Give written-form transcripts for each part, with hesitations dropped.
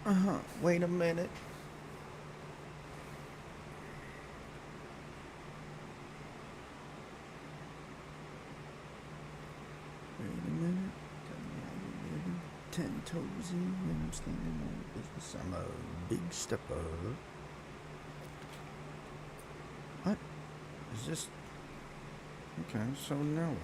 Wait a minute. Wait a minute. Tell me how you living. 10 toes in when I'm standing on business. I'm a big stepper. What? Is this... Okay, so now what?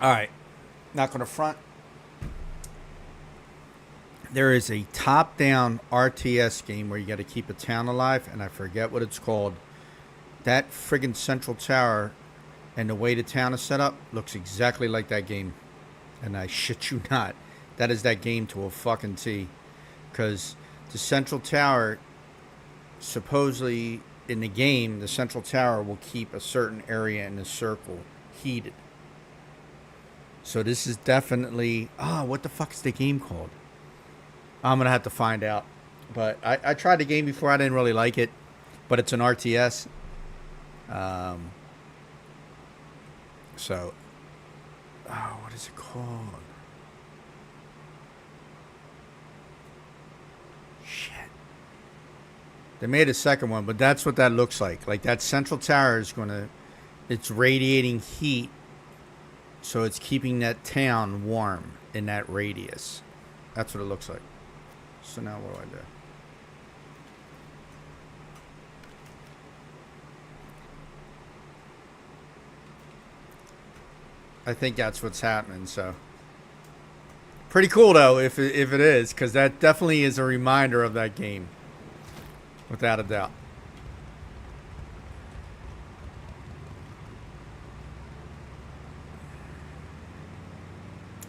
Alright. Not gonna front. There is a top-down RTS game where you got to keep a town alive, and I forget what it's called. That friggin' central tower and the way the town is set up looks exactly like that game. And I shit you not. That is that game to a fucking T. Because the central tower, supposedly in the game, the central tower will keep a certain area in the circle heated. So this is definitely... what the fuck is the game called? I'm going to have to find out. But I tried the game before. I didn't really like it. But it's an RTS. So... what is it called? Shit. They made a second one, but that's what that looks like. Like, that central tower is going to... It's radiating heat. So it's keeping that town warm in that radius. That's what it looks like. So now what do I do? I think that's what's happening, so. Pretty cool, though, if it is, because that definitely is a reminder of that game. Without a doubt.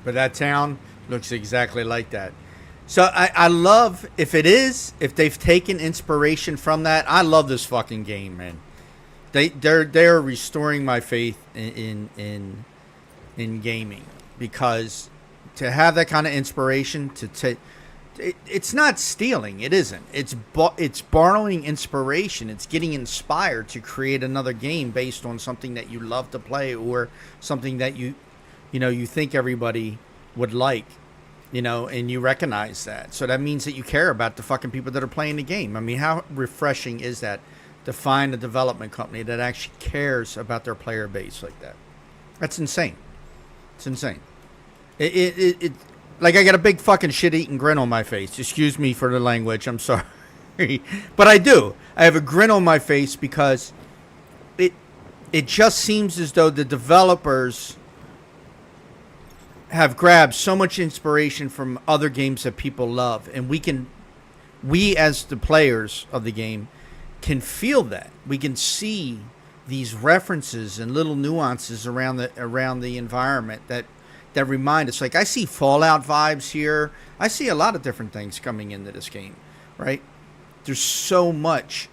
But that town looks exactly like that. So I love, if they've taken inspiration from that, I love this fucking game, man. They're restoring my faith in gaming, because to have that kind of inspiration it's not stealing, it isn't. It's borrowing inspiration. It's getting inspired to create another game based on something that you love to play, or something that you think everybody would like. And you recognize that. So that means that you care about the fucking people that are playing the game. I mean, how refreshing is that to find a development company that actually cares about their player base like that? That's insane. It's insane. It like, I got a big fucking shit-eating grin on my face. Excuse me for the language. I'm sorry. But I do. I have a grin on my face because it just seems as though the developers have grabbed so much inspiration from other games that people love, and we as the players of the game can feel that. We can see these references and little nuances around the environment that remind us. Like, I see Fallout vibes here. I see a lot of different things coming into this game, right? There's so much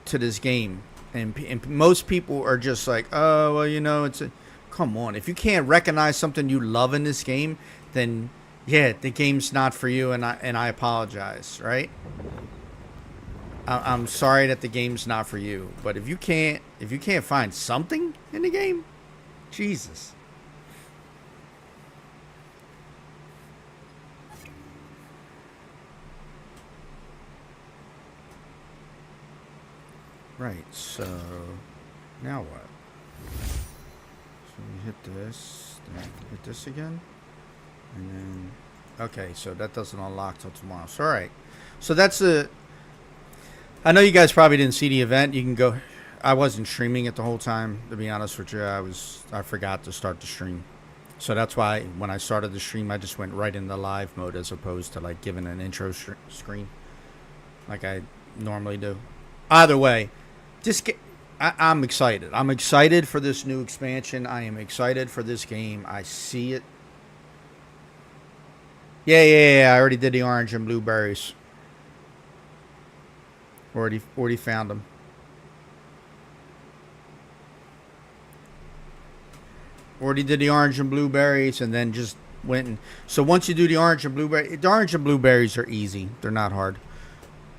to this game, and most people are just like, oh, well, it's a... Come on, if you can't recognize something you love in this game, then yeah, the game's not for you, and I apologize, right? I'm sorry that the game's not for you, but if you can't find something in the game, Jesus. Right, so now what? So we hit this, then hit this again, and then, okay, so that doesn't unlock till tomorrow. So, all right. So that's I know you guys probably didn't see the event. You can go. I wasn't streaming it the whole time, to be honest with you. I forgot to start the stream. So that's why when I started the stream, I just went right into live mode as opposed to like giving an intro screen like I normally do. Either way, I'm excited. I'm excited for this new expansion. I am excited for this game. I see it. Yeah. I already did the orange and blueberries. Already found them. Already did the orange and blueberries, and then just went and so once you do the orange and blueberry, the orange and blueberries are easy. They're not hard.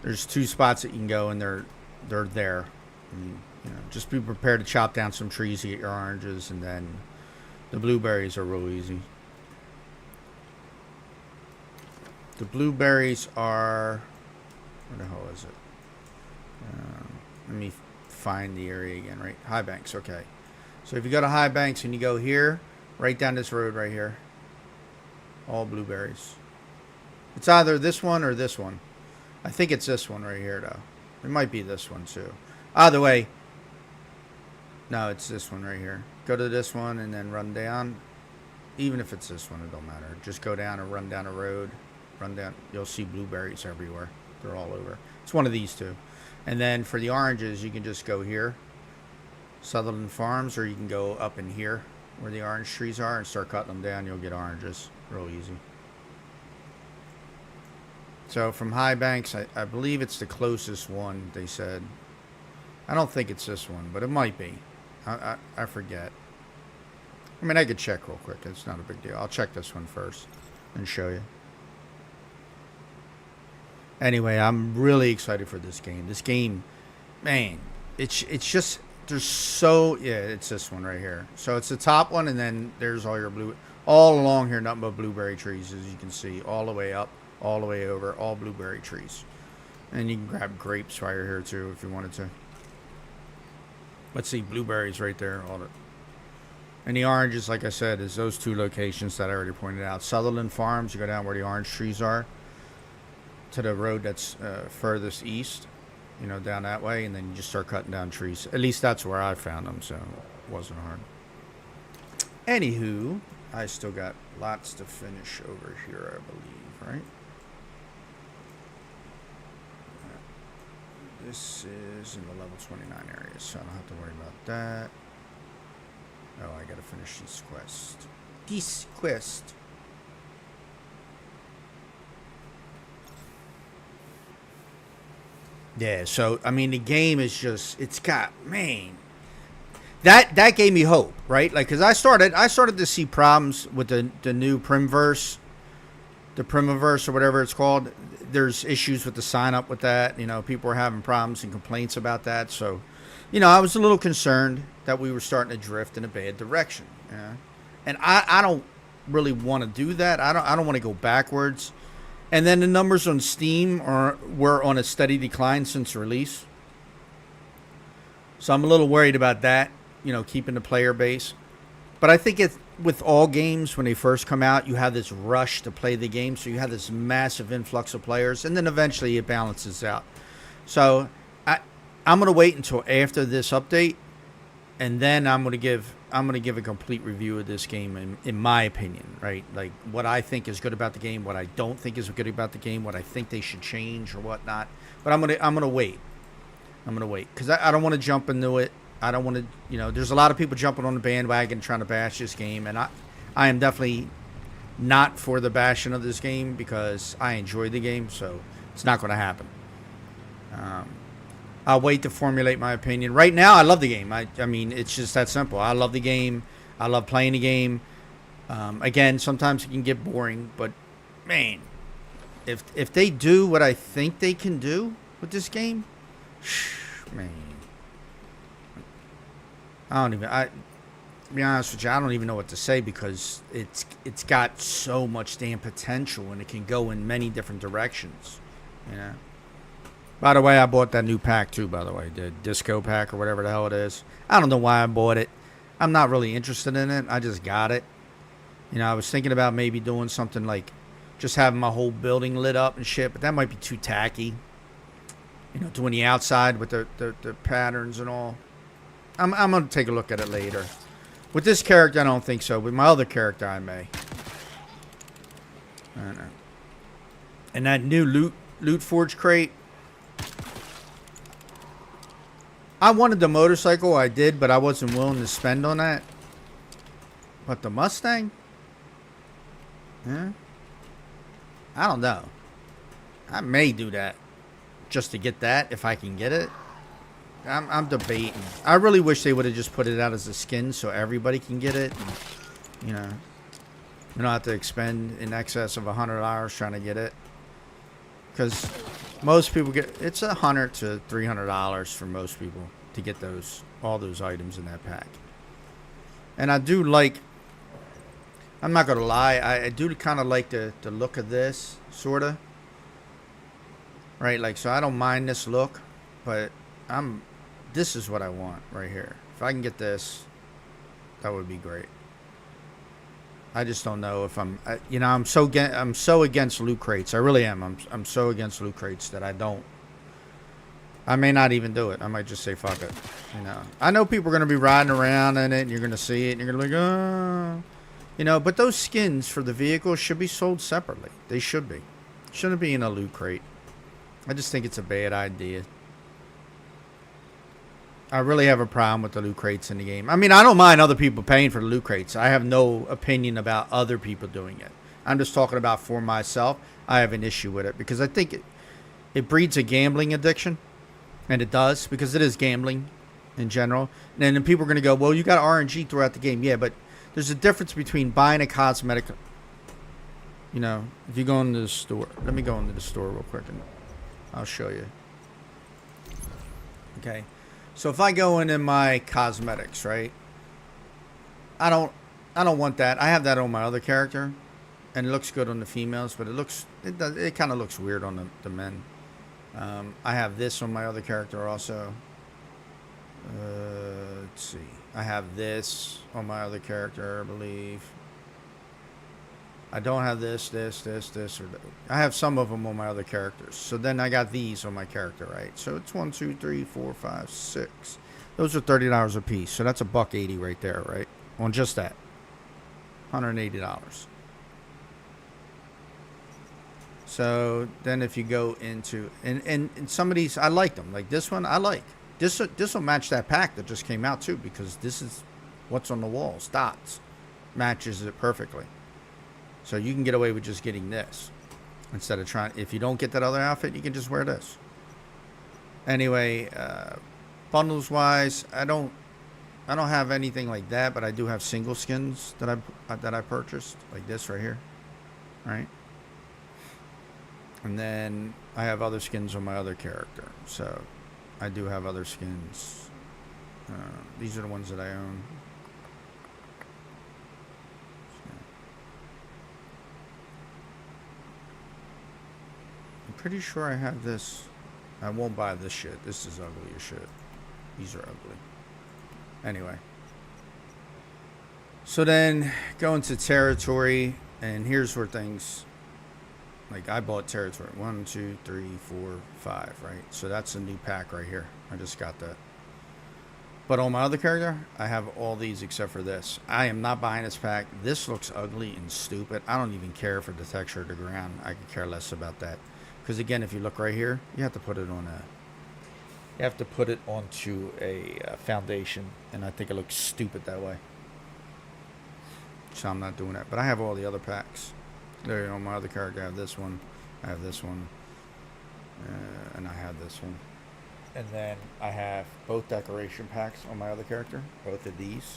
There's 2 spots that you can go, and they're there. I mean, just be prepared to chop down some trees to get your oranges, and then the blueberries are real easy. The blueberries are, where the hell is it? Let me find the area again. Right, High Banks. Okay, so if you go to High Banks and you go here, right down this road right here, all blueberries. It's either this one or this one. I think it's this one right here, though. It might be this one, too. Either way, no, it's this one right here. Go to this one and then run down. Even if it's this one, it don't matter. Just go down and run down a road. Run down. You'll see blueberries everywhere. They're all over. It's one of these two. And then for the oranges, you can just go here, Sutherland Farms, or you can go up in here where the orange trees are and start cutting them down. You'll get oranges. Real easy. So from High Banks, I believe it's the closest one, they said. I don't think it's this one, but it might be. I forget. I mean, I could check real quick. It's not a big deal. I'll check this one first and show you. Anyway, I'm really excited for this game. This game, man, it's just, there's so, yeah, it's this one right here. So it's the top one, and then there's all your blue, all along here, nothing but blueberry trees, as you can see, all the way up, all the way over, all blueberry trees. And you can grab grapes while you're here, too, if you wanted to. Let's see, blueberries right there. All the, and the oranges, like I said, is those 2 locations that I already pointed out. Sutherland Farms, you go down where the orange trees are, to the road that's furthest east, down that way, and then you just start cutting down trees. At least that's where I found them, so it wasn't hard. Anywho, I still got lots to finish over here, I believe, right? This is in the level 29 area, so I don't have to worry about that. Oh, I gotta finish this quest. This quest. Yeah, so, I mean, the game is just, it's got, man, that gave me hope, right? Like, because I started to see problems with the new Primverse, the Primiverse or whatever it's called. There's issues with the sign up with that. People were having problems and complaints about that. So, I was a little concerned that we were starting to drift in a bad direction. Yeah? And I don't really want to do that. I don't want to go backwards. And then the numbers on Steam were on a steady decline since release. So I'm a little worried about that, keeping the player base. But I think with all games, when they first come out, you have this rush to play the game. So you have this massive influx of players. And then eventually it balances out. So I'm going to wait until after this update. And then I'm going to give a complete review of this game in my opinion, right? Like what I think is good about the game, what I don't think is good about the game, what I think they should change or whatnot. But I'm gonna wait. I'm gonna wait because I don't want to jump into it. I don't want to, there's a lot of people jumping on the bandwagon trying to bash this game, and I am definitely not for the bashing of this game because I enjoy the game, so it's not going to happen. I'll wait to formulate my opinion. Right now, I love the game. I mean, it's just that simple. I love the game. I love playing the game. Again, sometimes it can get boring, but man, if they do what I think they can do with this game, man, to be honest with you, I don't even know what to say because it's got so much damn potential and it can go in many different directions. By the way, I bought that new pack too, by the way, the disco pack or whatever the hell it is. I don't know why I bought it. I'm not really interested in it. I just got it. I was thinking about maybe doing something like just having my whole building lit up and shit, but that might be too tacky. Doing the outside with the patterns and all. I'm going to take a look at it later. With this character, I don't think so. With my other character, I may. I don't know. And that new Loot Forge crate. I wanted the motorcycle, I did, but I wasn't willing to spend on that. But the Mustang? Yeah. I don't know. I may do that. Just to get that, if I can get it. I'm debating. I really wish they would have just put it out as a skin so everybody can get it. And, You don't have to expend in excess of $100 trying to get it. Because most people get, it's $100 to $300 for most people to get all those items in that pack. And I do like, I'm not gonna lie, I do kind of like the look of this, sorta. Right, like, so I don't mind this look, but this is what I want right here. If I can get this, that would be great. I just don't know if I'm so against loot crates. I really am. I'm so against loot crates that I may not even do it. I might just say fuck it. I know people are gonna be riding around in it, and you're gonna see it, and you're gonna be like, oh, but those skins for the vehicles should be sold separately. They should be. Shouldn't be in a loot crate. I just think it's a bad idea. I really have a problem with the loot crates in the game. I mean, I don't mind other people paying for the loot crates. I have no opinion about other people doing it. I'm just talking about for myself. I have an issue with it because I think it breeds a gambling addiction. And it does, because it is gambling in general. And then people are going to go, well, you got RNG throughout the game. Yeah, but there's a difference between buying a cosmetic. If you go into the store. Let me go into the store real quick and I'll show you. Okay. So if I go into my cosmetics, right? I don't want that. I have that on my other character, and it looks good on the females, but it kind of looks weird on the men. I have this on my other character also. Let's see. I have this on my other character, I believe. I don't have this, or that. I have some of them on my other characters. So then I got these on my character, right? So it's 1, 2, 3, 4, 5, 6. Those are $30 a piece. So that's $180 right there, right? On just that. $180. So then if you go into and some of these, I like them. Like this one, I like. This will match that pack that just came out too, because this is what's on the walls. Dots matches it perfectly. So you can get away with just getting this instead of trying. If you don't get that other outfit, you can just wear this. Anyway, bundles wise, I don't have anything like that, but I do have single skins that I purchased, like this right here, right? And then I have other skins on my other character, so I do have other skins. These are the ones that I own. I'm pretty sure I have this. I won't buy this shit. This is ugly as shit. These are ugly. Anyway. So then, go into territory, and here's where things... Like, I bought territory. 1, 2, 3, 4, 5, right? So that's a new pack right here. I just got that. But on my other character, I have all these except for this. I am not buying this pack. This looks ugly and stupid. I don't even care for the texture of the ground. I could care less about that. Because again, if you look right here, you have to put it on onto a foundation, and I think it looks stupid that way. So I'm not doing that. But I have all the other packs. There, on my other character, I have this one, I have this one, and I have this one. And then I have both decoration packs on my other character, both of these.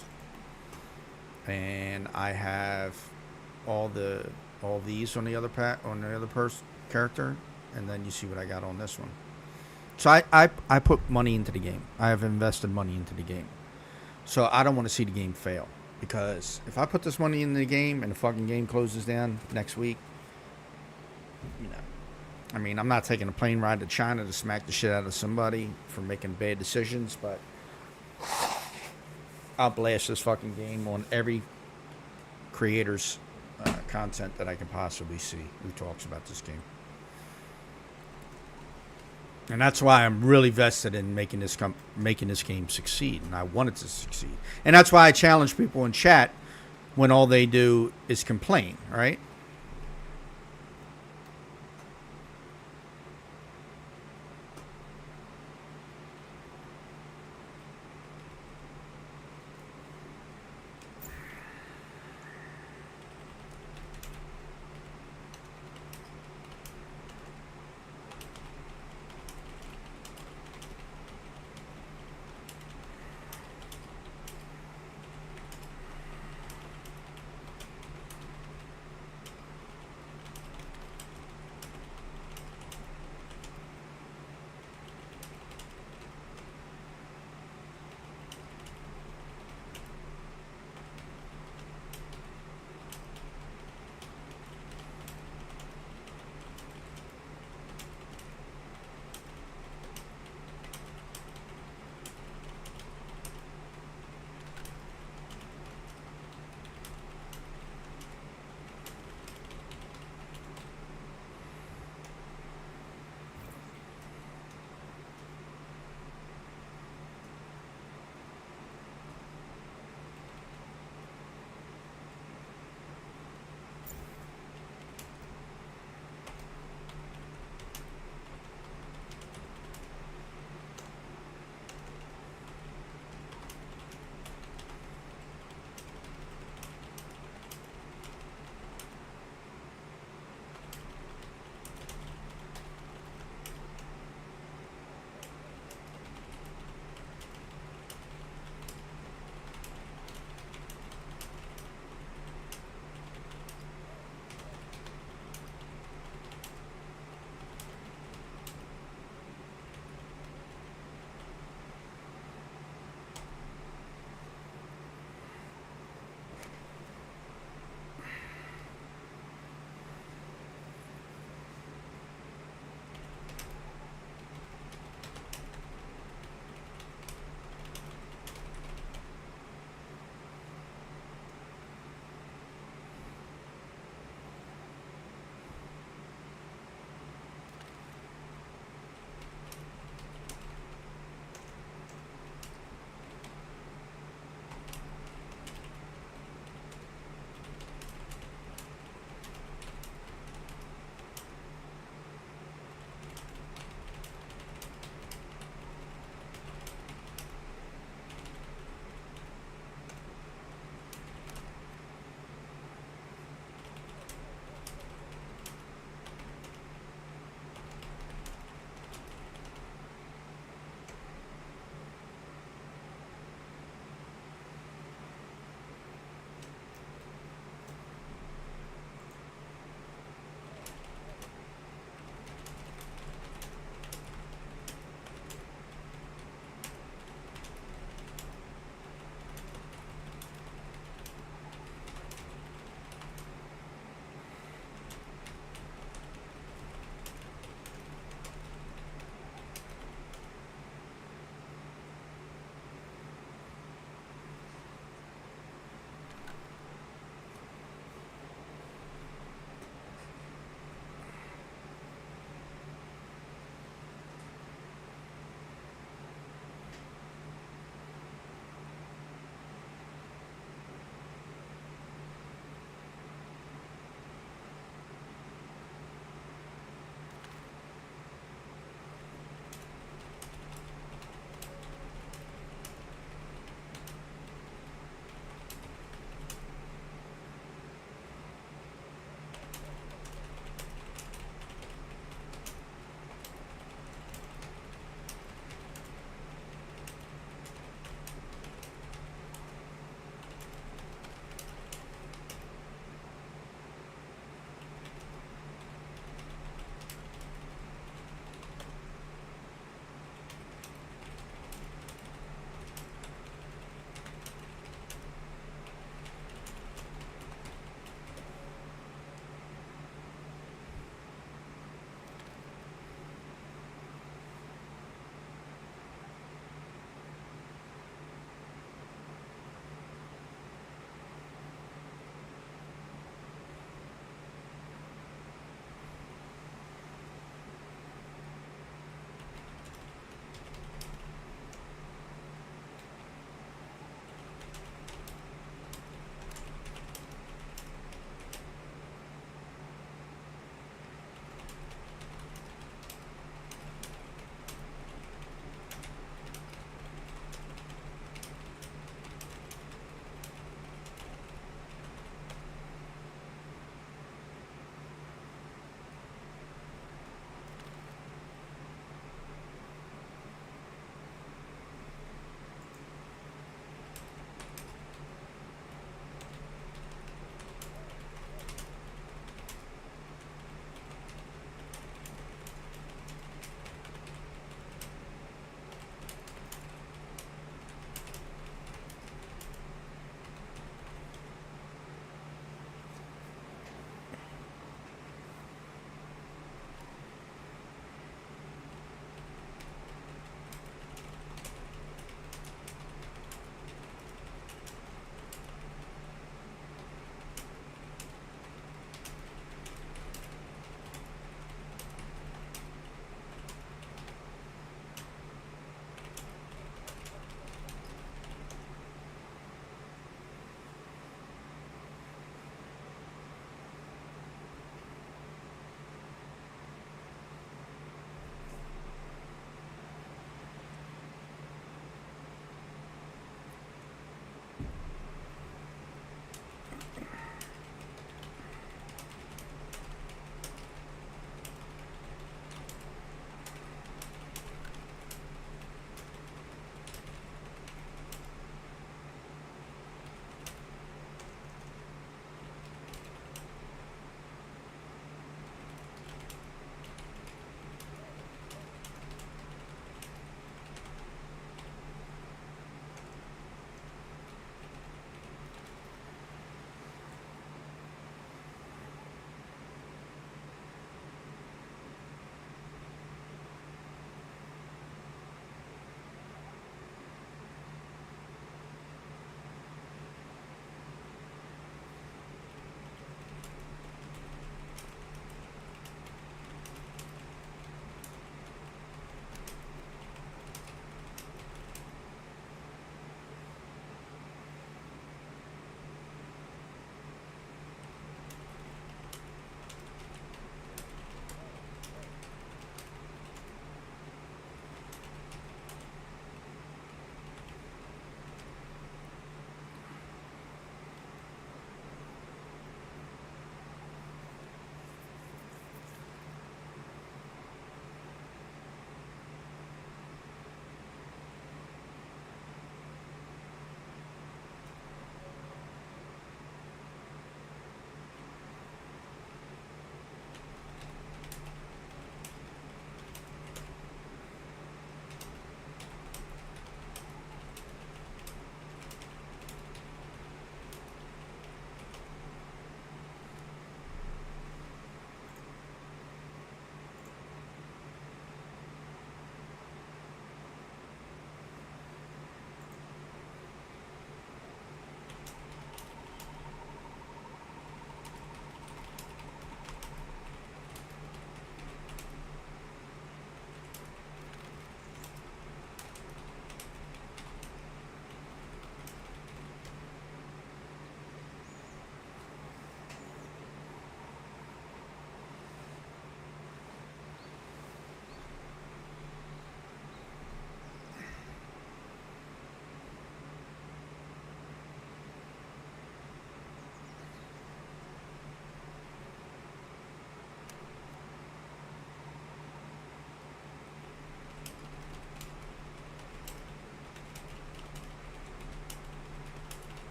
And I have all these on the other pack, on the other character. And then you see what I got on this one. So I put money into the game. I have invested money into the game. So I don't want to see the game fail. Because if I put this money in the game and the fucking game closes down next week, I mean, I'm not taking a plane ride to China to smack the shit out of somebody for making bad decisions, but I'll blast this fucking game on every creator's content that I can possibly see who talks about this game. And that's why I'm really vested in making this game succeed, and I want it to succeed. And that's why I challenge people in chat when all they do is complain, right?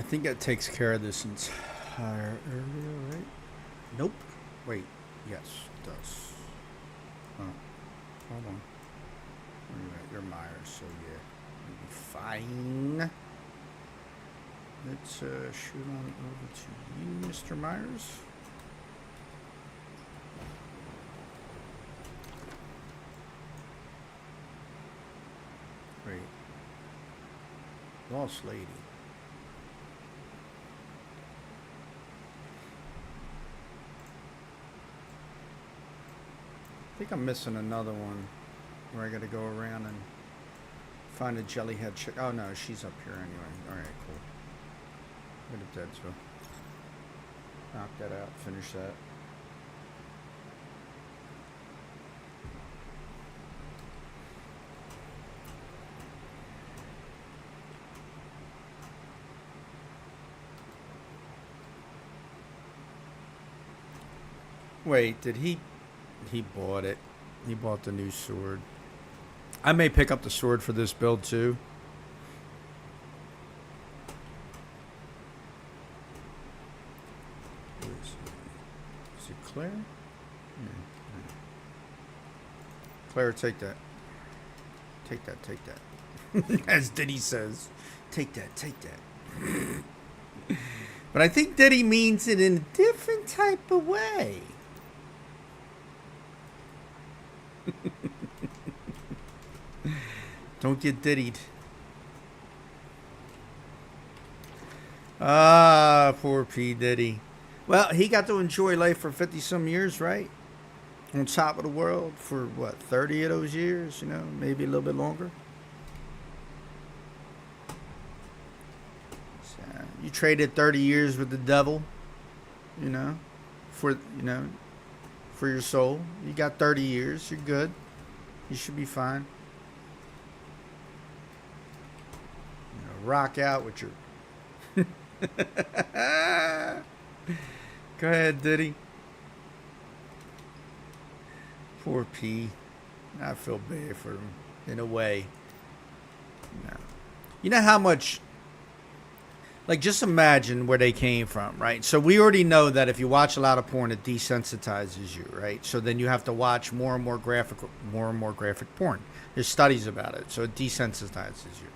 think that takes care of this entire area, right? Nope. Wait. Yes, it does. Oh, hold on. Where you at? You're Myers, so yeah, you'll be fine. Let's shoot on over to you, Mr. Myers. Great. Lost lady. I think I'm missing another one where I gotta go around and find a jellyhead chick. Oh no, she's up here anyway. Alright, cool. Get it dead, so knock that out, finish that. Wait, did he bought it. He bought the new sword. I may pick up the sword for this build too. Is it Claire? Yeah. Claire, take that. Take that, take that. As Diddy says. Take that, take that. But I think Diddy means it in a different type of way. Don't get diddied. Ah, poor P. Diddy. Well, he got to enjoy life for 50 some years, right? On top of the world for what, 30 of those years, you know, maybe a little bit longer. So, you traded 30 years with the devil, you know, for your soul. You got 30 years, you're good. You should be fine. Rock out with your Go ahead, Diddy. Poor P. I feel bad for him in a way. No. You know how much, like, just imagine where they came from, right? So we already know that if you watch a lot of porn, it desensitizes you, right? So then you have to watch more and more graphic porn. There's studies about it, so it desensitizes you.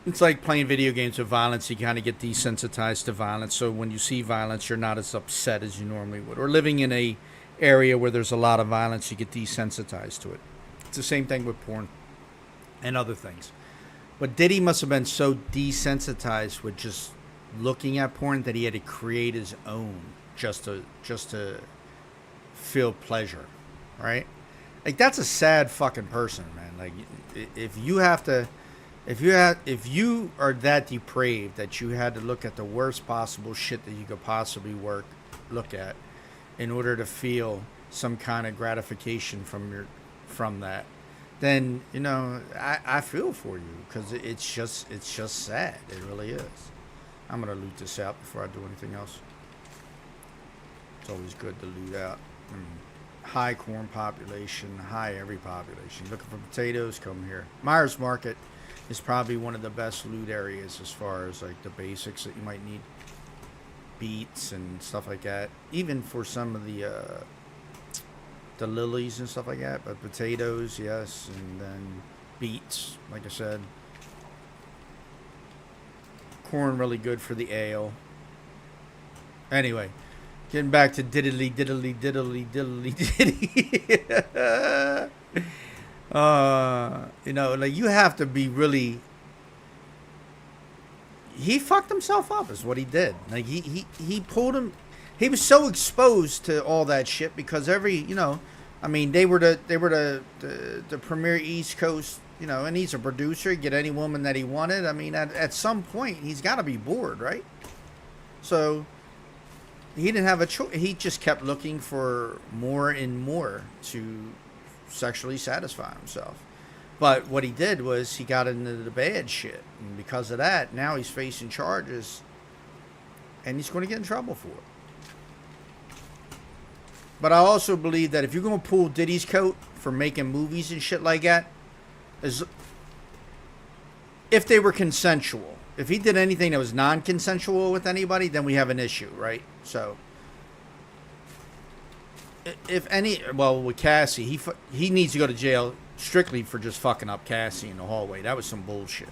It's like playing video games with violence. You kind of get desensitized to violence. So when you see violence, you're not as upset as you normally would. Or living in a area where there's a lot of violence, you get desensitized to it. It's the same thing with porn and other things. But Diddy must have been so desensitized with just looking at porn that he had to create his own just to feel pleasure, right? Like, that's a sad fucking person, man. Like, if you are that depraved that you had to look at the worst possible shit that you could possibly look at in order to feel some kind of gratification from that, then, you know, I feel for you, because it's just sad. It really is. I'm gonna loot this out before I do anything else. It's always good to loot out. High corn population, high every population. Looking for potatoes? Come here. Myers Market is probably one of the best loot areas as far as like the basics that you might need. Beets and stuff like that. Even for some of the lilies and stuff like that. But potatoes, yes, and then beets, like I said. Corn really good for the ale. Anyway, getting back to diddly. You know, like, you have to be really. He fucked himself up, is what he did. Like, he pulled him. He was so exposed to all that shit because I mean, they were the premier East Coast, you know, and he's a producer. He'd get any woman that he wanted. I mean, at some point, he's got to be bored, right? So he didn't have a choice. He just kept looking for more and more to sexually satisfy himself. But what he did was he got into the bad shit. And because of that, now he's facing charges. And he's going to get in trouble for it. But I also believe that if you're going to pull Diddy's coat for making movies and shit like that, if they were consensual, if he did anything that was non-consensual with anybody, then we have an issue, right? So, if any, well, with Cassie, he needs to go to jail strictly for just fucking up Cassie in the hallway. That was some bullshit.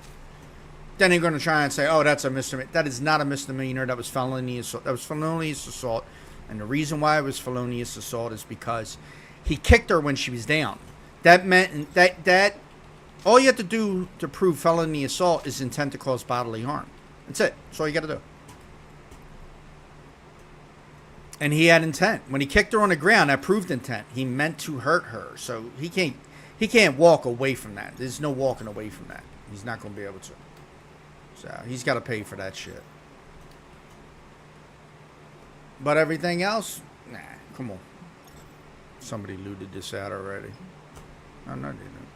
Then they're going to try and say, oh, that's a misdemeanor. That is not a misdemeanor. That was felonious assault. That was felonious assault. And the reason why it was felonious assault is because he kicked her when she was down. That meant that all you have to do to prove felony assault is intent to cause bodily harm. That's it. That's all you got to do. And he had intent. When he kicked her on the ground, that proved intent. He meant to hurt her. So he can't walk away from that. There's no walking away from that. He's not going to be able to. So he's got to pay for that shit. But everything else, nah, come on. Somebody looted this out already. Oh, no, they didn't.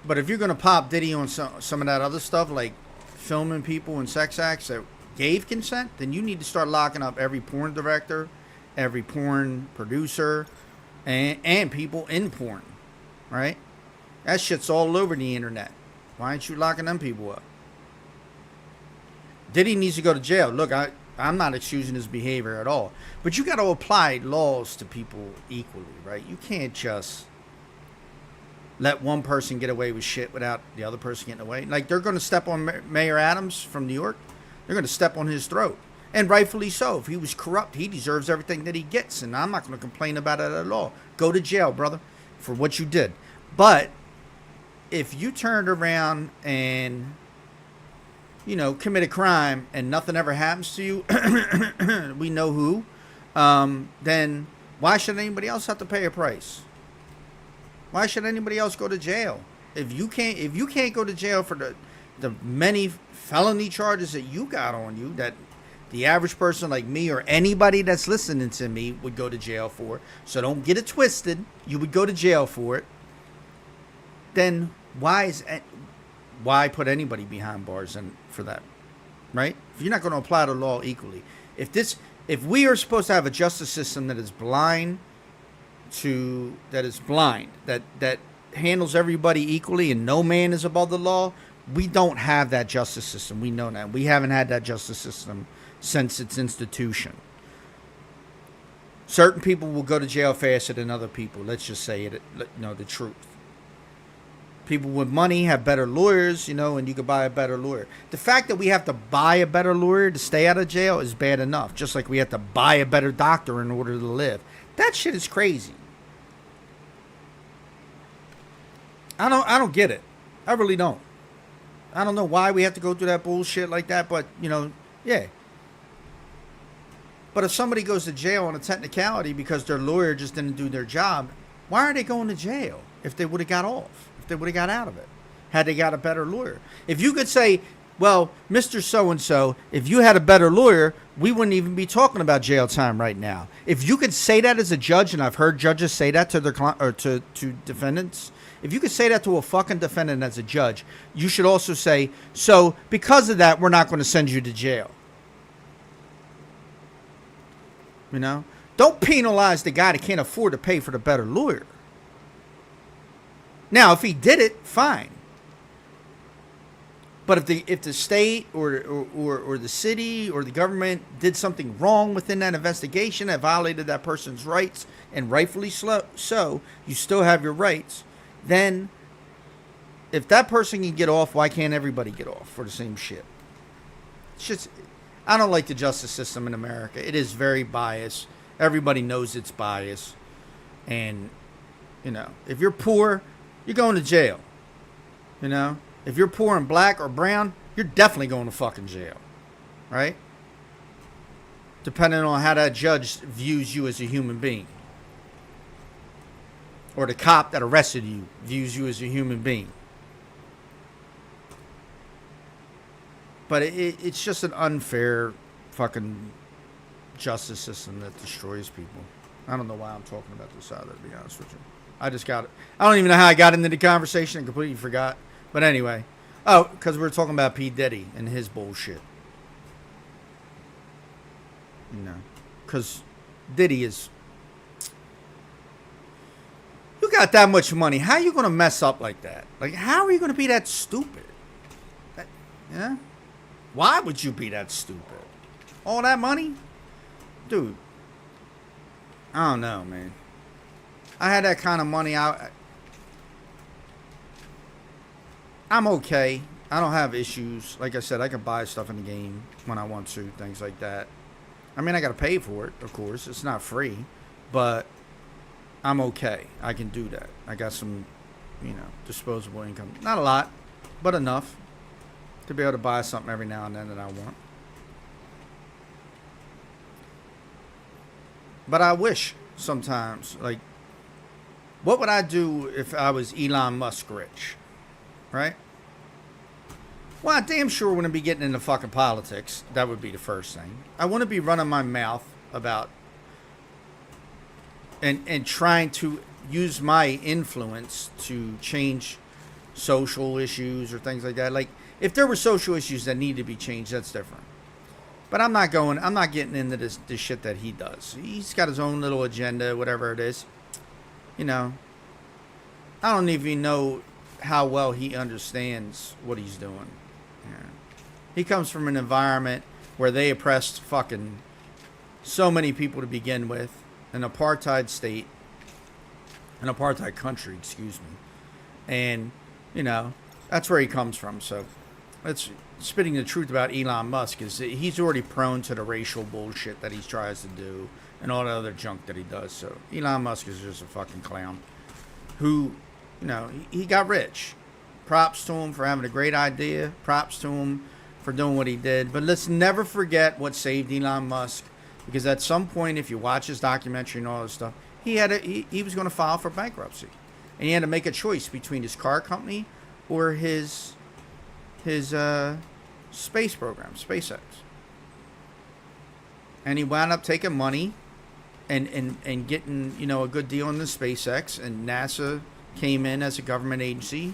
But if you're going to pop Diddy on some of that other stuff, like filming people in sex acts that gave consent, then you need to start locking up every porn director, every porn producer, and people in porn, right? That shit's all over the internet. Why aren't you locking them people up? Diddy needs to go to jail. Look, I'm not excusing his behavior at all. But you got to apply laws to people equally, right? You can't just let one person get away with shit without the other person getting away. Like, they're going to step on Mayor Adams from New York. They're going to step on his throat. And rightfully so. If he was corrupt, he deserves everything that he gets. And I'm not going to complain about it at all. Go to jail, brother, for what you did. But if you turned around and, you know, commit a crime and nothing ever happens to you, we know who, then why should anybody else have to pay a price? Why should anybody else go to jail? If you can't go to jail for the many felony charges that you got on you, that the average person like me or anybody that's listening to me would go to jail for, so don't get it twisted, you would go to jail for it, then why put anybody behind bars and for that, right? If you're not going to apply the law equally, if we are supposed to have a justice system that is blind, that handles everybody equally and no man is above the law, we don't have that justice system. We know that. We haven't had that justice system since its institution. Certain people will go to jail faster than other people. Let's just say it, the truth. People with money have better lawyers, and you can buy a better lawyer. The fact that we have to buy a better lawyer to stay out of jail is bad enough. Just like we have to buy a better doctor in order to live. That shit is crazy. I don't get it. I really don't. I don't know why we have to go through that bullshit like that, but, yeah. But if somebody goes to jail on a technicality because their lawyer just didn't do their job, why are they going to jail if they would have got off? If they would have got out of it? Had they got a better lawyer? If you could say, well, Mr. So-and-so, if you had a better lawyer, we wouldn't even be talking about jail time right now. If you could say that as a judge, and I've heard judges say that to their to defendants, if you could say that to a fucking defendant as a judge, you should also say, so because of that, we're not going to send you to jail. Don't penalize the guy that can't afford to pay for the better lawyer. Now, if he did it, fine. But if the state or the city or the government did something wrong within that investigation that violated that person's rights, and rightfully so, you still have your rights, then if that person can get off, why can't everybody get off for the same shit? It's just, I don't like the justice system in America. It is very biased. Everybody knows it's biased. And, if you're poor, you're going to jail. If you're poor and black or brown, you're definitely going to fucking jail. Right? Depending on how that judge views you as a human being. Or the cop that arrested you views you as a human being. But it's just an unfair fucking justice system that destroys people. I don't know why I'm talking about this either, to be honest with you. I just got it. I don't even know how I got into the conversation and completely forgot. But anyway. Oh, because we were talking about P. Diddy and his bullshit. Because Diddy is... You got that much money. How are you going to mess up like that? Like, how are you going to be that stupid? Yeah? Why would you be that stupid? All that money? Dude. I don't know, man. I had that kind of money. I'm okay. I don't have issues. Like I said, I can buy stuff in the game when I want to, things like that. I mean, I got to pay for it, of course. It's not free, but I'm okay. I can do that. I got some, disposable income. Not a lot, but enough to be able to buy something every now and then that I want. But I wish sometimes, like, what would I do if I was Elon Musk rich? Right? Well, I damn sure wouldn't be getting into fucking politics. That would be the first thing. I wouldn't be running my mouth about and trying to use my influence to change social issues or things like that. Like, if there were social issues that need to be changed, that's different. But I'm not getting into this shit that he does. He's got his own little agenda, whatever it is. I don't even know how well he understands what he's doing. Yeah. He comes from an environment where they oppressed fucking so many people to begin with. An apartheid state. An apartheid country, excuse me. And, that's where he comes from. So, that's spitting the truth about Elon Musk is that he's already prone to the racial bullshit that he tries to do and all the other junk that he does. So, Elon Musk is just a fucking clown who, he got rich. Props to him for having a great idea. Props to him for doing what he did. But let's never forget what saved Elon Musk. Because at some point, if you watch his documentary and all this stuff, he was going to file for bankruptcy. And he had to make a choice between his car company or his space program, SpaceX. And he wound up taking money and getting, a good deal in the SpaceX. And NASA came in as a government agency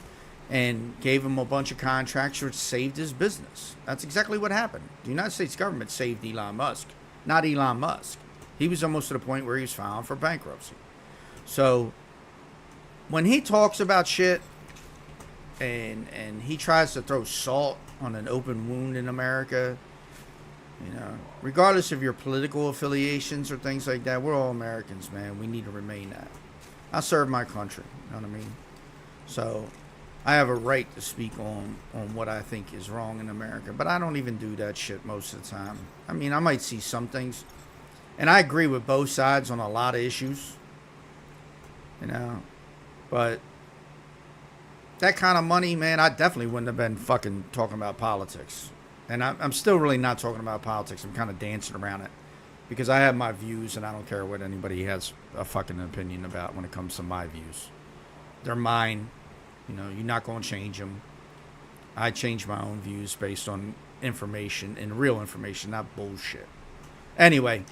and gave him a bunch of contracts which saved his business. That's exactly what happened. The United States government saved Elon Musk, not Elon Musk. He was almost to the point where he was filing for bankruptcy. So when he talks about shit and he tries to throw salt on an open wound in America, regardless of your political affiliations or things like that, we're all Americans, man. We need to remain that. I serve my country, you know what I mean? So I have a right to speak on what I think is wrong in America, but I don't even do that shit most of the time. I mean, I might see some things, and I agree with both sides on a lot of issues, but that kind of money, man, I definitely wouldn't have been fucking talking about politics. And I'm still really not talking about politics. I'm kind of dancing around it because I have my views and I don't care what anybody has a fucking opinion about when it comes to my views. They're mine. You're not going to change them. I change my own views based on information and real information, not bullshit. Anyway,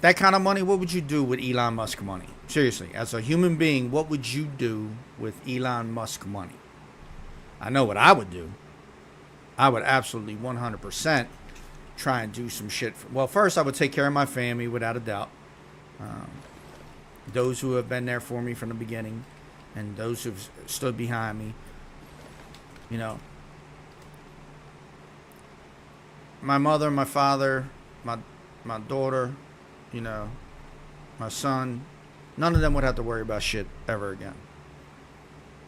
that kind of money, what would you do with Elon Musk money? Seriously, as a human being, what would you do with Elon Musk money? I know what I would do. I would absolutely 100% try and do some shit. Well, first, I would take care of my family, without a doubt. Those who have been there for me from the beginning. And those who've stood behind me, my mother, my father, my daughter, my son, none of them would have to worry about shit ever again.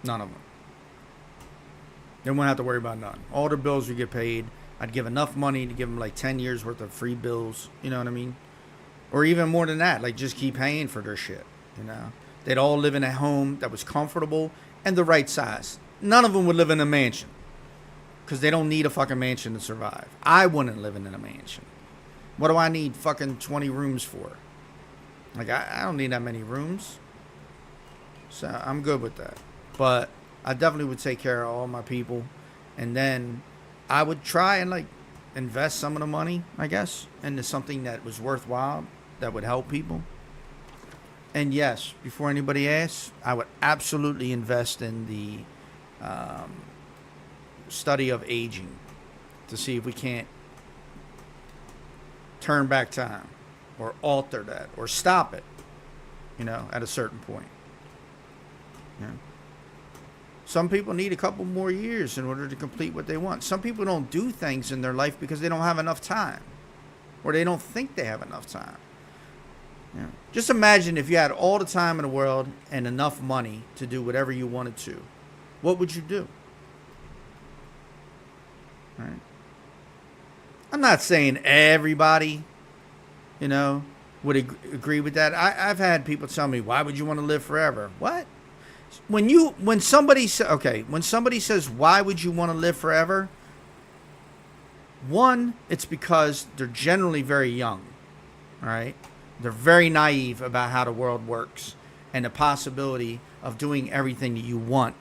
None of them. They wouldn't have to worry about none. All their bills would get paid. I'd give enough money to give them like 10 years worth of free bills, you know what I mean? Or even more than that, like just keep paying for their shit, They'd all live in a home that was comfortable and the right size. None of them would live in a mansion because they don't need a fucking mansion to survive. I wouldn't live in a mansion. What do I need fucking 20 rooms for? Like, I don't need that many rooms. So I'm good with that. But I definitely would take care of all my people. And then I would try and, like, invest some of the money, I guess, into something that was worthwhile, that would help people. And yes, before anybody asks, I would absolutely invest in the study of aging to see if we can't turn back time or alter that or stop it, at a certain point. You know? Some people need a couple more years in order to complete what they want. Some people don't do things in their life because they don't have enough time, or they don't think they have enough time. You know? Just imagine if you had all the time in the world and enough money to do whatever you wanted to. What would you do? Right? I'm not saying everybody, would agree with that. I've had people tell me, "Why would you want to live forever?" What? When somebody says, "Why would you want to live forever?" One, it's because they're generally very young. All right, they're very naive about how the world works and the possibility of doing everything that you want.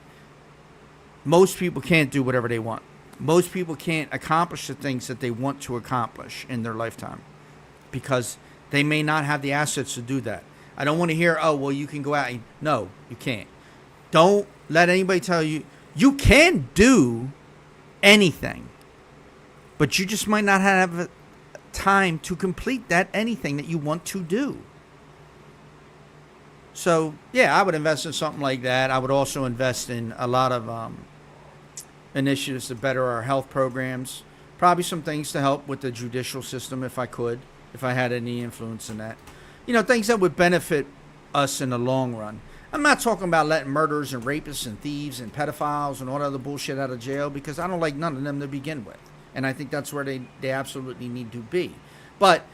Most people can't do whatever they want. Most people can't accomplish the things that they want to accomplish in their lifetime because they may not have the assets to do that. I don't want to hear, "Oh, well, you can go out." No, you can't. Don't let anybody tell you you can do anything, but you just might not have time to complete that anything that you want to do. So, yeah, I would invest in something like that. I would also invest in a lot of initiatives to better our health programs. Probably some things to help with the judicial system if I had any influence in that. Things that would benefit us in the long run. I'm not talking about letting murderers and rapists and thieves and pedophiles and all that other bullshit out of jail because I don't like none of them to begin with. And I think that's where they absolutely need to be. But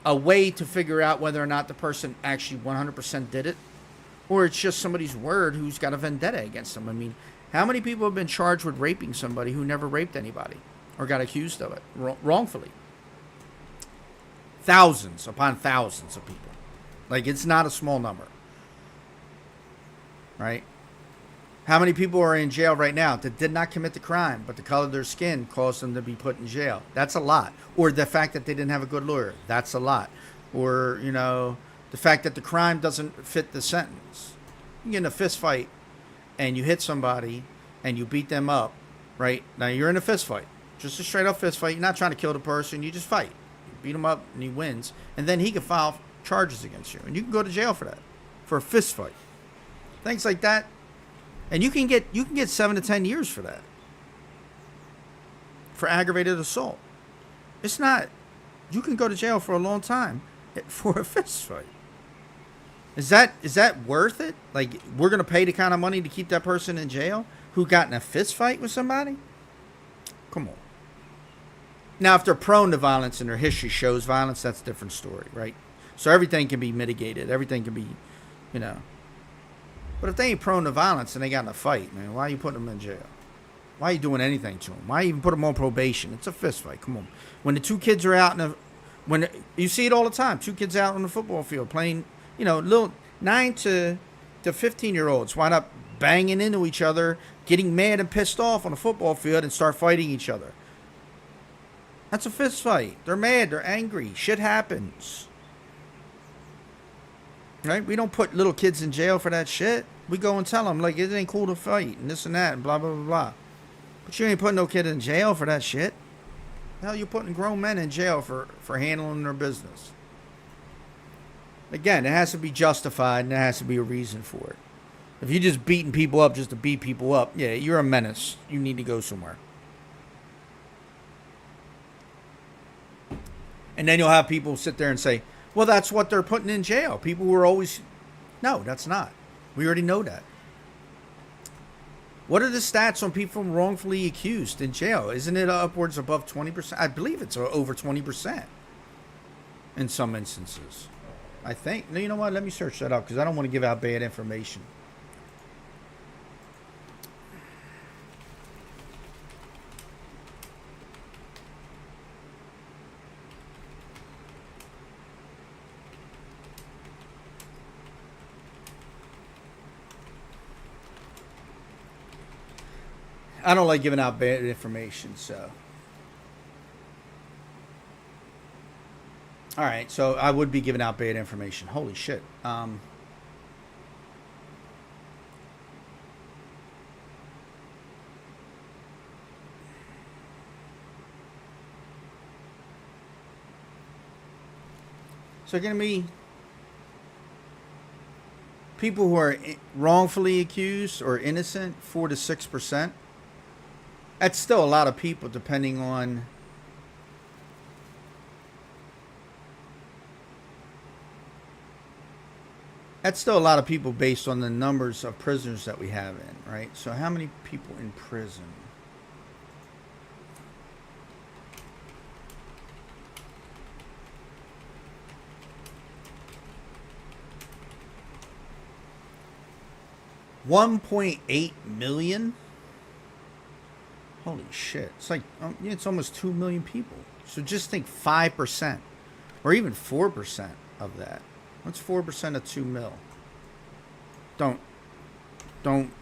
a way to figure out whether or not the person actually 100% did it or it's just somebody's word who's got a vendetta against them. I mean, how many people have been charged with raping somebody who never raped anybody or got accused of it wrongfully? Thousands upon thousands of people. Like, it's not a small number. Right? How many people are in jail right now that did not commit the crime, but the color of their skin caused them to be put in jail? That's a lot. Or the fact that they didn't have a good lawyer. That's a lot. Or, the fact that the crime doesn't fit the sentence. You get in a fist fight and you hit somebody and you beat them up, right? Now you're in a fist fight. Just a straight up fist fight. You're not trying to kill the person. You just fight. You beat him up and he wins. And then he can file charges against you. And you can go to jail for that. For a fist fight. Things like that. And you can get 7 to 10 years for that. For aggravated assault. It's not. You can go to jail for a long time for a fist fight. Is that worth it? Like, we're going to pay the kind of money to keep that person in jail who got in a fist fight with somebody? Come on. Now, if they're prone to violence and their history shows violence, that's a different story, right? So everything can be mitigated. Everything can be, But if they ain't prone to violence and they got in a fight, man, why are you putting them in jail? Why are you doing anything to them? Why even put them on probation? It's a fist fight. Come on. When the two kids are out you see it all the time. Two kids out on the football field playing, little 9 to 15-year-olds wind up banging into each other, getting mad and pissed off on the football field and start fighting each other. That's a fist fight. They're mad. They're angry. Shit happens. Right? We don't put little kids in jail for that shit. We go and tell them, like, it ain't cool to fight and this and that and blah, blah, blah, blah. But you ain't putting no kid in jail for that shit. Hell, you're putting grown men in jail for handling their business. Again, it has to be justified and there has to be a reason for it. If you're just beating people up just to beat people up, yeah, you're a menace. You need to go somewhere. And then you'll have people sit there and say, well, that's what they're putting in jail. People who are always... No, that's not. We already know that. What are the stats on people wrongfully accused in jail? Isn't it upwards above 20%? I believe it's over 20% in some instances. I think. No, you know what? Let me search that up because I don't want to give out bad information. I don't like giving out bad information, so. All right, so I would be giving out bad information. Holy shit. So going to be People who are wrongfully accused or innocent, 4 to 6%. That's still a lot of people, depending on. That's still a lot of people based on the numbers of prisoners that we have in, right? So how many people in prison? $1.8 million. Holy shit! It's like it's almost 2 million people. So just think 5%, or even 4% of that. What's 4% of 2 mil? Don't don't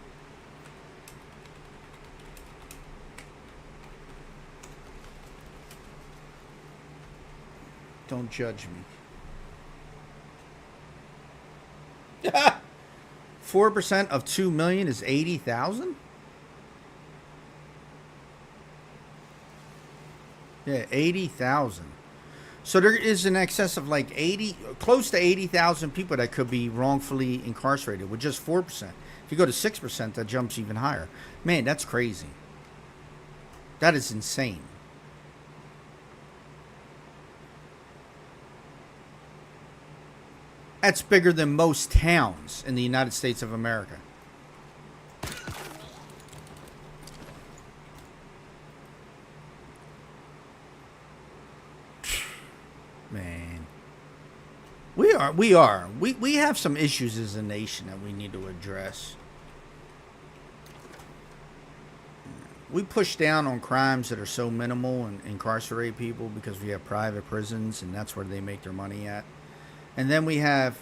don't judge me. 4% of 2 million is 80,000. Yeah, 80,000. So there is an excess of like 80, close to 80,000 people that could be wrongfully incarcerated with just 4%. If you go to 6%, that jumps even higher. Man, that's crazy. That is insane. That's bigger than most towns in the United States of America. Man. We have some issues as a nation that we need to address. We push down on crimes that are so minimal and incarcerate people because we have private prisons and that's where they make their money at. And then we have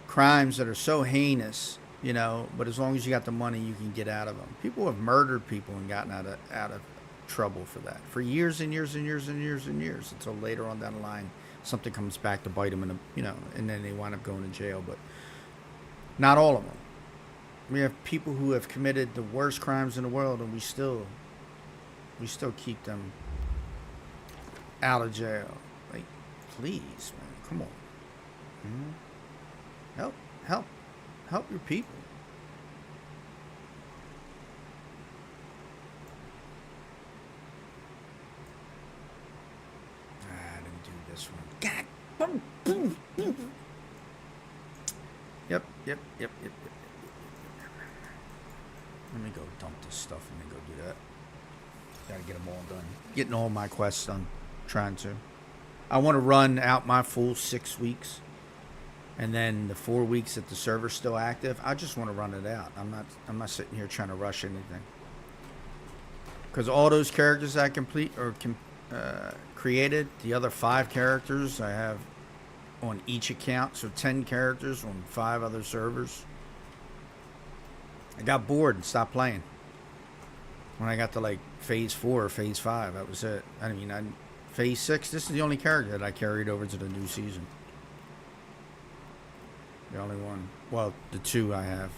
crimes that are so heinous, but as long as you got the money, you can get out of them. People have murdered people and gotten out of trouble for that for years and years and years and years and years until later on down the line something comes back to bite them and then they wind up going to jail. But not all of them. We have people who have committed the worst crimes in the world, and we still keep them out of jail. Like, please, man, come on. Help your people. I didn't do this one. God. Yep. Let me go dump this stuff and then go do that. Gotta get them all done. Getting all my quests done. Trying to. I want to run out my full 6 weeks. And then the 4 weeks that the server's still active, I just want to run it out. I'm not sitting here trying to rush anything. Because all those characters I complete or created, the other 5 characters I have on each account, so 10 characters on 5 other servers. I got bored and stopped playing. When I got to like phase 4 or phase 5, that was it. Phase 6, this is the only character that I carried over to the new season. The only one. Well, the 2 I have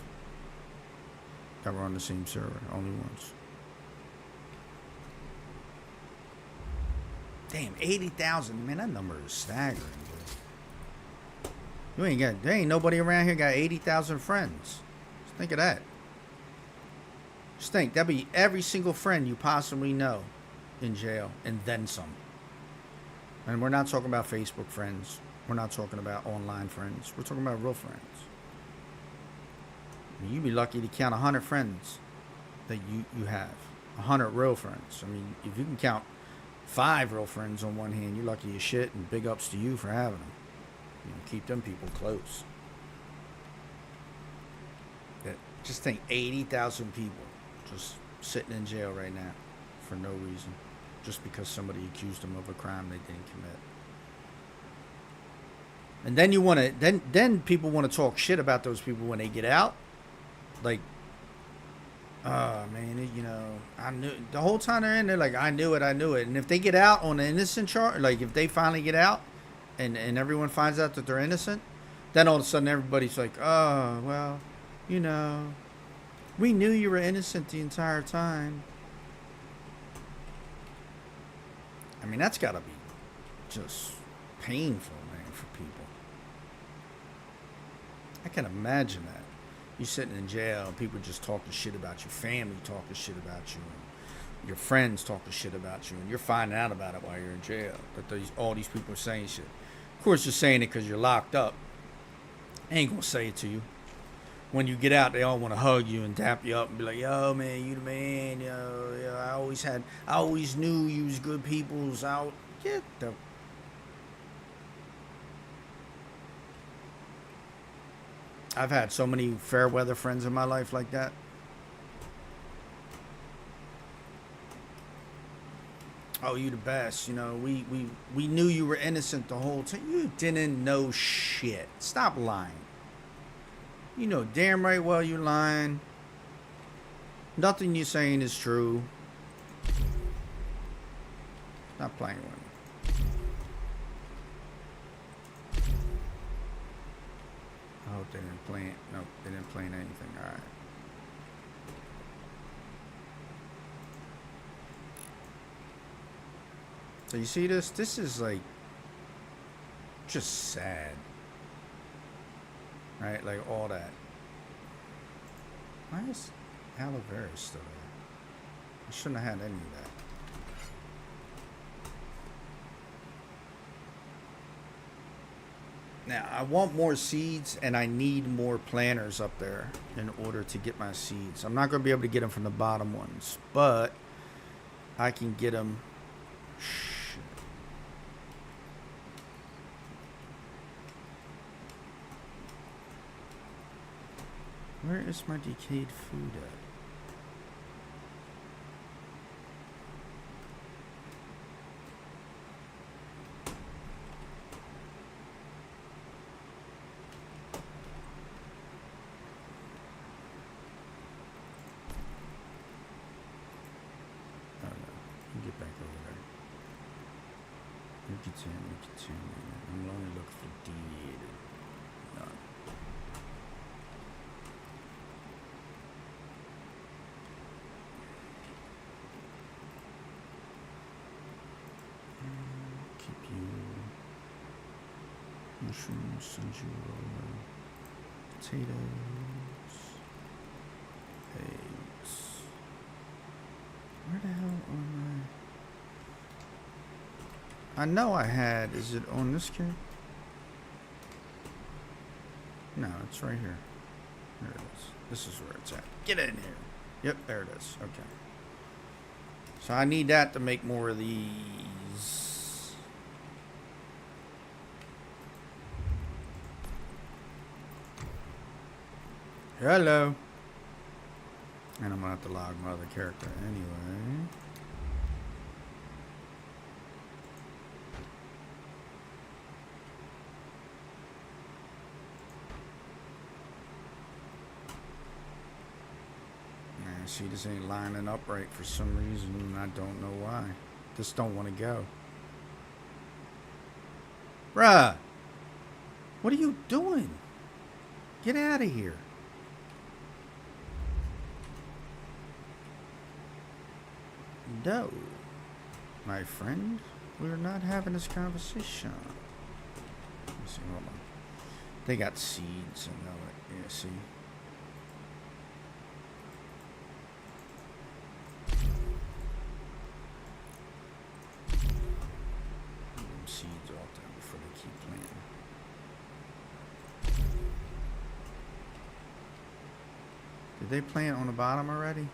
that were on the same server. Only ones. Damn, 80,000. Man, that number is staggering, dude. There ain't nobody around here got 80,000 friends. Just think of that. Just think, that'd be every single friend you possibly know in jail, and then some. And we're not talking about Facebook friends. We're not talking about online friends. We're talking about real friends. I mean, you'd be lucky to count 100 friends that you have. 100 real friends. I mean, if you can count 5 real friends on one hand, you're lucky as shit, and big ups to you for having them. Keep them people close. Just think 80,000 people just sitting in jail right now for no reason. Just because somebody accused them of a crime they didn't commit. And then you want to, then people want to talk shit about those people when they get out. Like, oh man, I knew the whole time they're in there. Like, I knew it. And if they get out on an innocent charge, like if they finally get out, and everyone finds out that they're innocent, then all of a sudden everybody's like, oh well, we knew you were innocent the entire time. I mean, that's got to be just painful, man, for people. I can imagine that. You sitting in jail, and people just talking shit about your family, talking shit about you, and your friends talking shit about you, and you're finding out about it while you're in jail. That all these people are saying shit. Of course, you're saying it because you're locked up. I ain't gonna say it to you. When you get out, they all want to hug you and tap you up and be like, "Yo, man, you the man. Yo, I always knew you was good people's out." Get the. I've had so many fair weather friends in my life like that. Oh, you the best. We knew you were innocent the whole time. You didn't know shit. Stop lying. You know damn right well you're lying. Nothing you're saying is true. Stop playing with me. I hope they didn't plant. Nope, they didn't plant anything. All right. So you see this? This is like just sad. Right? Like all that. Why is aloe vera still there? I shouldn't have had any of that. Now, I want more seeds, and I need more planters up there in order to get my seeds. I'm not going to be able to get them from the bottom ones, but I can get them. Where is my decayed food at? I'm only looking for deviated. None. Keep you. Mushrooms, sanjuro, potatoes, eggs. Where the hell am I? I know I had. Is it on this kid? No, it's right here. There it is. This is where it's at. Get in here. Yep, there it is. Okay. So I need that to make more of these. Hello. And I'm going to have to log my other character anyway. See, this ain't lining up right for some reason, and I don't know why. Just don't want to go. Bruh! What are you doing? Get out of here. No. My friend, we're not having this conversation. Let me see, hold on. They got seeds, I know it. Yeah, see? Seeds off them before they keep planting. Did they plant on the bottom already?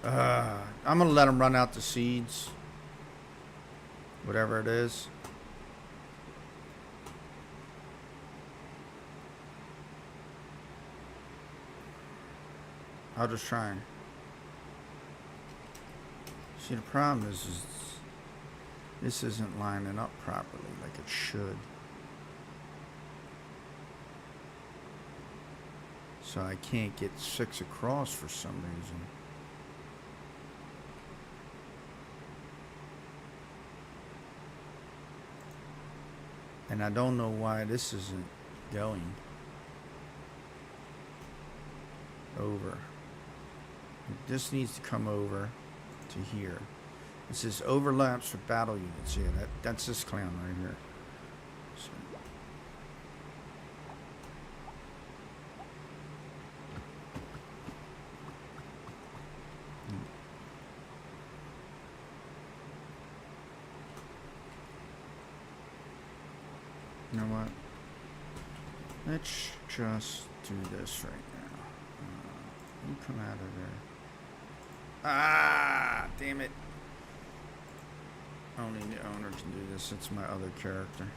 I'm gonna let them run out the seeds. Whatever it is. I'll just try and see. The problem is this isn't lining up properly like it should. So I can't get 6 across for some reason. And I don't know why this isn't going over. This needs to come over to here. It says overlaps with battle units. Yeah, that's this clown right here. So. You know what? Let's just do this right now. You come out of there. Ah, damn it. Only the owner can do this. It's my other character.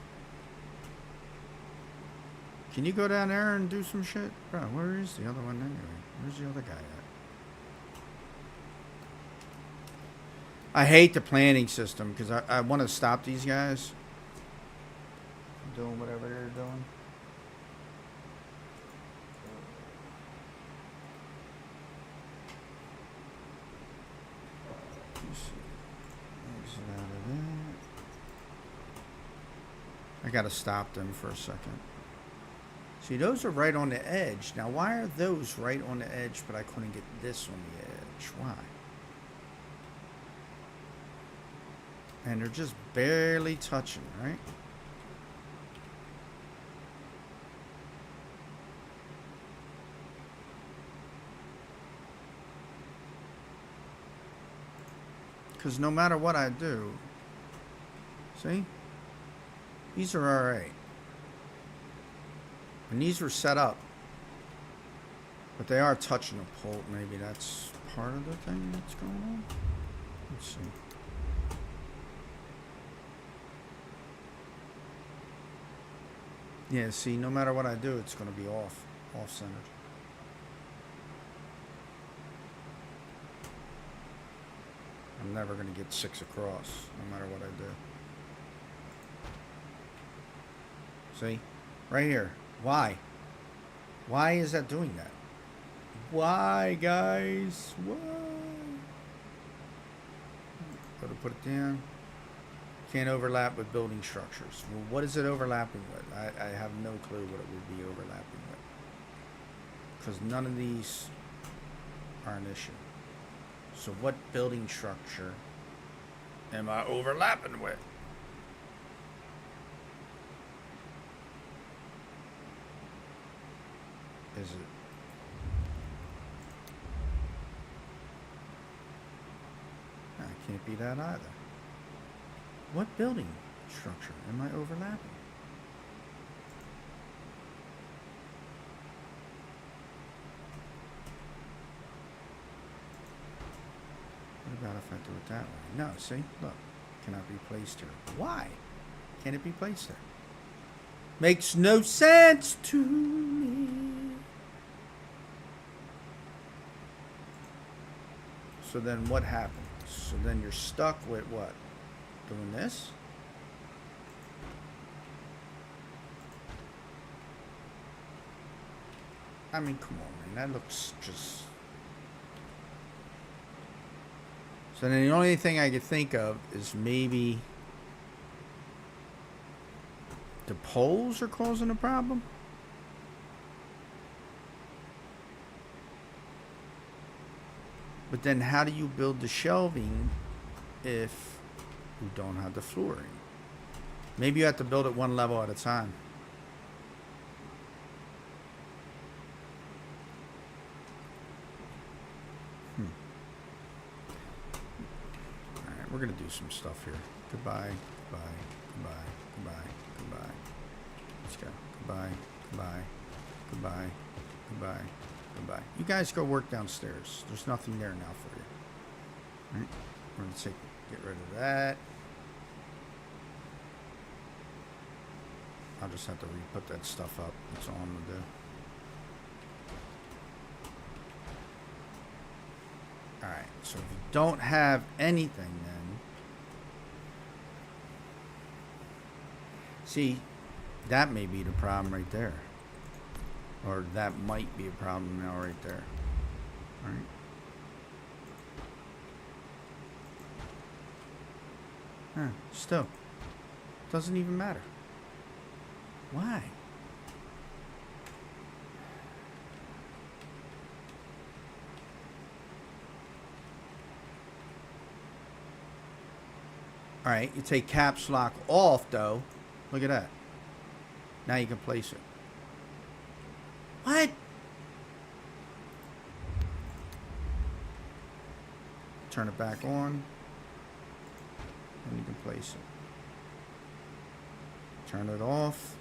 Can you go down there and do some shit? Bro, where is the other one anyway? Where's the other guy at? I hate the planning system because I want to stop these guys from doing whatever they're doing. Exit out of that. I gotta stop them for a second. See, those are right on the edge. Now, why are those right on the edge, but I couldn't get this on the edge? Why? And they're just barely touching, right? Because no matter what I do, see? These are alright. And these were set up. But they are touching a pole. Maybe that's part of the thing that's going on. Let's see. Yeah, see, no matter what I do, it's going to be off-centered. I'm never going to get 6 across, no matter what I do. See? Right here. Why? Why is that doing that? Why, guys? Why? Go to put it down. Can't overlap with building structures. Well, what is it overlapping with? I have no clue what it would be overlapping with. Because none of these are an issue. So what building structure am I overlapping with? Is it? It can't be that either. What building structure am I overlapping? What about if I do it that way? No, see? Look. Cannot be placed here. Why can't it be placed there? Makes no sense to me. So then what happens? So then you're stuck with what? Doing this? I mean, come on, man. That looks just... So then the only thing I could think of is maybe the poles are causing a problem? But then how do you build the shelving if you don't have the flooring? Maybe you have to build it one level at a time. Alright, we're going to do some stuff here. Goodbye, goodbye, goodbye, goodbye, goodbye. Let's go. Goodbye, goodbye, goodbye, goodbye. Goodbye. You guys go work downstairs. There's nothing there now for you. All right. We're going to get rid of that. I'll just have to re-put that stuff up. That's all I'm going to do. Alright. So if you don't have anything then... See, that may be the problem right there. Or that might be a problem now right there. Alright. Huh, still. Doesn't even matter. Why? Alright, you take caps lock off though. Look at that. Now you can place it. What? Turn it back on. And you can place it. Turn it off.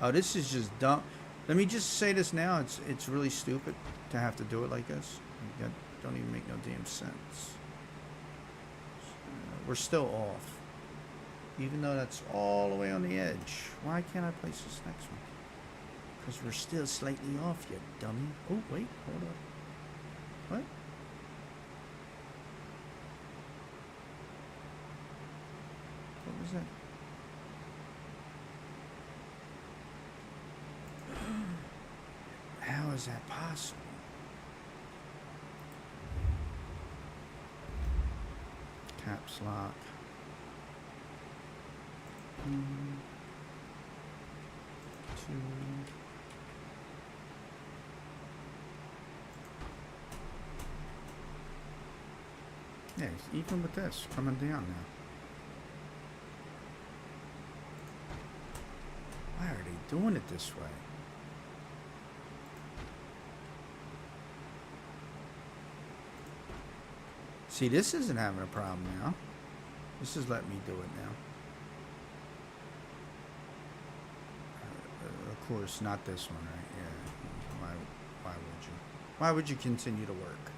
Oh, this is just dumb. Let me just say this now. It's really stupid to have to do it like this. That don't even make no damn sense. We're still off. Even though that's all the way on the edge. Why can't I place this next one? Because we're still slightly off, you dummy. Oh, wait. Hold up. What? What was that? How is that possible? Caps lock. Two. Yeah, even with this coming down now. Why are they doing it this way? See, this isn't having a problem now. This is letting me do it now. Of course, not this one, right? Yeah. Why would you? Why would you continue to work?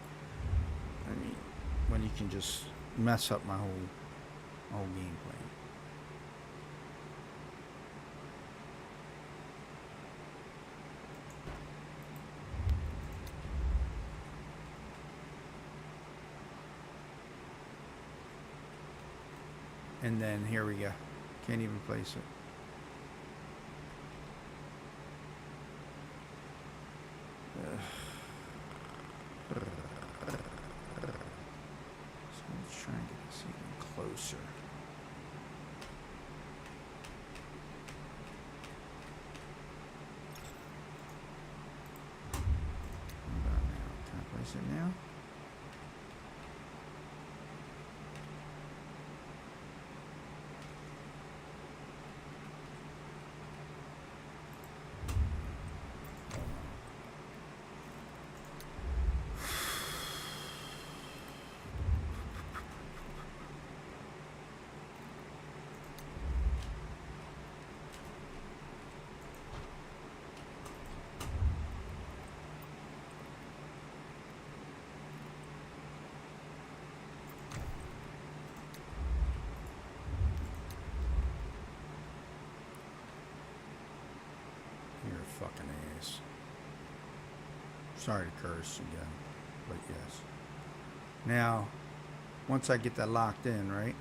I mean, when you can just mess up my whole game plan. And then here we go. Can't even place it. So let's try and get this even closer. What about now? Can I place it now? You're a fucking ass. Sorry to curse again, but yes. Now, once I get that locked in, right?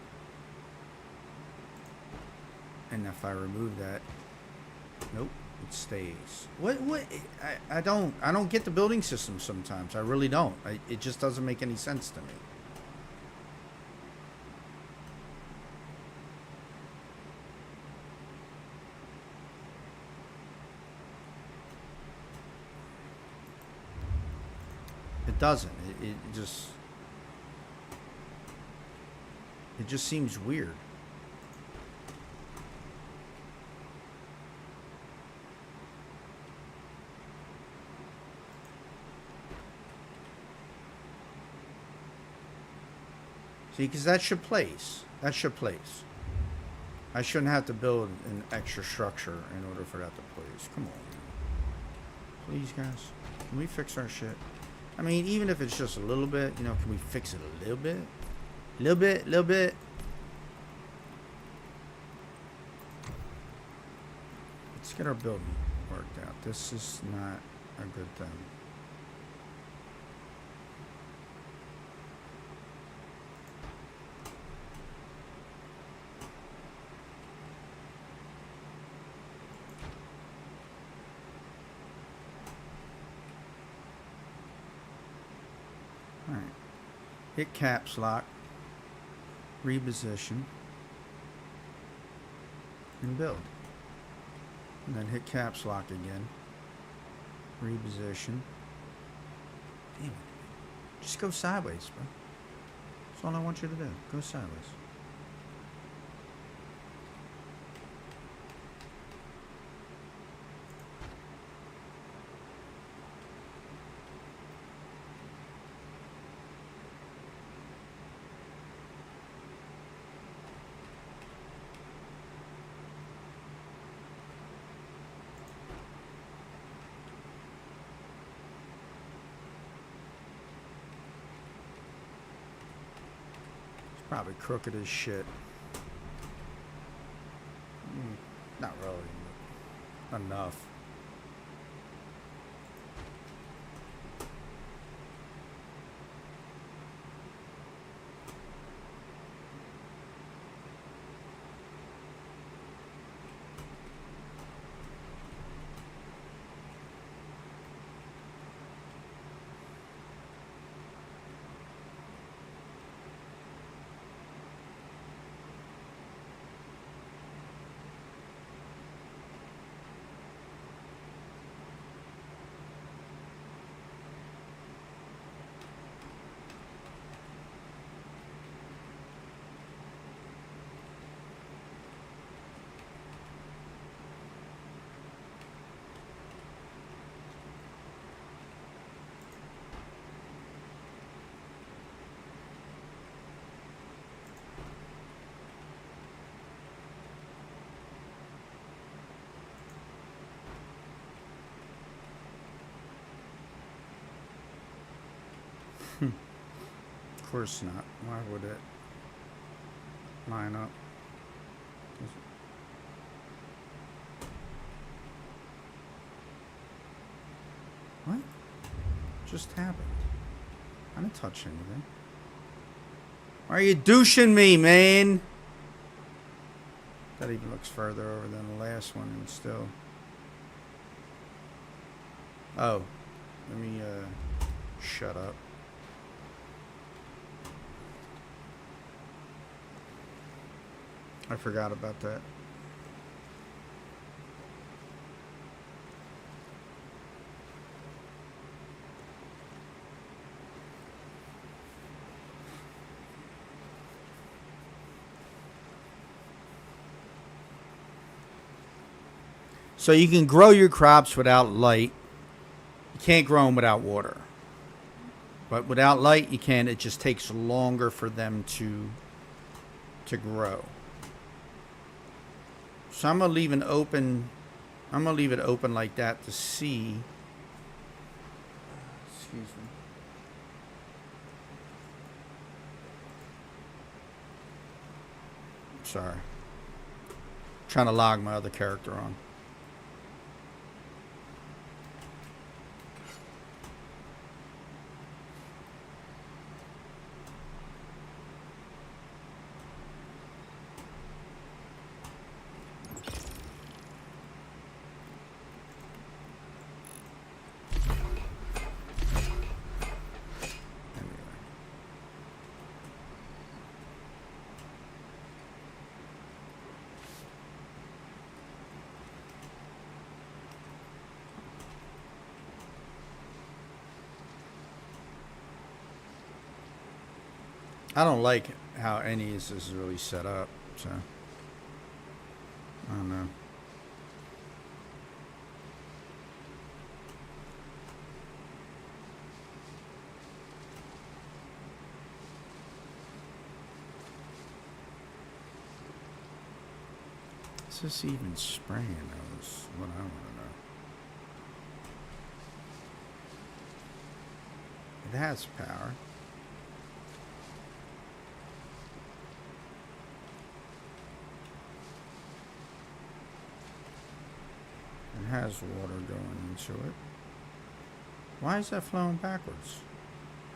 And if I remove that, nope, it stays. What? I don't get the building system sometimes. I really don't. It just doesn't make any sense to me. It doesn't. It just seems weird. See, because that should place. That should place. I shouldn't have to build an extra structure in order for that to place. Come on. Please, guys. Can we fix our shit? I mean, even if it's just a little bit, you know, can we fix it a little bit? Little bit. Let's get our building worked out. This is not a good thing. Alright. Hit caps lock. Reposition. And build. And then hit caps lock again. Reposition. Damn it. Just go sideways, bro. That's all I want you to do. Go sideways. Probably crooked as shit. Not really. But enough. Of course not. Why would it line up? What just happened? I didn't touch anything. Why are you douching me, man? That even looks further over than the last one, and still. Oh, let me shut up. I forgot about that. So you can grow your crops without light. You can't grow them without water. But without light, you can. It just takes longer for them to grow. So I'm gonna leave it open. I'm gonna leave it open like that to see. Excuse me. Sorry. Trying to log my other character on. I don't like how any of this is really set up, so I don't know. Is this even spraying those? What I want to know. It has power. It has water going into it. Why is that flowing backwards?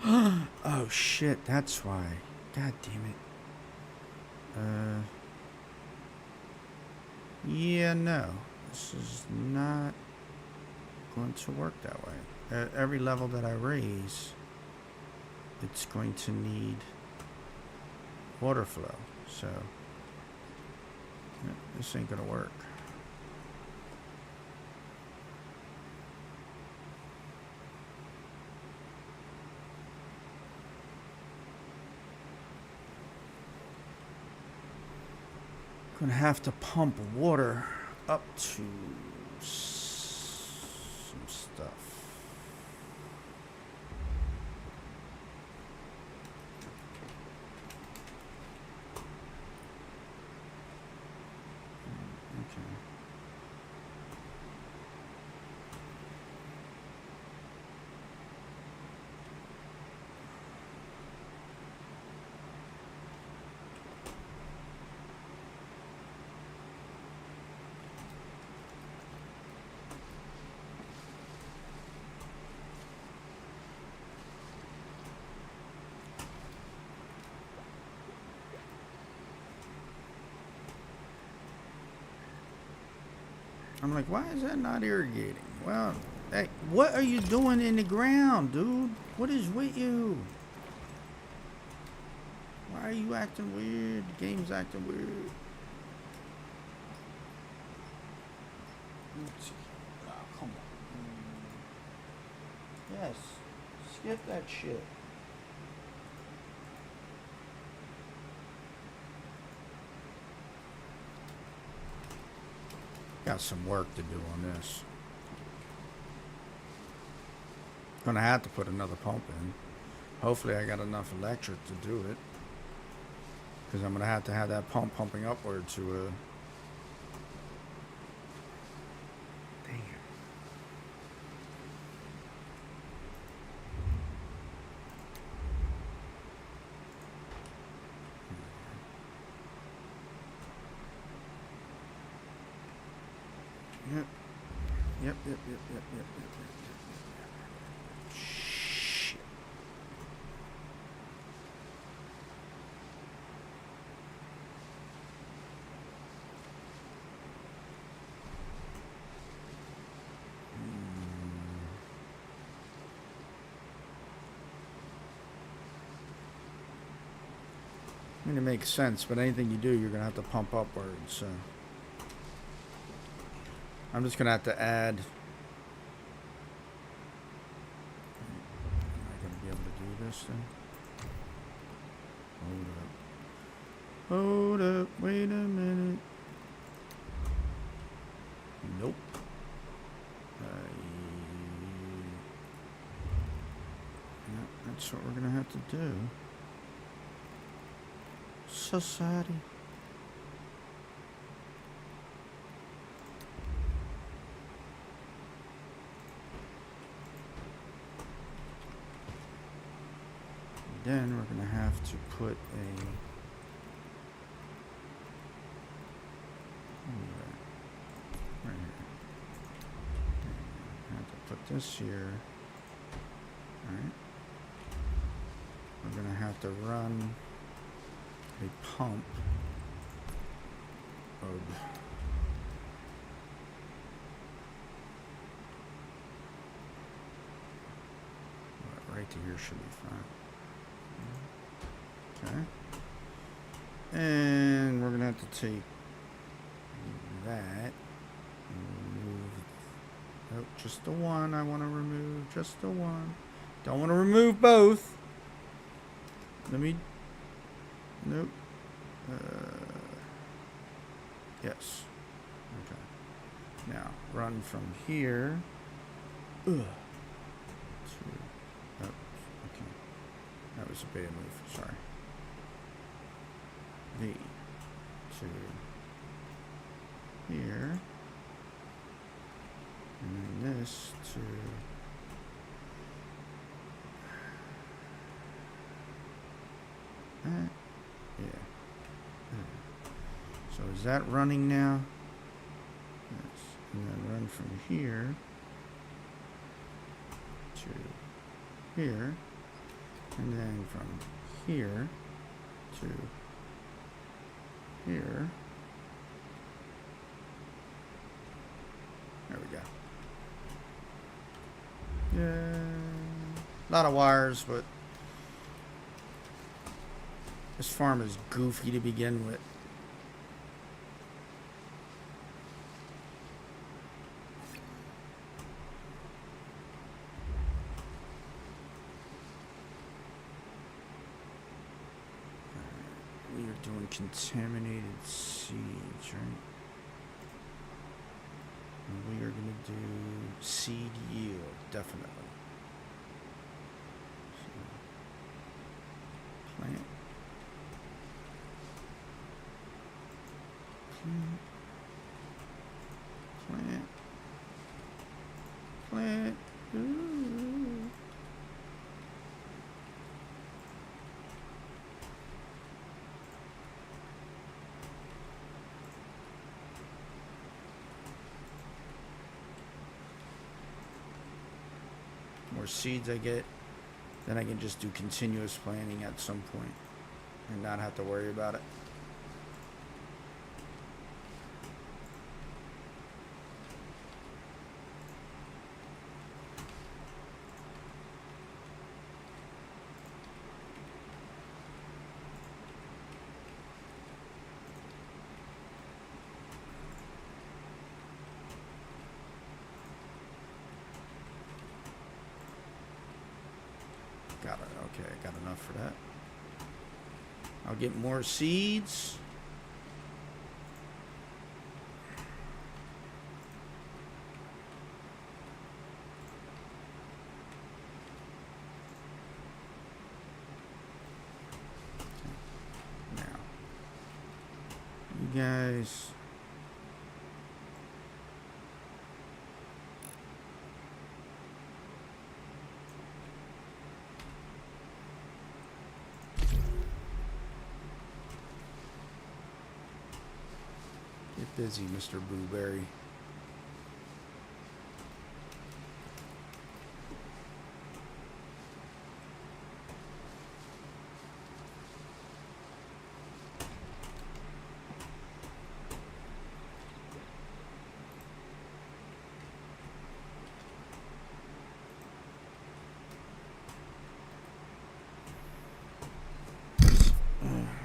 Oh shit, that's why. God damn it. Yeah, no. This is not going to work that way. At every level that I raise, it's going to need water flow. So, this ain't gonna work. Gonna have to pump water up to some stuff. Okay. I'm like, why is that not irrigating? Well, hey, what are you doing in the ground, dude? What is with you? Why are you acting weird? The game's acting weird. Let's see. Oh, come on. Yes. Skip that shit. Got some work to do on this. Gonna have to put another pump in. Hopefully I got enough electric to do it. Because I'm gonna have to have that pump pumping upward to Damn. Yep. Yep. Shit. I mean, it makes sense, but anything you do, you're gonna have to pump upwards. So I'm just gonna have to add. Am I gonna be able to do this thing? Hold up. Wait a minute. Nope. Yeah, that's what we're gonna have to do. Society. Then we're gonna have to put a right here. Have to put this here. Alright. We're gonna have to run a pump of right to here should be fine. Okay. And we're gonna have to take that and remove. Oh, just the one I want to remove. Just the one. Don't want to remove both. Let me. Nope. Yes. Okay. Now run from here. To. Oh, okay. That was a bad move. Sorry. V to here, and then this to that. Yeah. So is that running now? Yes. And then run from here to here, and then from here to here. There we go. Yeah. A lot of wires, but this farm is goofy to begin with. We are doing contaminated seeds, right? And we are going to do seed yield, definitely. So, plant. Plant. Ooh. More seeds I get, then I can just do continuous planting at some point and not have to worry about it. Okay, got enough for that. I'll get more seeds. Now, you guys. Get busy, Mr. Blueberry.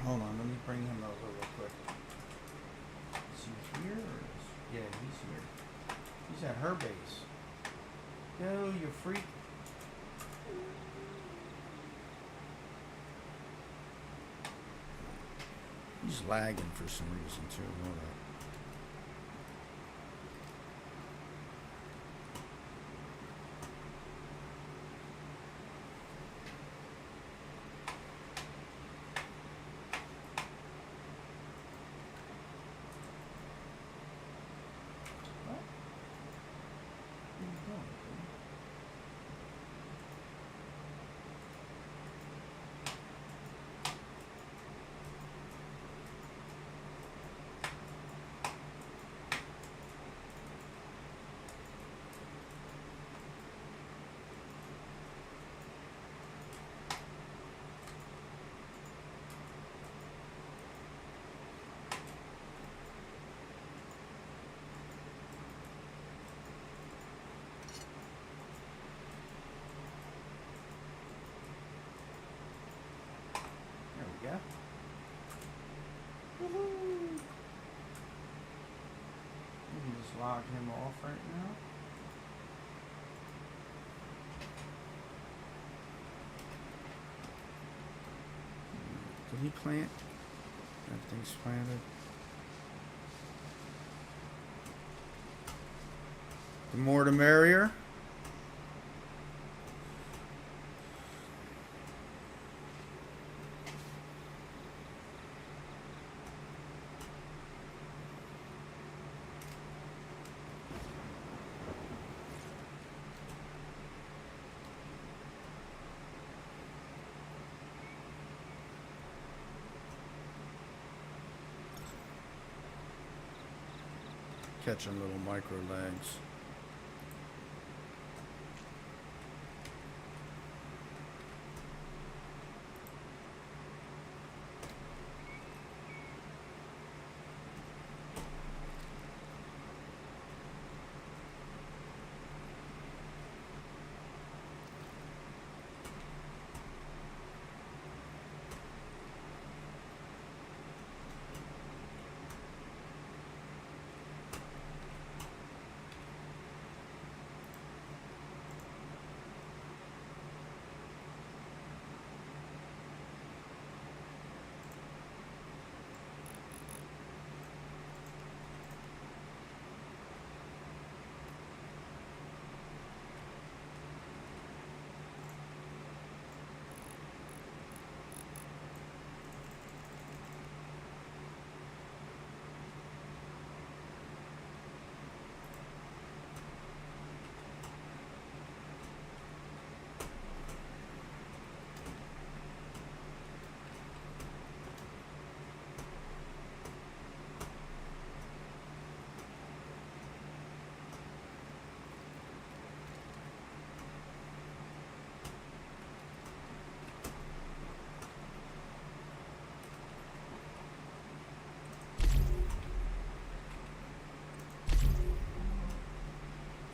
Hold on, let me bring him over real quick. Is he here or is... Yeah, he's here. He's at her base. Yo, you freak. He's lagging for some reason too. Hold up. What? What are you doing, dude? There we go. Woohoo! We can just log him off right now. Did he plant? Everything's planted. The more the merrier. Catching little micro legs.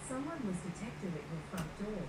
Someone was detected at your front door.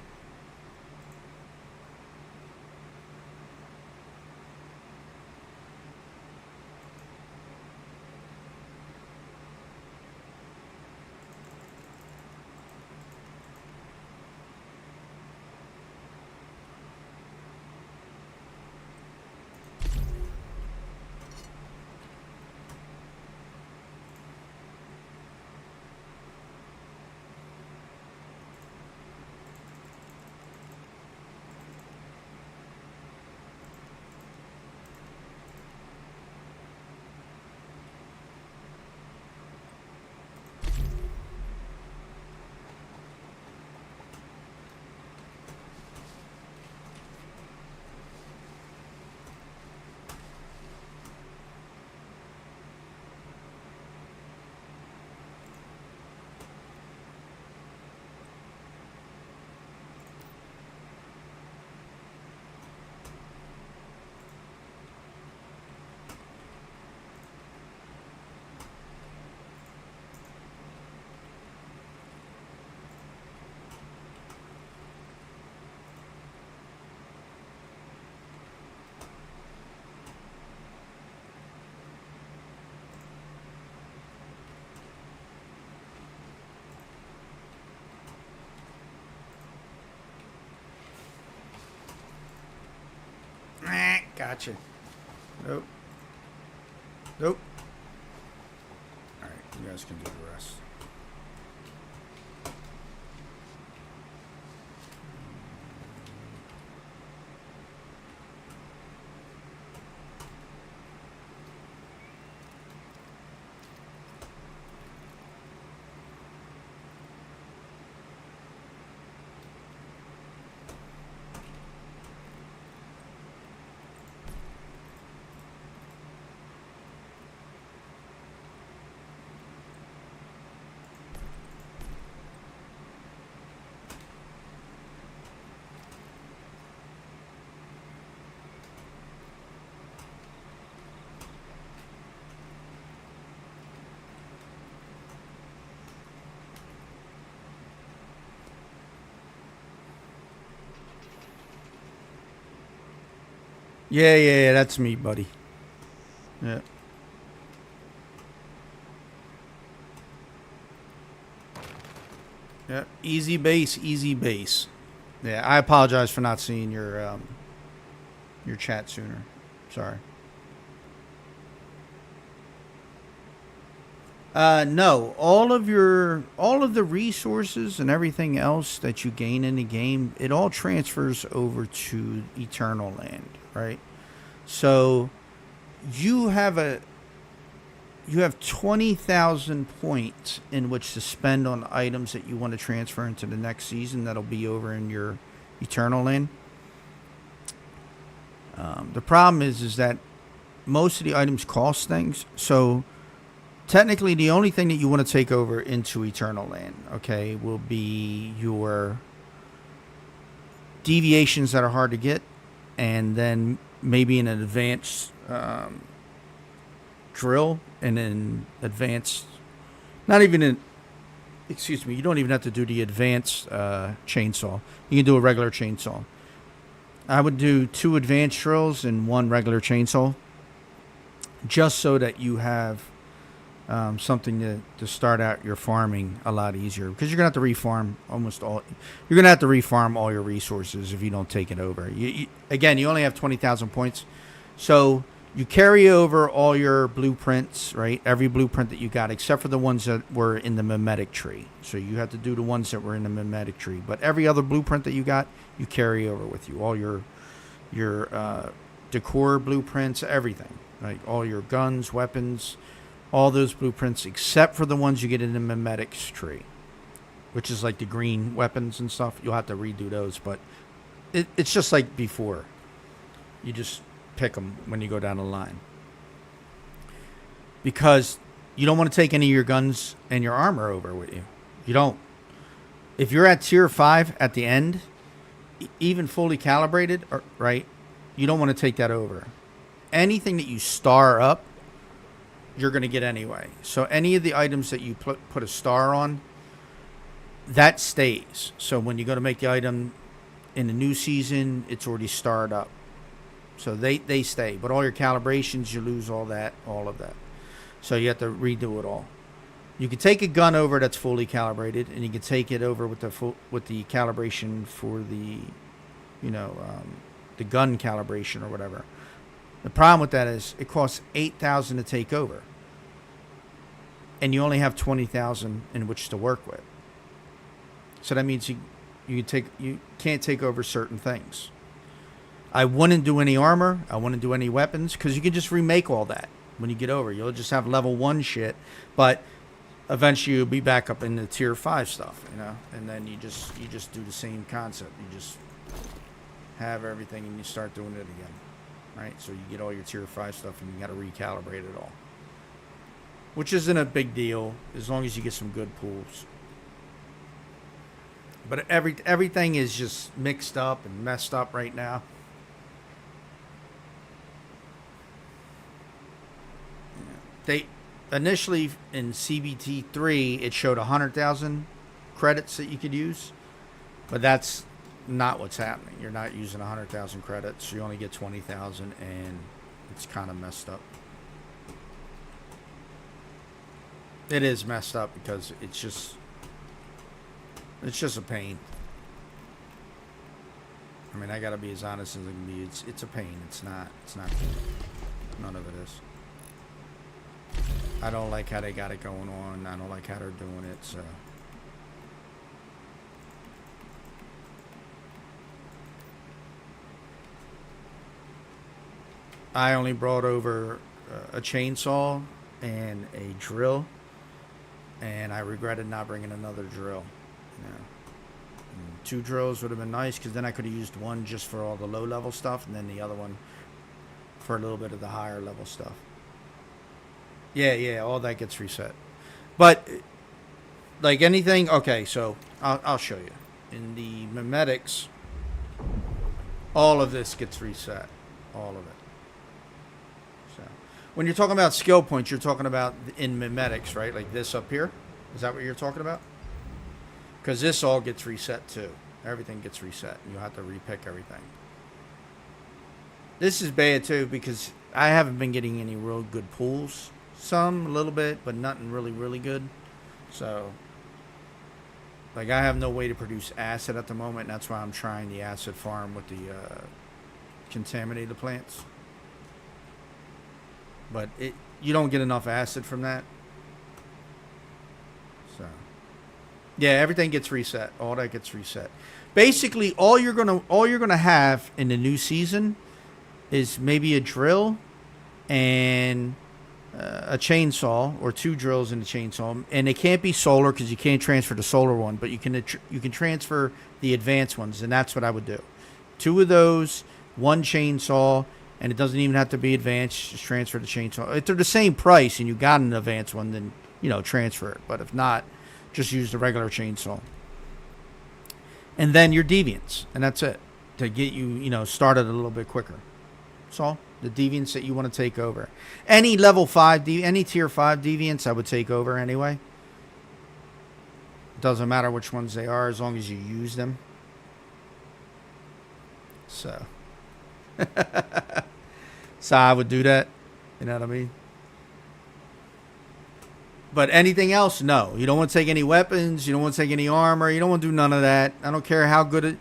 got you. Nope. Nope. All right, you guys can do the rest. Yeah, that's me, buddy. Yeah. Yeah, easy base, easy base. Yeah, I apologize for not seeing your chat sooner. Sorry. No, all of the resources and everything else that you gain in the game, it all transfers over to Eternal Land, right? So you have a you have 20,000 points in which to spend on items that you want to transfer into the next season that'll be over in your Eternal Land. The problem is that most of the items cost things. So technically, the only thing that you want to take over into Eternal Land, okay, will be your deviations that are hard to get, and then maybe an advanced drill and an advanced, not even an, excuse me, you don't even have to do the advanced chainsaw. You can do a regular chainsaw. I would do 2 advanced drills and 1 regular chainsaw, just so that you have something to start out your farming a lot easier, because you're gonna have to refarm almost all. You're gonna have to refarm all your resources if you don't take it over. Again, you only have 20,000 points, so you carry over all your blueprints, right? Every blueprint that you got, except for the ones that were in the mimetic tree. So you have to do the ones that were in the mimetic tree. But every other blueprint that you got, you carry over with you. All your decor blueprints, everything, right? All your guns, weapons, all those blueprints, except for the ones you get in the mimetics tree, which is like the green weapons and stuff. You'll have to redo those, but it's just like before. You just pick them when you go down the line, because you don't want to take any of your guns and your armor over with you. You don't. If you're at tier 5 at the end, even fully calibrated, right, you don't want to take that over. Anything that you star up, you're going to get anyway. So any of the items that you put a star on, that stays. So when you go to make the item in the new season, it's already starred up. So they stay. But all your calibrations, you lose all of that. So you have to redo it all. You can take a gun over that's fully calibrated, and you can take it over with the calibration for the, the gun calibration or whatever. The problem with that is it costs 8,000 to take over, and you only have 20,000 in which to work with. So that means you can't take over certain things. I wouldn't do any armor. I wouldn't do any weapons, because you can just remake all that when you get over. You'll just have level 1 shit, but eventually you'll be back up in the tier 5 stuff, and then you just do the same concept. You just have everything and you start doing it again, right? So you get all your tier 5 stuff and you got to recalibrate it all, which isn't a big deal as long as you get some good pools. But everything is just mixed up and messed up right now. They initially in CBT 3 it showed 100,000 credits that you could use, but that's not what's happening. You're not using 100,000 credits. You only get 20,000, and it's kind of messed up. It is messed up because it's just a pain. I mean, I gotta be as honest as I can be. It's a pain. It's not cool. None of it is. I don't like how they got it going on. I don't like how they're doing it, so. I only brought over a chainsaw and a drill, and I regretted not bringing another drill. You know. And 2 drills would have been nice, because then I could have used one just for all the low level stuff, and then the other one for a little bit of the higher level stuff. Yeah, all that gets reset. But like anything, okay, so I'll show you. In the memetics, all of this gets reset. All of it. So when you're talking about skill points, you're talking about in memetics, right? Like this up here. Is that what you're talking about? Because this all gets reset too. Everything gets reset. You have to repick everything. This is bad too, because I haven't been getting any real good pulls. Some, a little bit, but nothing really, really good. So, like, I have no way to produce acid at the moment, and that's why I'm trying the acid farm with the contaminated plants. But you don't get enough acid from that. So, yeah, everything gets reset. All that gets reset. Basically, all you're gonna have in the new season is maybe a drill and a chainsaw, or 2 drills and a chainsaw, and it can't be solar because you can't transfer the solar one, but you can transfer the advanced ones, and that's what I would do. 2 of those, 1 chainsaw, and it doesn't even have to be advanced. Just transfer the chainsaw. If they're the same price and you got an advanced one, then transfer it. But if not, just use the regular chainsaw. And then your deviants, and that's it, to get you started a little bit quicker. That's all. The deviants that you want to take over. Any level 5, any tier 5 deviants I would take over anyway. Doesn't matter which ones they are as long as you use them. So. So I would do that. You know what I mean? But anything else, no. You don't want to take any weapons. You don't want to take any armor. You don't want to do none of that. I don't care how good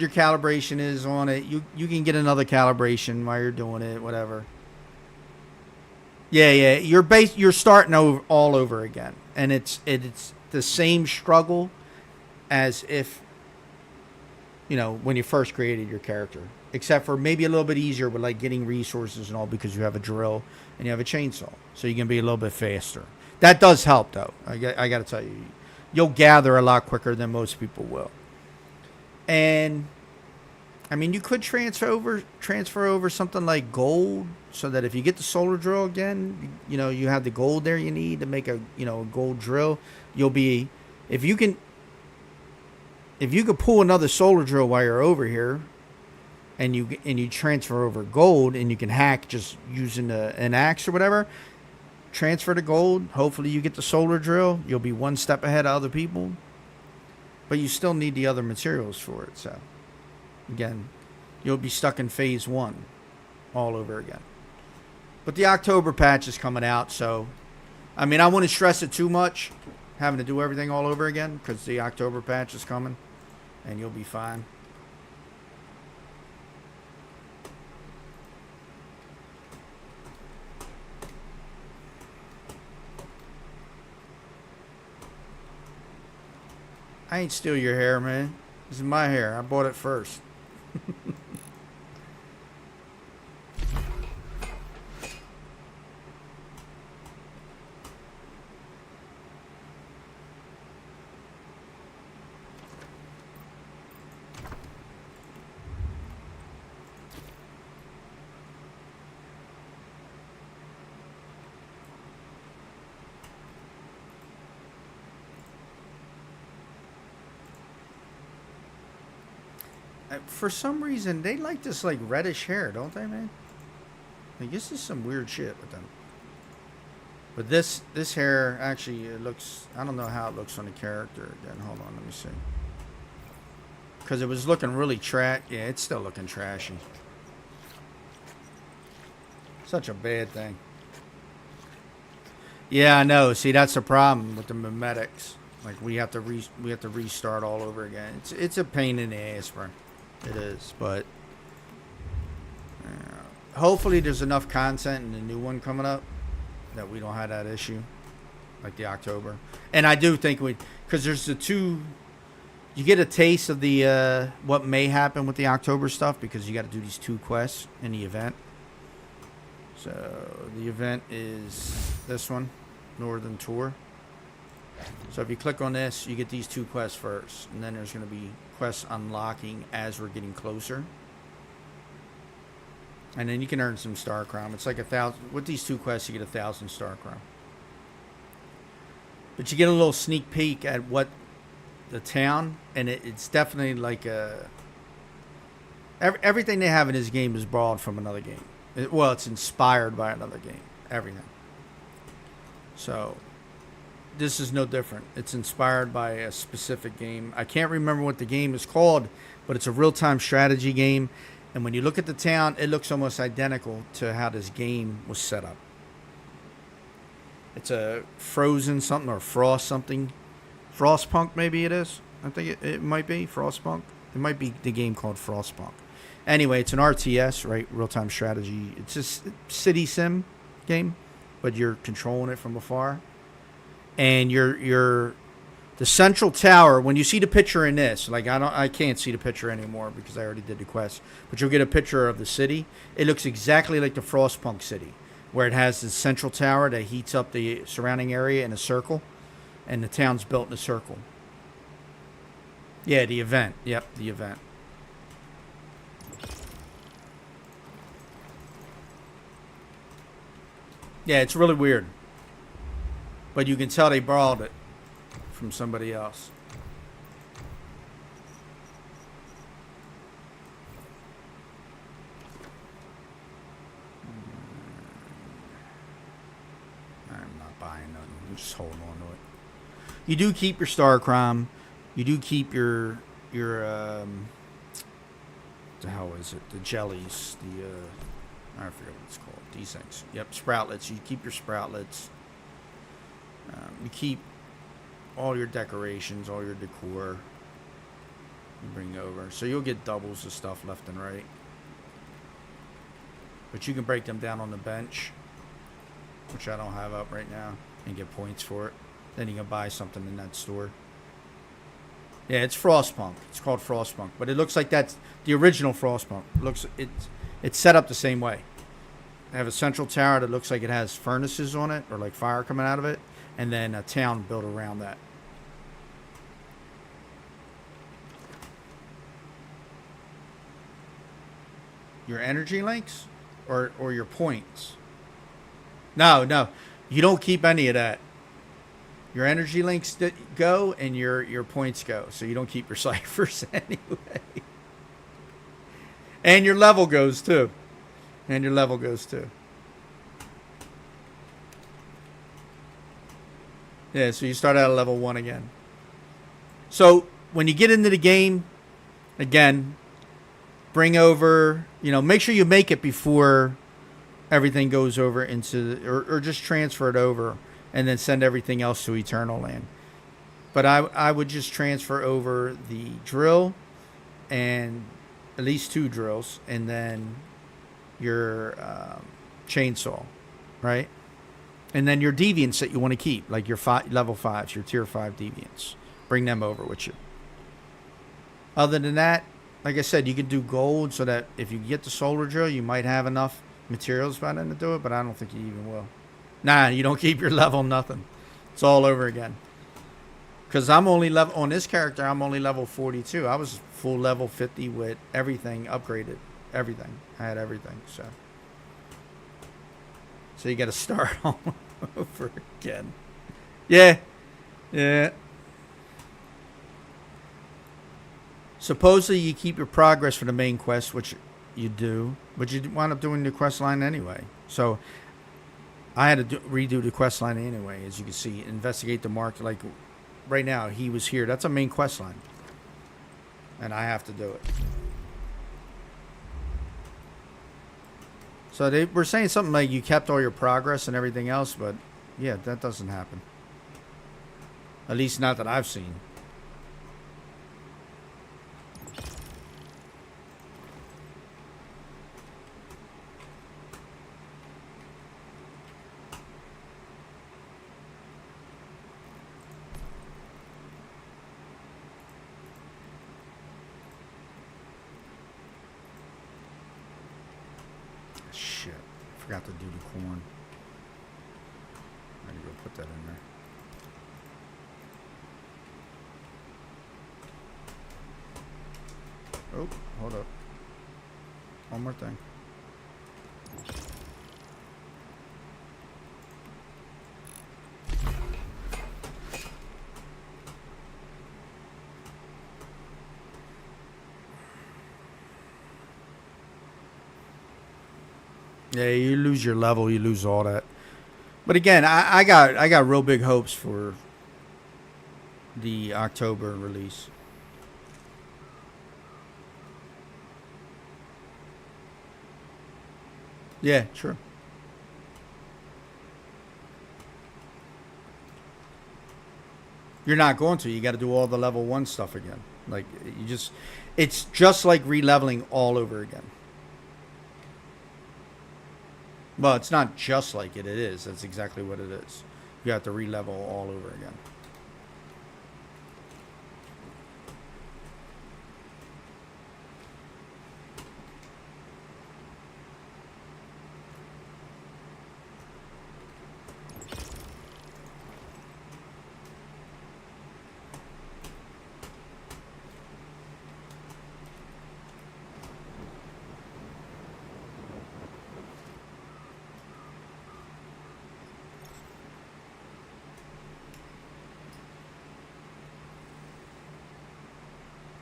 your calibration is on it. You can get another calibration while you're doing it, whatever. Yeah. You're starting all over again, and it's the same struggle as if when you first created your character, except for maybe a little bit easier with like getting resources and all, because you have a drill and you have a chainsaw, so you can be a little bit faster. That does help, though. I got to tell you, you'll gather a lot quicker than most people will. And I mean, you could transfer over something like gold, so that if you get the solar drill again, you have the gold there you need to make a gold drill. You'll be, if you could pull another solar drill while you're over here, and you transfer over gold, and you can hack just using an axe or whatever. Transfer to gold. Hopefully you get the solar drill. You'll be one step ahead of other people. But you still need the other materials for it. So, again, you'll be stuck in phase 1 all over again. But the October patch is coming out. So, I mean, I wouldn't stress it too much, having to do everything all over again, because the October patch is coming. And you'll be fine. I ain't steal your hair, man. This is my hair. I bought it first. For some reason, they like this like reddish hair, don't they, man? Like, this is some weird shit with them. But this hair actually, it looks, I don't know how it looks on the character again. Hold on, let me see. Because it was looking really trash. Yeah, it's still looking trashy. Such a bad thing. Yeah, I know. See, that's the problem with the memetics. Like, we have to restart all over again. It's a pain in the ass, bro. It is, but hopefully there's enough content in the new one coming up that we don't have that issue, like the October. And I do think because there's the two, you get a taste of the what may happen with the October stuff because you got to do these 2 quests in the event. So the event is this one, Northern Tour. So if you click on this, you get these 2 quests first, and then there's going to be quests unlocking as we're getting closer. And then you can earn some Star Crown. It's like 1,000. With these 2 quests, you get 1,000 Star Crown. But you get a little sneak peek at what the town, and it's definitely like everything they have in this game is borrowed from another game. It's inspired by another game. Everything. So this is no different. It's inspired by a specific game. I can't remember what the game is called, but it's a real-time strategy game. And when you look at the town, it looks almost identical to how this game was set up. It's a Frozen something or Frost something. Frostpunk maybe it is. I think it might be Frostpunk. It might be the game called Frostpunk. Anyway, it's an RTS, right? Real-time strategy. It's just a city sim game, but you're controlling it from afar. And you're the central tower. When you see the picture in this, like I can't see the picture anymore because I already did the quest. But you'll get a picture of the city. It looks exactly like the Frostpunk city, where it has the central tower that heats up the surrounding area in a circle, and the town's built in a circle. Yeah, the event. Yep, the event. Yeah, it's really weird. But you can tell they borrowed it from somebody else. I'm not buying nothing. I'm just holding on to it. You do keep your Star Crown. You do keep your the hell is it? The jellies. I forget what it's called. These things. Yep, sproutlets. You keep your sproutlets. You keep all your decorations, all your decor. You bring over. So you'll get doubles of stuff left and right. But you can break them down on the bench, which I don't have up right now, and get points for it. Then you can buy something in that store. Yeah, it's Frostpunk. It's called Frostpunk. But it looks like that's the original Frostpunk. It's set up the same way. They have a central tower that looks like it has furnaces on it, or like fire coming out of it, and then a town built around that. Your energy links or your points? No. You don't keep any of that. Your energy links go and your points go. So you don't keep your ciphers anyway. And your level goes too. Yeah, so you start out at level 1 again. So when you get into the game, again, bring over, make sure you make it before everything goes over into, or just transfer it over and then send everything else to Eternal Land. But I would just transfer over the drill and at least 2 drills and then your chainsaw, right? And then your deviants that you want to keep, like your level 5s, your tier 5 deviants. Bring them over with you. Other than that, like I said, you can do gold so that if you get the solar drill, you might have enough materials by then to do it, but I don't think you even will. Nah, you don't keep your level nothing. It's all over again. Because I'm only on this character, I'm only level 42. I was full level 50 with everything upgraded. Everything. I had everything, so you got to start all over again. Yeah. Supposedly you keep your progress for the main quest, which you do, but you wind up doing the quest line anyway. So I had to redo the quest line anyway, as you can see. Investigate the mark. Like right now, he was here. That's a main quest line, and I have to do it. So they were saying something like you kept all your progress and everything else, but yeah, that doesn't happen. At least not that I've seen. forgot to do the corn. I need to go put that in there. Oh, hold up. One more thing. Yeah, you lose your level, you lose all that. But again, I got real big hopes for the October release. Yeah, true. You're not going to. You got to do all the level 1 stuff again. Like you just it's just like re-leveling all over again. Well, it's not just like it is. That's exactly what it is. You have to re-level all over again.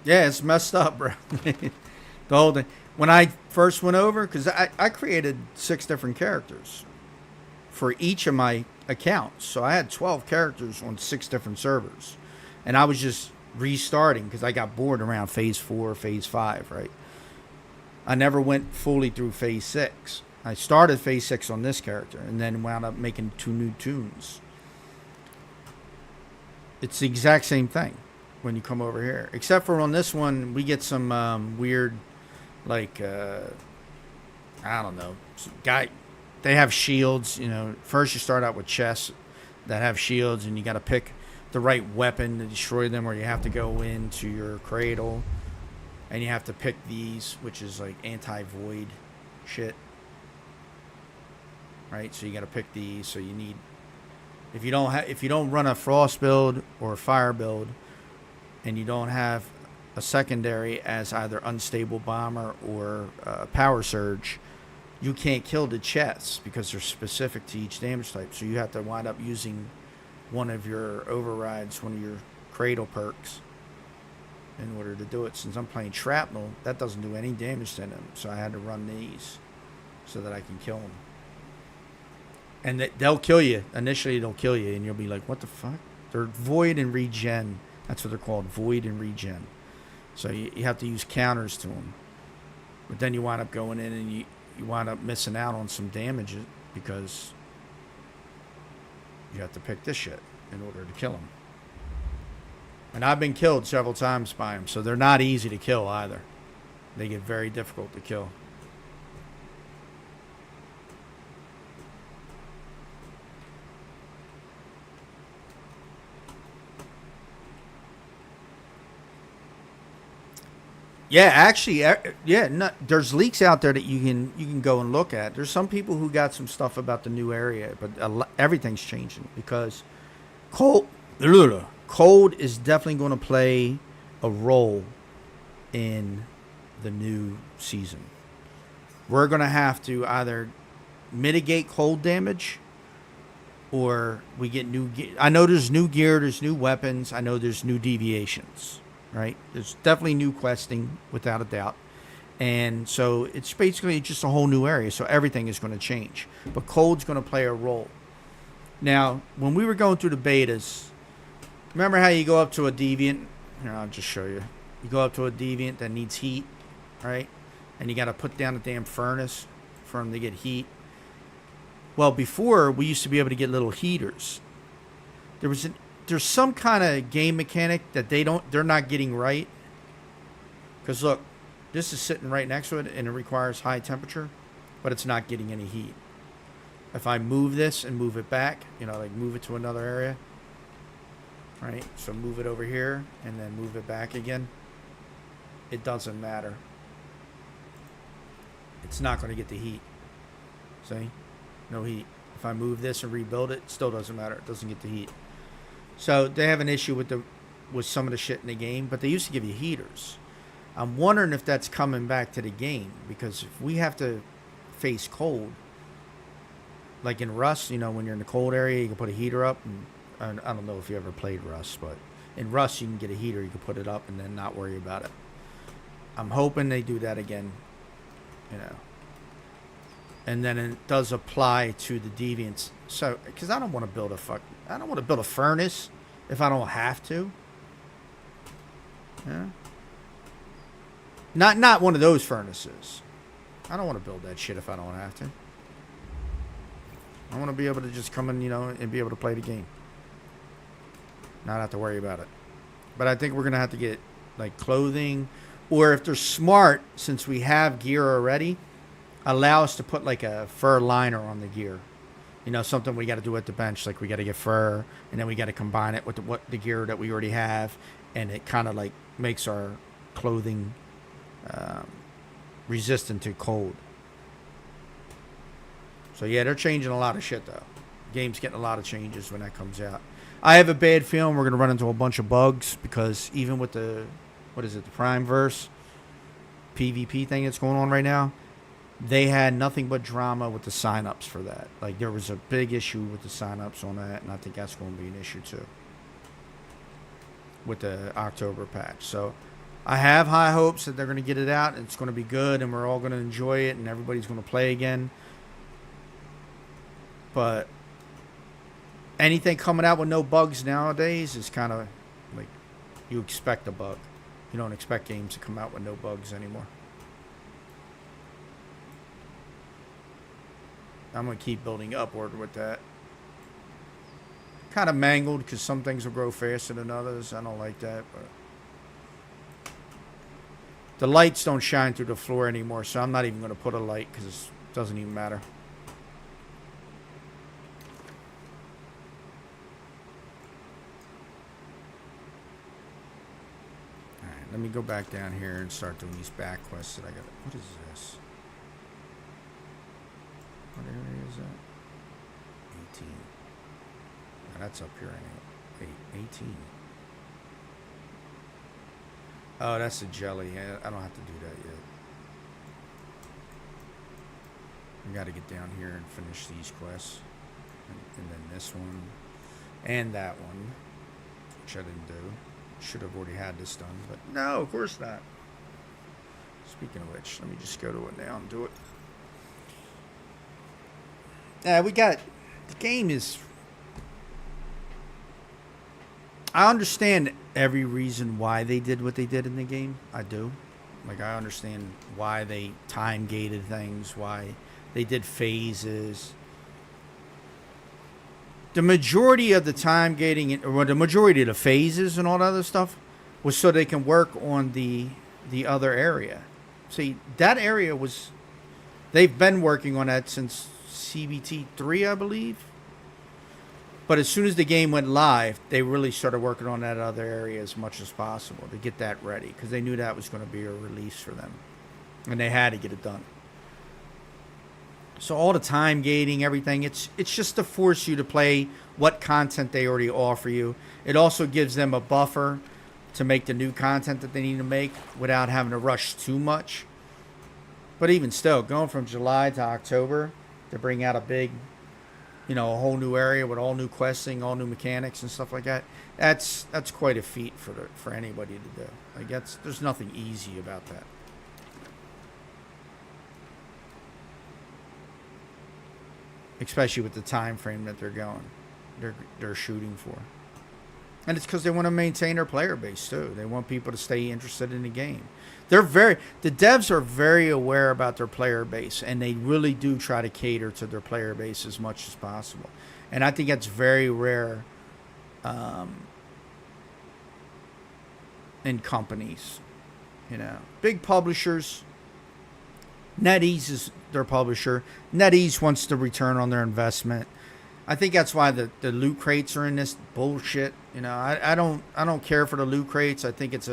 Yeah, it's messed up, bro. The whole thing. When I first went over, because I created 6 different characters for each of my accounts. So I had 12 characters on 6 different servers. And I was just restarting because I got bored around phase 4, phase 5, right? I never went fully through phase 6. I started phase 6 on this character and then wound up making 2 new tunes. It's the exact same thing when you come over here, except for on this one we get some weird, like I don't know, guy. They have shields. You know, first you start out with chests that have shields, and you got to pick the right weapon to destroy them, or you have to go into your cradle, and you have to pick these, which is like anti-void shit, right? So you got to pick these. So you need, if you don't run a frost build or a fire build, and you don't have a secondary as either unstable bomber or power surge, you can't kill the chests because they're specific to each damage type. So you have to wind up using one of your overrides, one of your cradle perks, in order to do it. Since I'm playing shrapnel, that doesn't do any damage to them, so I had to run these so that I can kill them. And they'll kill you. Initially, they'll kill you, and you'll be like, what the fuck? They're void and regen. That's what they're called, void and regen. So you have to use counters to them. But then you wind up going in and you wind up missing out on some damage because you have to pick this shit in order to kill them. And I've been killed several times by them, so they're not easy to kill either. They get very difficult to kill. Yeah, actually, yeah. No, there's leaks out there that you can go and look at. There's some people who got some stuff about the new area, but everything's changing because cold is definitely going to play a role in the new season. We're going to have to either mitigate cold damage, or we get new gear. I know there's new gear, there's new weapons. I know there's new deviations. Right? There's definitely new questing, without a doubt. And so it's basically just a whole new area. So everything is going to change. But cold's going to play a role. Now, when we were going through the betas, remember how you go up to a deviant? Here, I'll just show you. You go up to a deviant that needs heat, right? And you got to put down a damn furnace for them to get heat. Well, before, we used to be able to get little heaters. There's some kind of game mechanic that they're not getting right. Because look, this is sitting right next to it and it requires high temperature, but it's not getting any heat. If I move this and move it back, like move it to another area, right? So move it over here and then move it back again. It doesn't matter. It's not going to get the heat. See? No heat. If I move this and rebuild it, still doesn't matter. It doesn't get the heat. So they have an issue with some of the shit in the game, but they used to give you heaters. I'm wondering if that's coming back to the game, because if we have to face cold, like in Rust, you know, when you're in the cold area, you can put a heater up, and I don't know if you ever played Rust, but in Rust you can get a heater, you can put it up and then not worry about it. I'm hoping they do that again, you know. And then it does apply to the Deviants. So, because I don't want to build a furnace if I don't have to. Yeah. Not one of those furnaces. I don't want to build that shit if I don't have to. I want to be able to just come in, you know, and be able to play the game. Not have to worry about it. But I think we're going to have to get, like, clothing. Or if they're smart, since we have gear already, allow us to put, like, a fur liner on the gear. You know, something we got to do at the bench. Like, we got to get fur, and then we got to combine it with the gear that we already have. And it kind of, like, makes our clothing resistant to cold. So, yeah, they're changing a lot of shit, though. Game's getting a lot of changes when that comes out. I have a bad feeling we're going to run into a bunch of bugs, because even with the, what is it, the Primeverse PvP thing that's going on right now, they had nothing but drama with the signups for that. Like, there was a big issue with the signups on that, and I think that's going to be an issue, too, with the October patch. So, I have high hopes that they're going to get it out, and it's going to be good, and we're all going to enjoy it, and everybody's going to play again. But anything coming out with no bugs nowadays is kind of like, you expect a bug. You don't expect games to come out with no bugs anymore. I'm going to keep building upward with that. Kind of mangled, because some things will grow faster than others. I don't like that, but the lights don't shine through the floor anymore, so I'm not even going to put a light, because it doesn't even matter. Alright, let me go back down here and start doing these back quests that I got. What is this? What area is that? 18. Now that's up here anyway. 18. Oh, that's the jelly. I don't have to do that yet. I got to get down here and finish these quests. And then this one. And that one. Which I didn't do. Should have already had this done. But no, of course not. Speaking of which, let me just go to it now and do it. We got... The game is... I understand every reason why they did what they did in the game. I do. Like, I understand why they time-gated things, why they did phases. The majority of the time-gating, or the majority of the phases and all that other stuff, was so they can work on the other area. See, that area was... They've been working on that since CBT 3, I believe. But as soon as the game went live, they really started working on that other area as much as possible to get that ready, because they knew that was going to be a release for them. And they had to get it done. So all the time gating, everything, it's just to force you to play what content they already offer you. It also gives them a buffer to make the new content that they need to make without having to rush too much. But even still, going from July to October to bring out a big... You know, a whole new area with all new questing, all new mechanics and stuff like that. That's quite a feat for anybody to do. Like, there's nothing easy about that. Especially with the time frame that they're shooting for. And it's because they want to maintain their player base too. They want people to stay interested in the game. The devs are very aware about their player base, and they really do try to cater to their player base as much as possible. And I think that's very rare in companies. You know, big publishers. NetEase is their publisher. NetEase wants to return on their investment. I think that's why the loot crates are in this bullshit. You know, I don't care for the loot crates. I think it's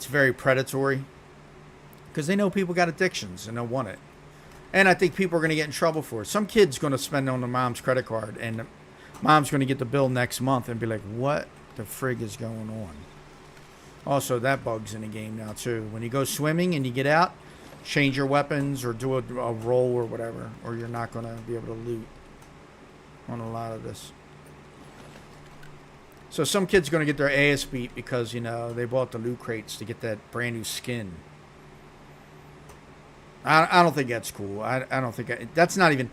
very predatory, because they know people got addictions and they'll want it. And I think people are going to get in trouble for it. Some kid's going to spend on the mom's credit card, and the mom's going to get the bill next month and be like, what the frig is going on? Also, that bug's in the game now, too. When you go swimming and you get out, change your weapons or do a roll or whatever, or you're not going to be able to loot on a lot of this. So some kid's going to get their ass beat because, you know, they bought the loot crates to get that brand new skin. I don't think that's cool. I don't think that's not even.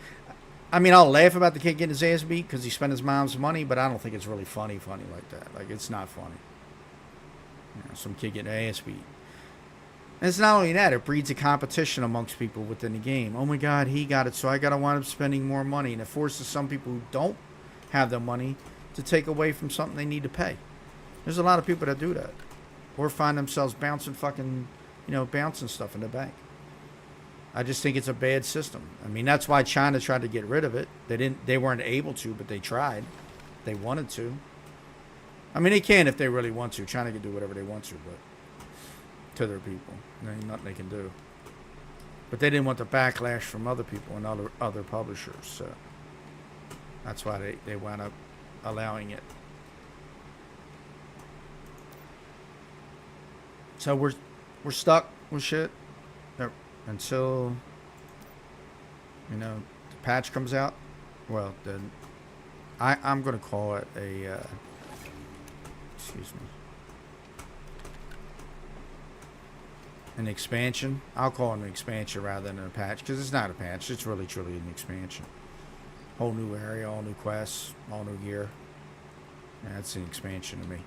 I mean, I'll laugh about the kid getting his ass beat because he spent his mom's money, but I don't think it's really funny like that. Like, it's not funny. You know, some kid getting ass beat. And it's not only that, it breeds a competition amongst people within the game. Oh my God, he got it, so I got to wind up spending more money. And it forces some people who don't have the money to take away from something they need to pay. There's a lot of people that do that. Or find themselves bouncing bouncing stuff in the bank. I just think it's a bad system. I mean, that's why China tried to get rid of it. They weren't able to, but they tried. They wanted to. I mean, they can if they really want to. China can do whatever they want to, but to their people, there ain't nothing they can do. But they didn't want the backlash from other people and other publishers, so that's why they wound up allowing it. So we're stuck with shit until, you know, the patch comes out. Well, then I'm gonna call it a an expansion. I'll call it an expansion rather than a patch, because it's not a patch. It's really truly an expansion. Whole new area, all new quests, all new gear. Yeah, that's an expansion to me.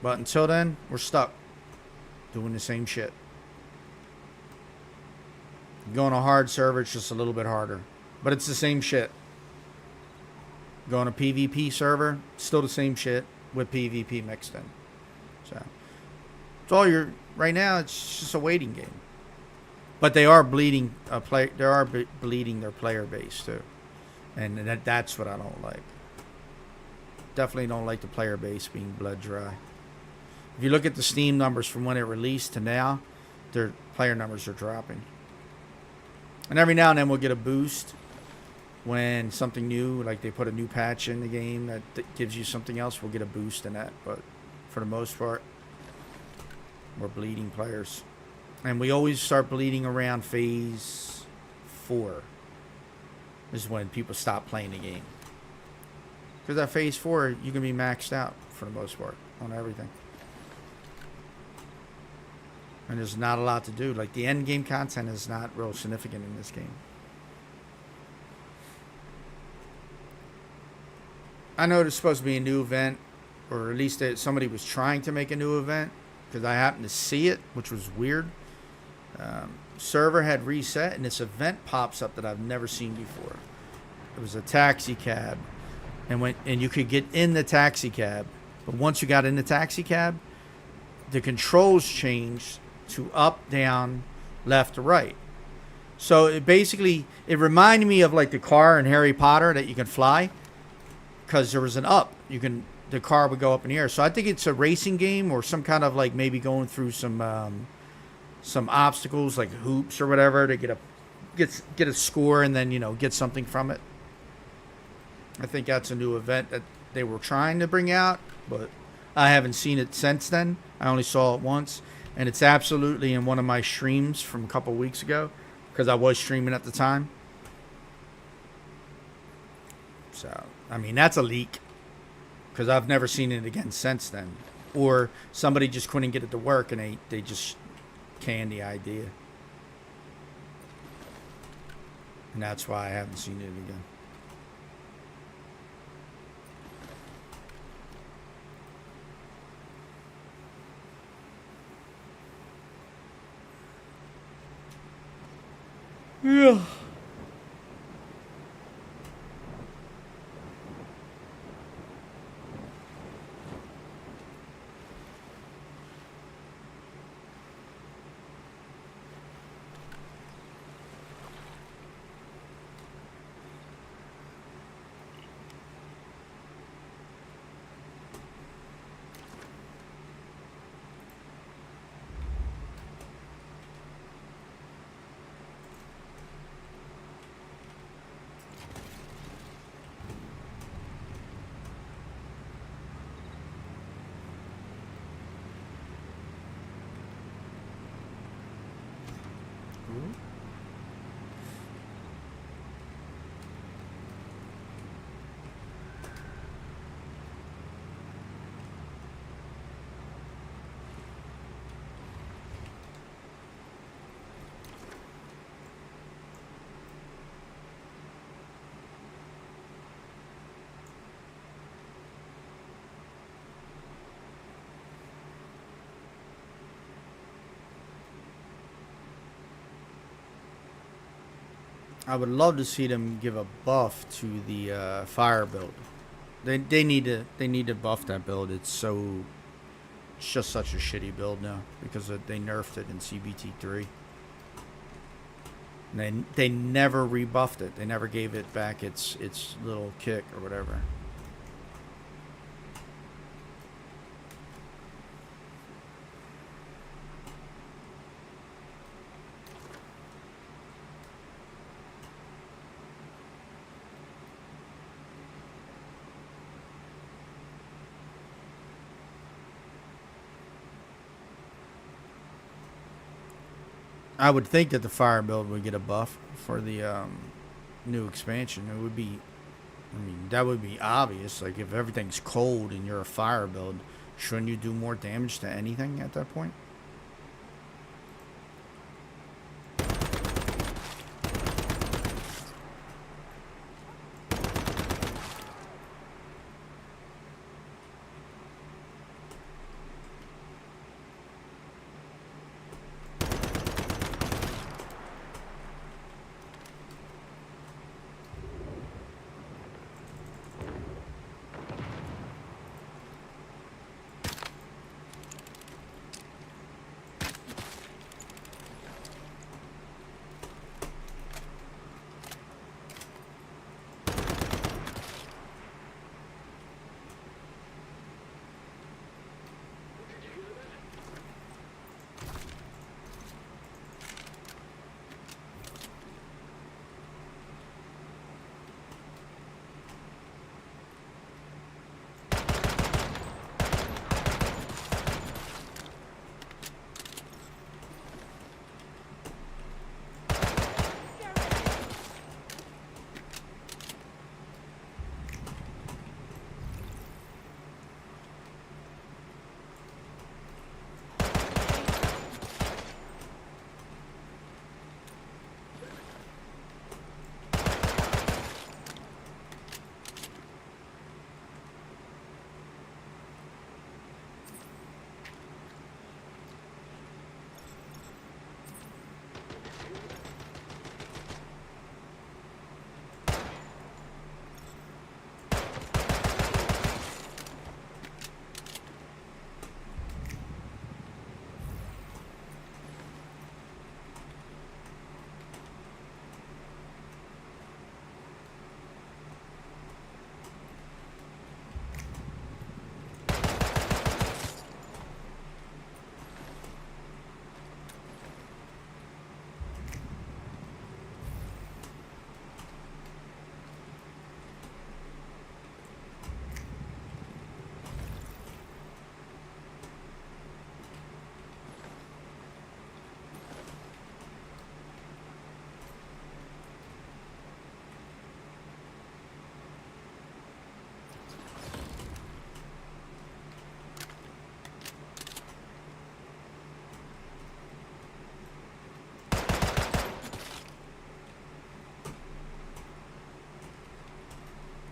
But until then, we're stuck doing the same shit. Going a hard server, it's just a little bit harder, but it's the same shit. Going a PvP server, still the same shit with PvP mixed in. So it's all right now. It's just a waiting game. But they are bleeding bleeding their player base too, and that's what I don't like. Definitely don't like the player base being blood dry. If you look at the Steam numbers from when it released to now, their player numbers are dropping. And every now and then we'll get a boost when something new, like they put a new patch in the game that gives you something else. We'll get a boost in that, but for the most part, we're bleeding players. And we always start bleeding around phase 4. This is when people stop playing the game. Because at phase 4, you can be maxed out for the most part on everything. And there's not a lot to do. Like, the end game content is not real significant in this game. I know there's supposed to be a new event, or at least somebody was trying to make a new event, because I happened to see it, which was weird. Server had reset, and this event pops up that I've never seen before. It was a taxi cab, and you could get in the taxi cab, but once you got in the taxi cab, the controls changed to up, down, left to right. So it reminded me of like the car in Harry Potter that you can fly, because there was an up. The car would go up in the air. So I think it's a racing game or some kind of like maybe going through some obstacles like hoops or whatever to get a score and then, you know, get something from it. I think that's a new event that they were trying to bring out, but I haven't seen it since then. I only saw it once, and it's absolutely in one of my streams from a couple weeks ago, because I was streaming at the time. So, I mean, that's a leak, because I've never seen it again since then. Or somebody just couldn't get it to work, and they just canned the idea. And that's why I haven't seen it again. Yeah. I would love to see them give a buff to the fire build. They need to buff that build. It's just such a shitty build now because they nerfed it in CBT3. And they never rebuffed it. They never gave it back its little kick or whatever. I would think that the fire build would get a buff for the new expansion. It would be, I mean, that would be obvious. Like, if everything's cold and you're a fire build, shouldn't you do more damage to anything at that point?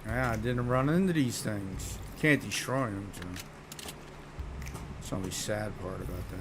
Yeah, I didn't run into these things. Can't destroy them, so. That's the only sad part about that.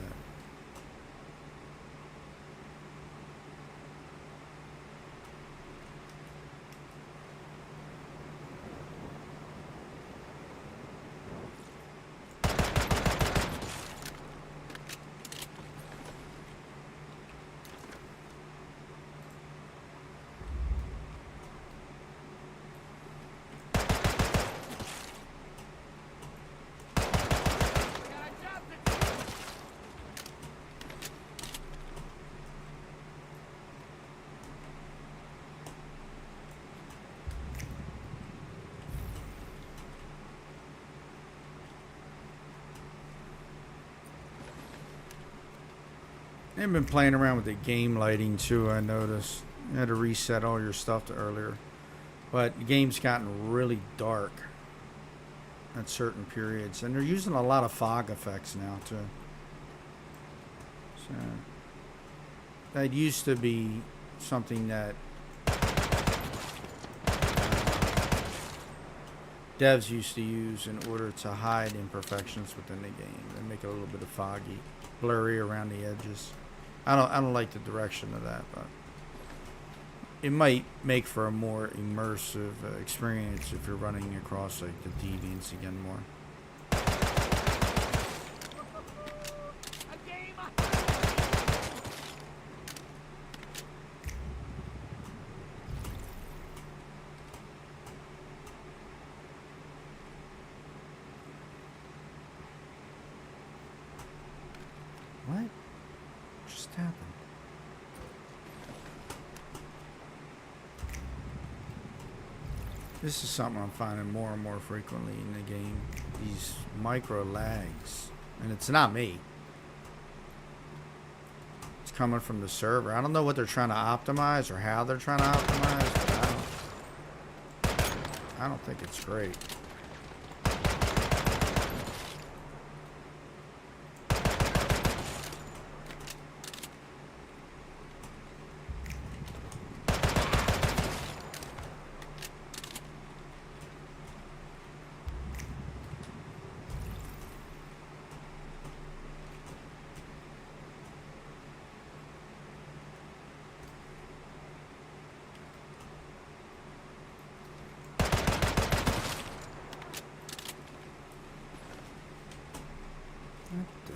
They've been playing around with the game lighting too, I noticed. You had to reset all your stuff to earlier. But the game's gotten really dark at certain periods. And they're using a lot of fog effects now too. So that used to be something that devs used to use in order to hide imperfections within the game and make it a little bit of foggy, blurry around the edges. I don't like the direction of that, but it might make for a more immersive experience if you're running across like the deviants again more. What just happened? This is something I'm finding more and more frequently in the game. These micro lags. And it's not me. It's coming from the server. I don't know what they're trying to optimize or how they're trying to optimize, but I don't think it's great. What the?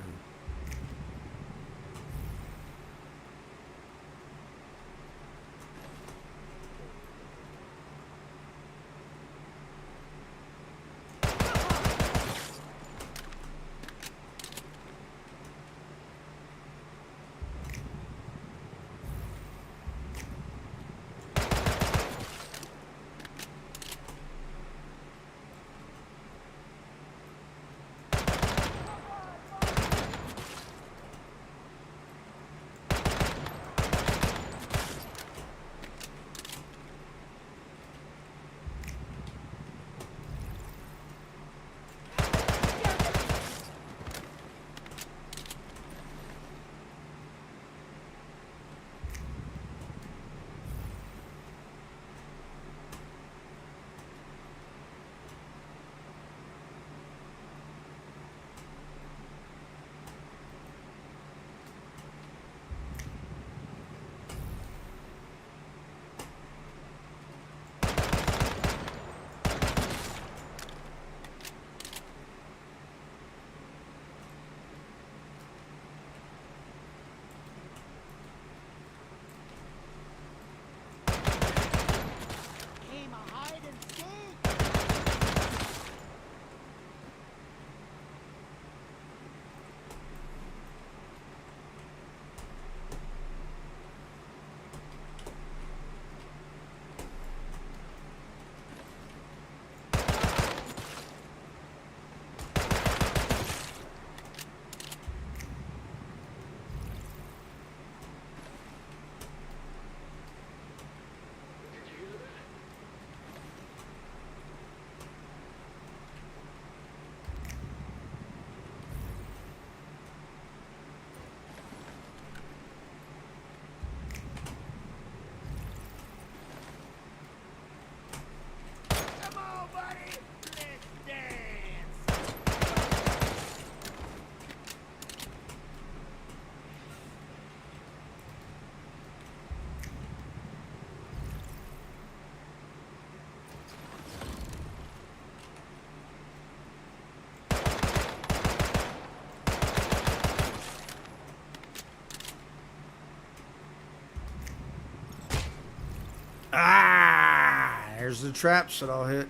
Ah! There's the traps that I'll hit.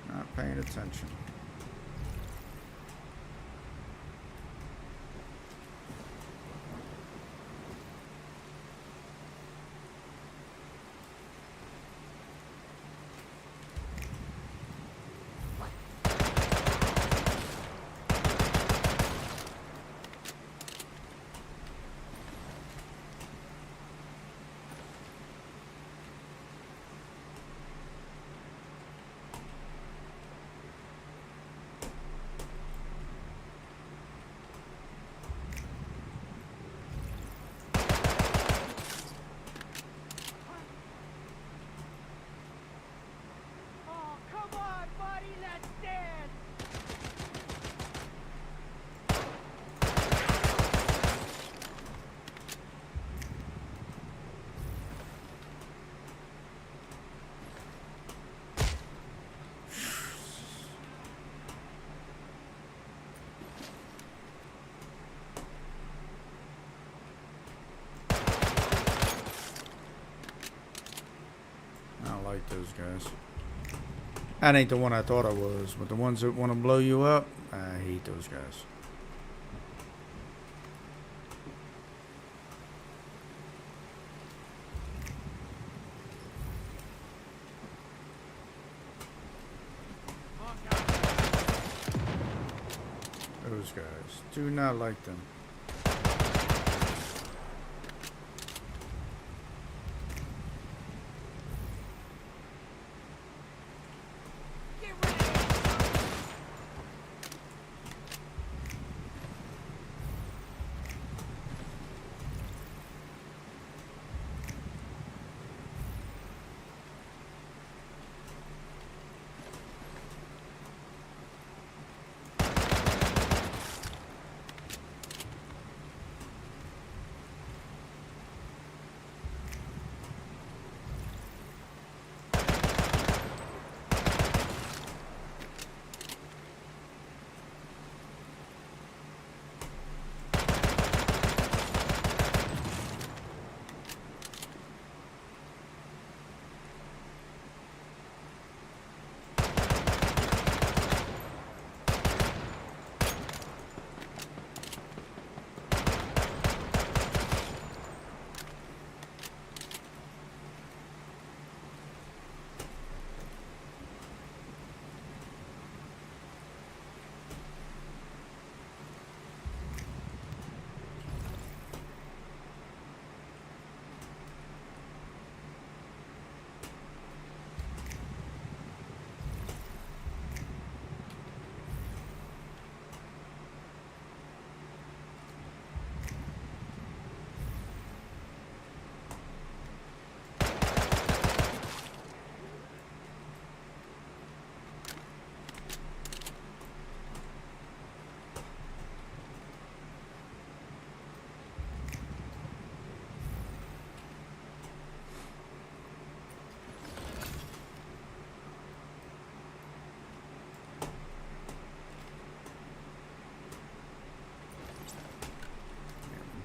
Not paying attention. I don't like those guys. That ain't the one I thought I was, but the ones that want to blow you up, I hate those guys. Those guys. Do not like them.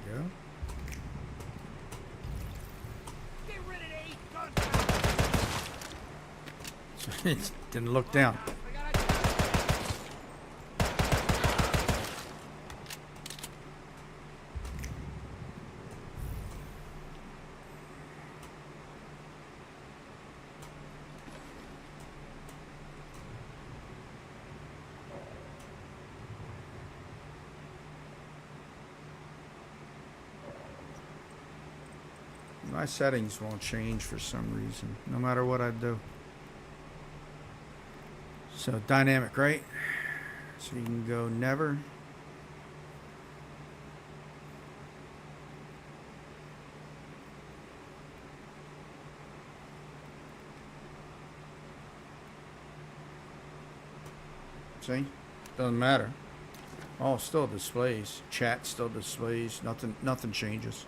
There Get rid of the gun. we go. Didn't look down. I got a My settings won't change for some reason, no matter what I do. So dynamic, right? So you can go never. See? Doesn't matter. Oh, still displays. Chat still displays. Nothing changes.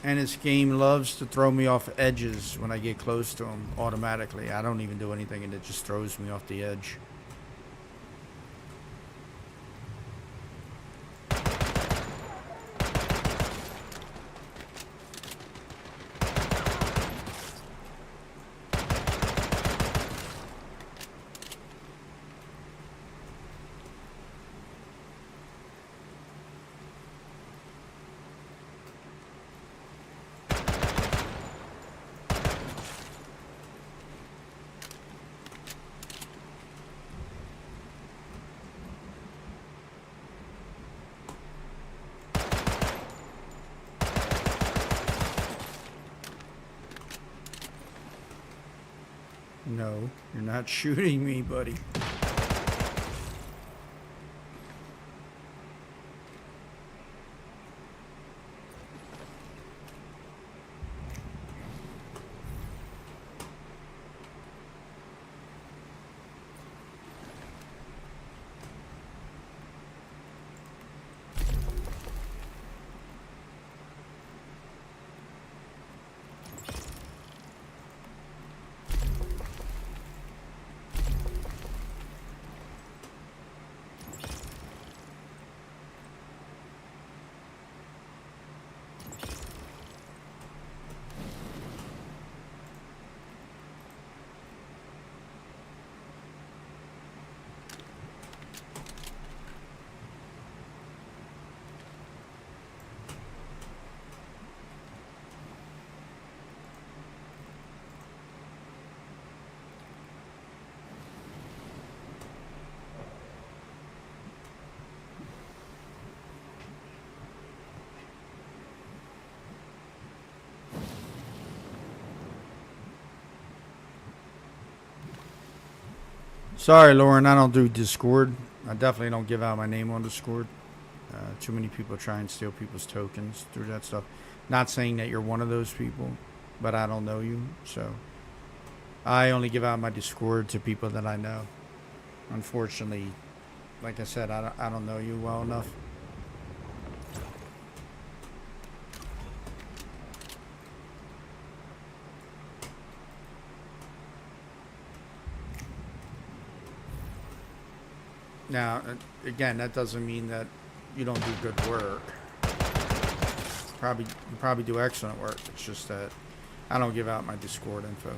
And this game loves to throw me off edges when I get close to him automatically. I don't even do anything and it just throws me off the edge. No, you're not shooting me, buddy. Sorry, Lauren, I don't do Discord. I definitely don't give out my name on Discord. Too many people try and steal people's tokens through that stuff. Not saying that you're one of those people, but I don't know you, so I only give out my Discord to people that I know. Unfortunately, like I said, I don't know you well enough. Now, again, that doesn't mean that you don't do good work. You probably do excellent work. It's just that I don't give out my Discord info.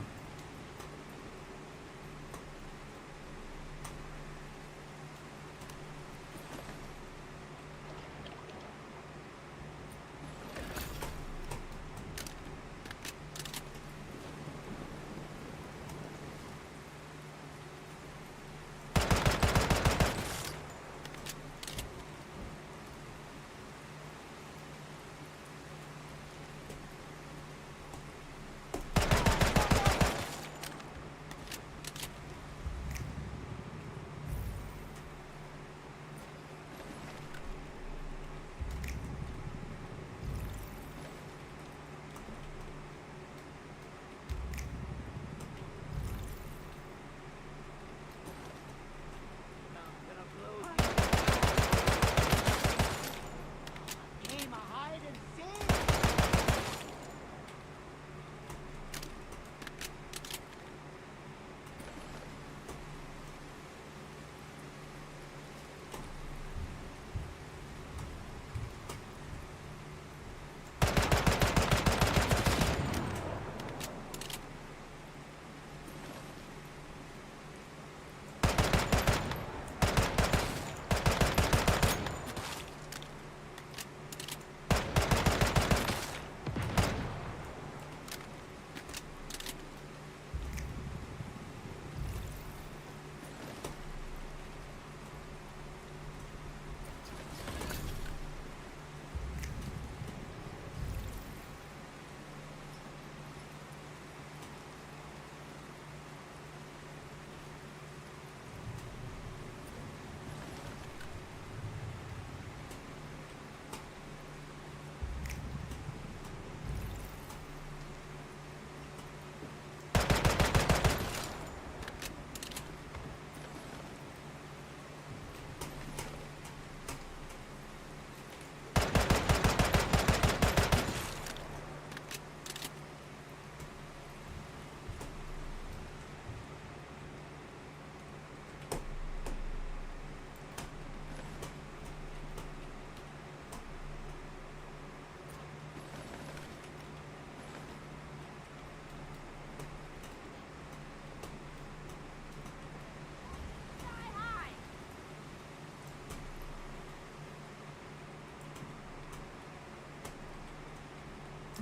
Game of hide and seek.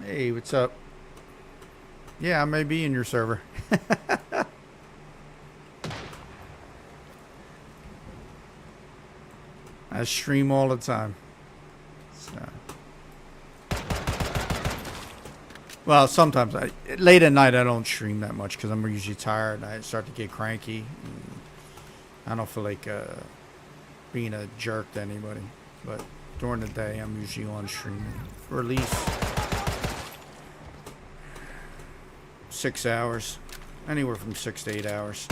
Hey, what's up? Yeah, I may be in your server. I stream all the time. So. Well, sometimes late at night I don't stream that much because I'm usually tired. I start to get cranky. I don't feel like being a jerk to anybody. But during the day, I'm usually on streaming for at least 6 hours, anywhere from 6 to 8 hours.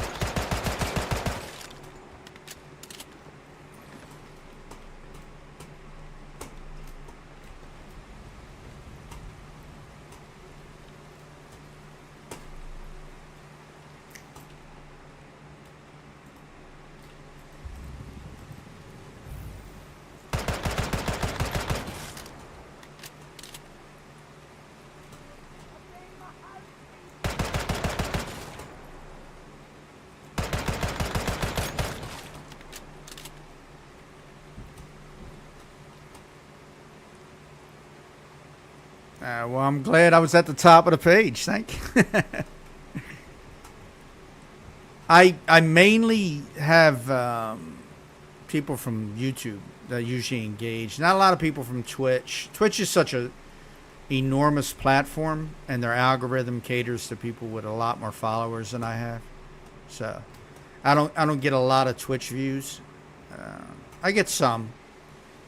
Well, I'm glad I was at the top of the page. Thank you. I mainly have people from YouTube that usually engage. Not a lot of people from Twitch. Twitch is such a enormous platform, and their algorithm caters to people with a lot more followers than I have. So I don't get a lot of Twitch views. I get some,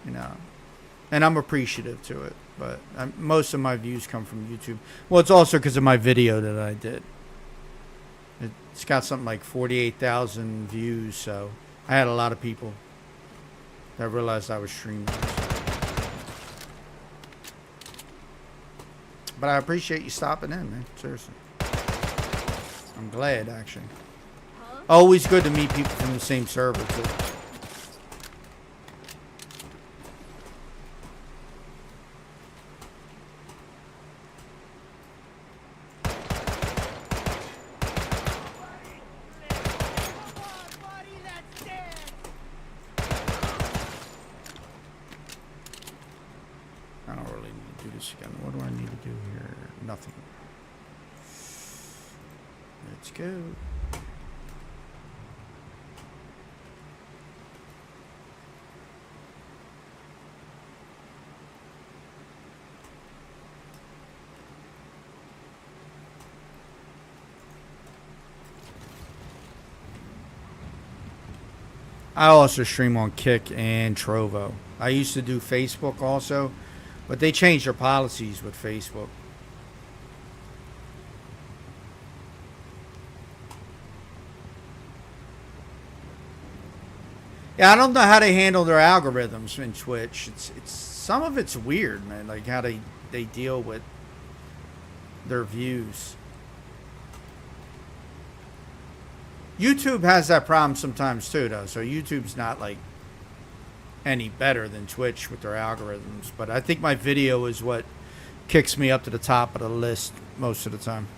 you know, and I'm appreciative to it. But most of my views come from YouTube. Well, it's also because of my video that I did. It's got something like 48,000 views, so I had a lot of people that realized I was streaming. But I appreciate you stopping in, man. Seriously. I'm glad, actually. Always good to meet people from the same server, too. I don't really need to do this again. What do I need to do here? Nothing. Let's go. I also stream on Kick and Trovo. I used to do Facebook also, but they changed their policies with Facebook. Yeah, I don't know how they handle their algorithms in Twitch. It's some of it's weird, man. Like how they deal with their views. YouTube has that problem sometimes too, though. So YouTube's not like any better than Twitch with their algorithms. But I think my video is what kicks me up to the top of the list most of the time.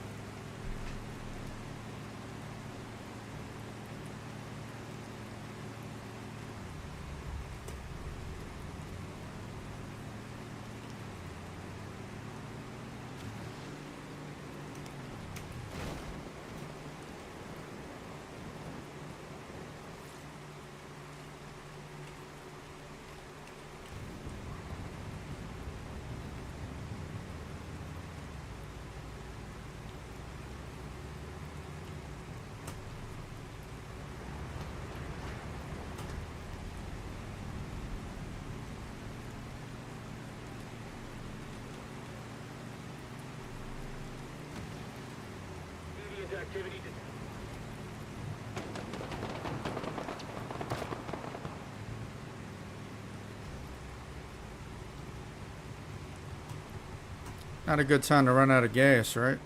Not a good time to run out of gas, right?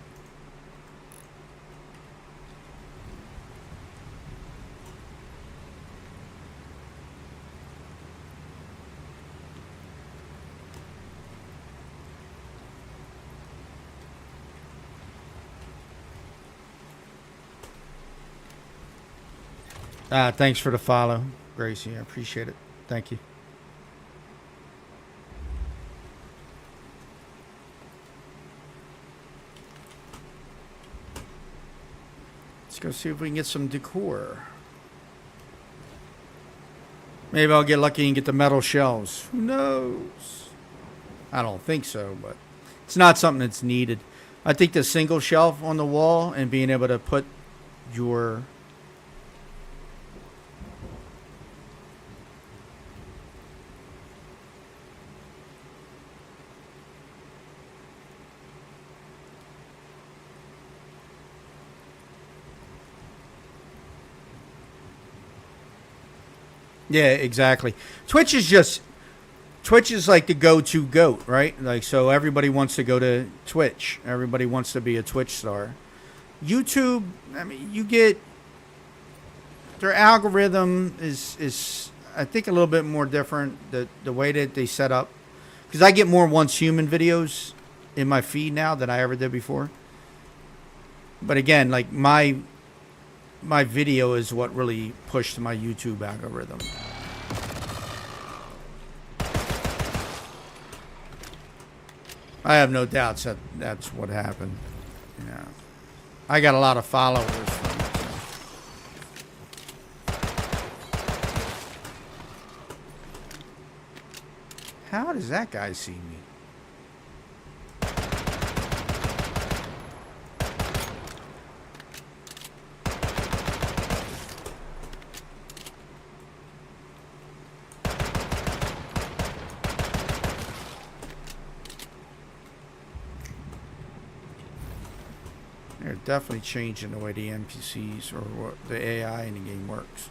Thanks for the follow, Gracie. I appreciate it. Thank you. Let's go see if we can get some decor. Maybe I'll get lucky and get the metal shelves. Who knows? I don't think so, but it's not something that's needed. I think the single shelf on the wall and being able to put your Yeah, exactly. Twitch is like the go-to goat, right? Like, so everybody wants to go to Twitch. Everybody wants to be a Twitch star. YouTube, I mean, you get their algorithm is I think a little bit more different. The way that they set up, because I get more Once Human videos in my feed now than I ever did before. But again, like my video is what really pushed my YouTube algorithm. I have no doubts that that's what happened. You know, I got a lot of followers from it. So. How does that guy see me? definitely changing the way the NPCs or what the AI in the game works.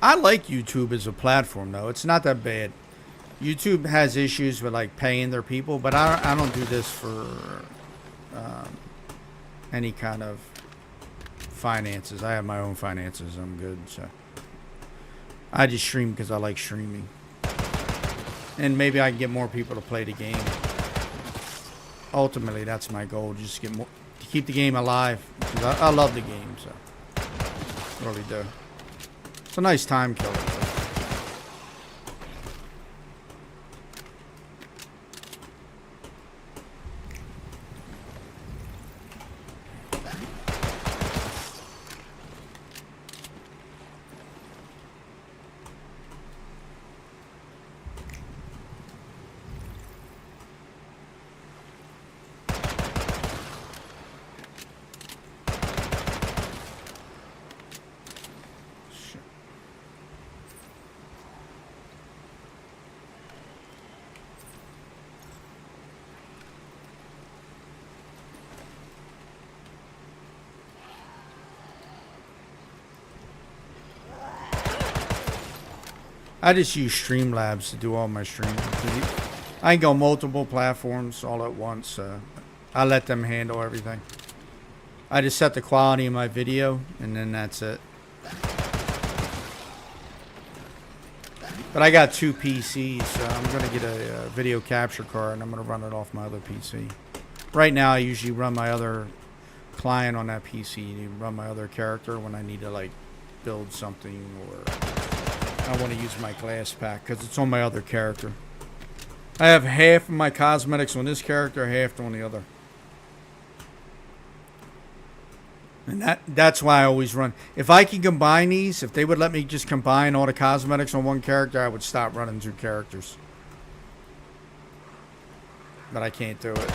I like YouTube as a platform, though. It's not that bad. YouTube has issues with like paying their people, but I don't do this for any kind of finances. I have my own finances. I'm good. So I just stream because I like streaming, and maybe I can get more people to play the game. Ultimately, that's my goal. Just get more to keep the game alive. 'Cause I love the game, so really do. It's a nice time killer. I just use Streamlabs to do all my streaming. I can go multiple platforms all at once. I let them handle everything. I just set the quality of my video, and then that's it. But I got 2 PCs, so I'm going to get a video capture card, and I'm going to run it off my other PC. Right now, I usually run my other client on that PC to run my other character when I need to, like, build something, or I want to use my glass pack because it's on my other character. I have half of my cosmetics on this character, half on the other. And that's why I always run. If I can combine these, if they would let me just combine all the cosmetics on one character, I would stop running 2 characters. But I can't do it.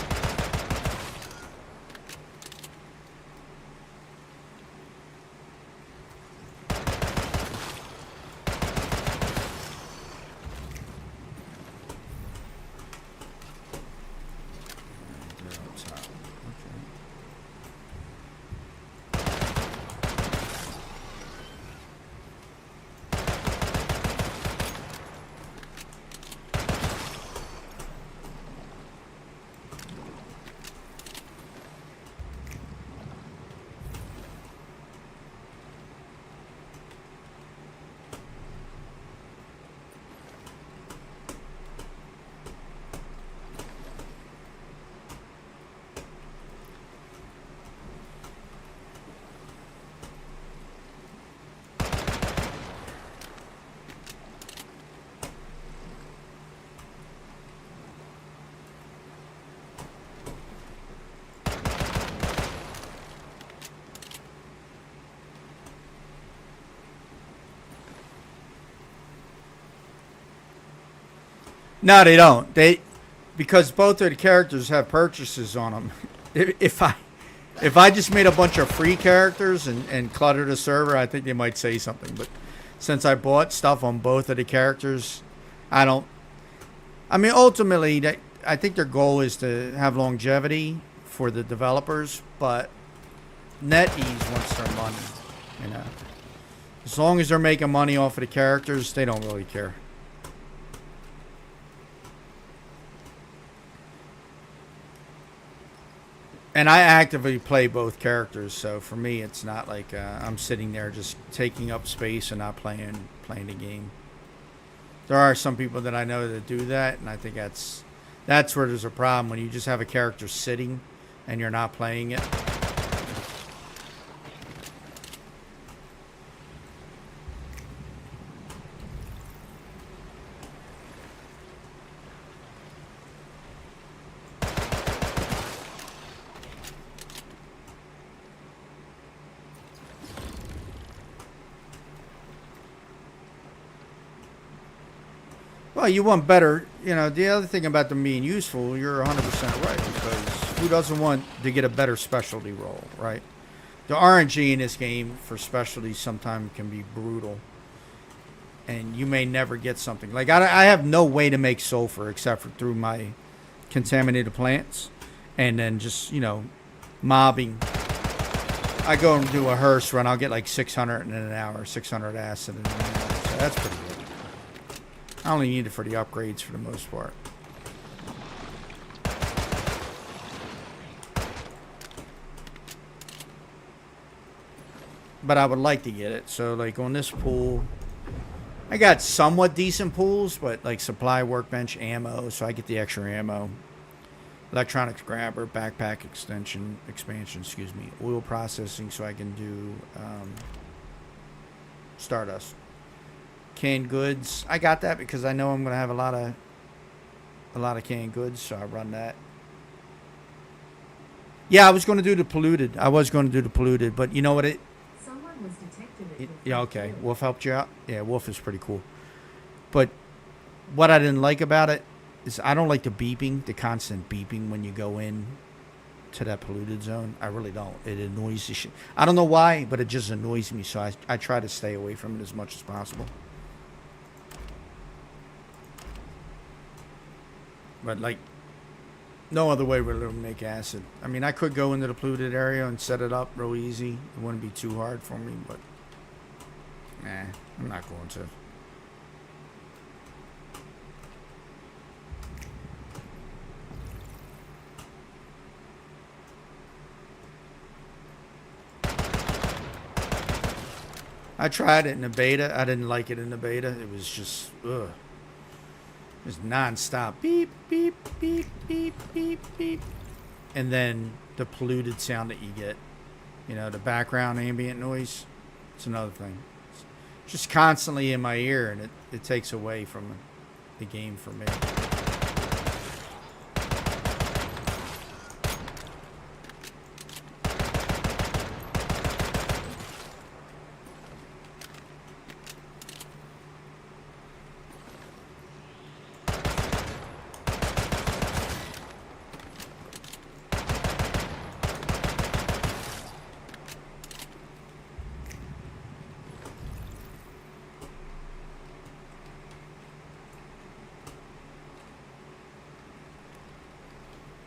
No, they don't. Because both of the characters have purchases on them. If I just made a bunch of free characters and cluttered the server, I think they might say something. But since I bought stuff on both of the characters, I don't. I mean, ultimately, I think their goal is to have longevity for the developers, but NetEase wants their money. You know, as long as they're making money off of the characters, they don't really care. And I actively play both characters, so for me, it's not like I'm sitting there just taking up space and not playing the game. There are some people that I know that do that, and I think that's where there's a problem, when you just have a character sitting and you're not playing it. Well, you want better, you know, the other thing about them being useful, you're 100% right, because who doesn't want to get a better specialty role, right? The RNG in this game for specialties sometimes can be brutal. And you may never get something. Like, I have no way to make sulfur except for through my contaminated plants. And then just, you know, mobbing. I go and do a hearse run. I'll get like 600 in an hour, 600 acid in an hour. So that's pretty good. I only need it for the upgrades for the most part. But I would like to get it. So, like, on this pool, I got somewhat decent pools, but, like, supply, workbench, ammo, so I get the extra ammo. Electronics grabber, backpack expansion, excuse me. Oil processing, so I can do Stardust. Canned goods, I got that because I know I'm going to have a lot of canned goods, so I run that. Yeah, I was going to do the polluted. But you know what? Someone was detected at your Yeah, front okay. door. Wolf helped you out? Yeah, Wolf is pretty cool. But what I didn't like about it is I don't like the beeping, the constant beeping when you go in to that polluted zone. I really don't. It annoys the shit. I don't know why, but it just annoys me, so I try to stay away from it as much as possible. But, like, no other way really to make acid. I mean, I could go into the polluted area and set it up real easy. It wouldn't be too hard for me, but nah, I'm not going to. I tried it in the beta. I didn't like it in the beta. It was just, ugh. It was non-stop. Beep, beep, beep, beep, beep, beep. And then the polluted sound that you get. You know, the background ambient noise. It's another thing. It's just constantly in my ear, and it takes away from the game for me.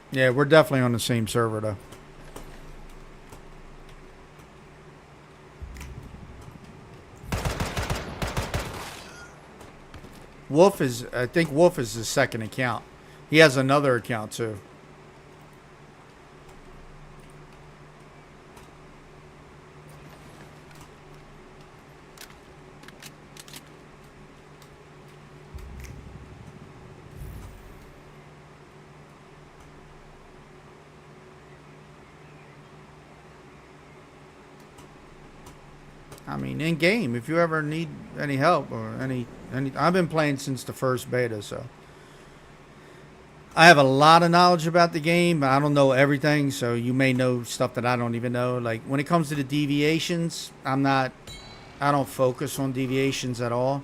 Yeah, we're definitely on the same server, though. I think Wolf is his second account. He has another account, too. I mean, in game, if you ever need any help or any, I've been playing since the first beta, so I have a lot of knowledge about the game, but I don't know everything. So you may know stuff that I don't even know. Like when it comes to the deviations, I don't focus on deviations at all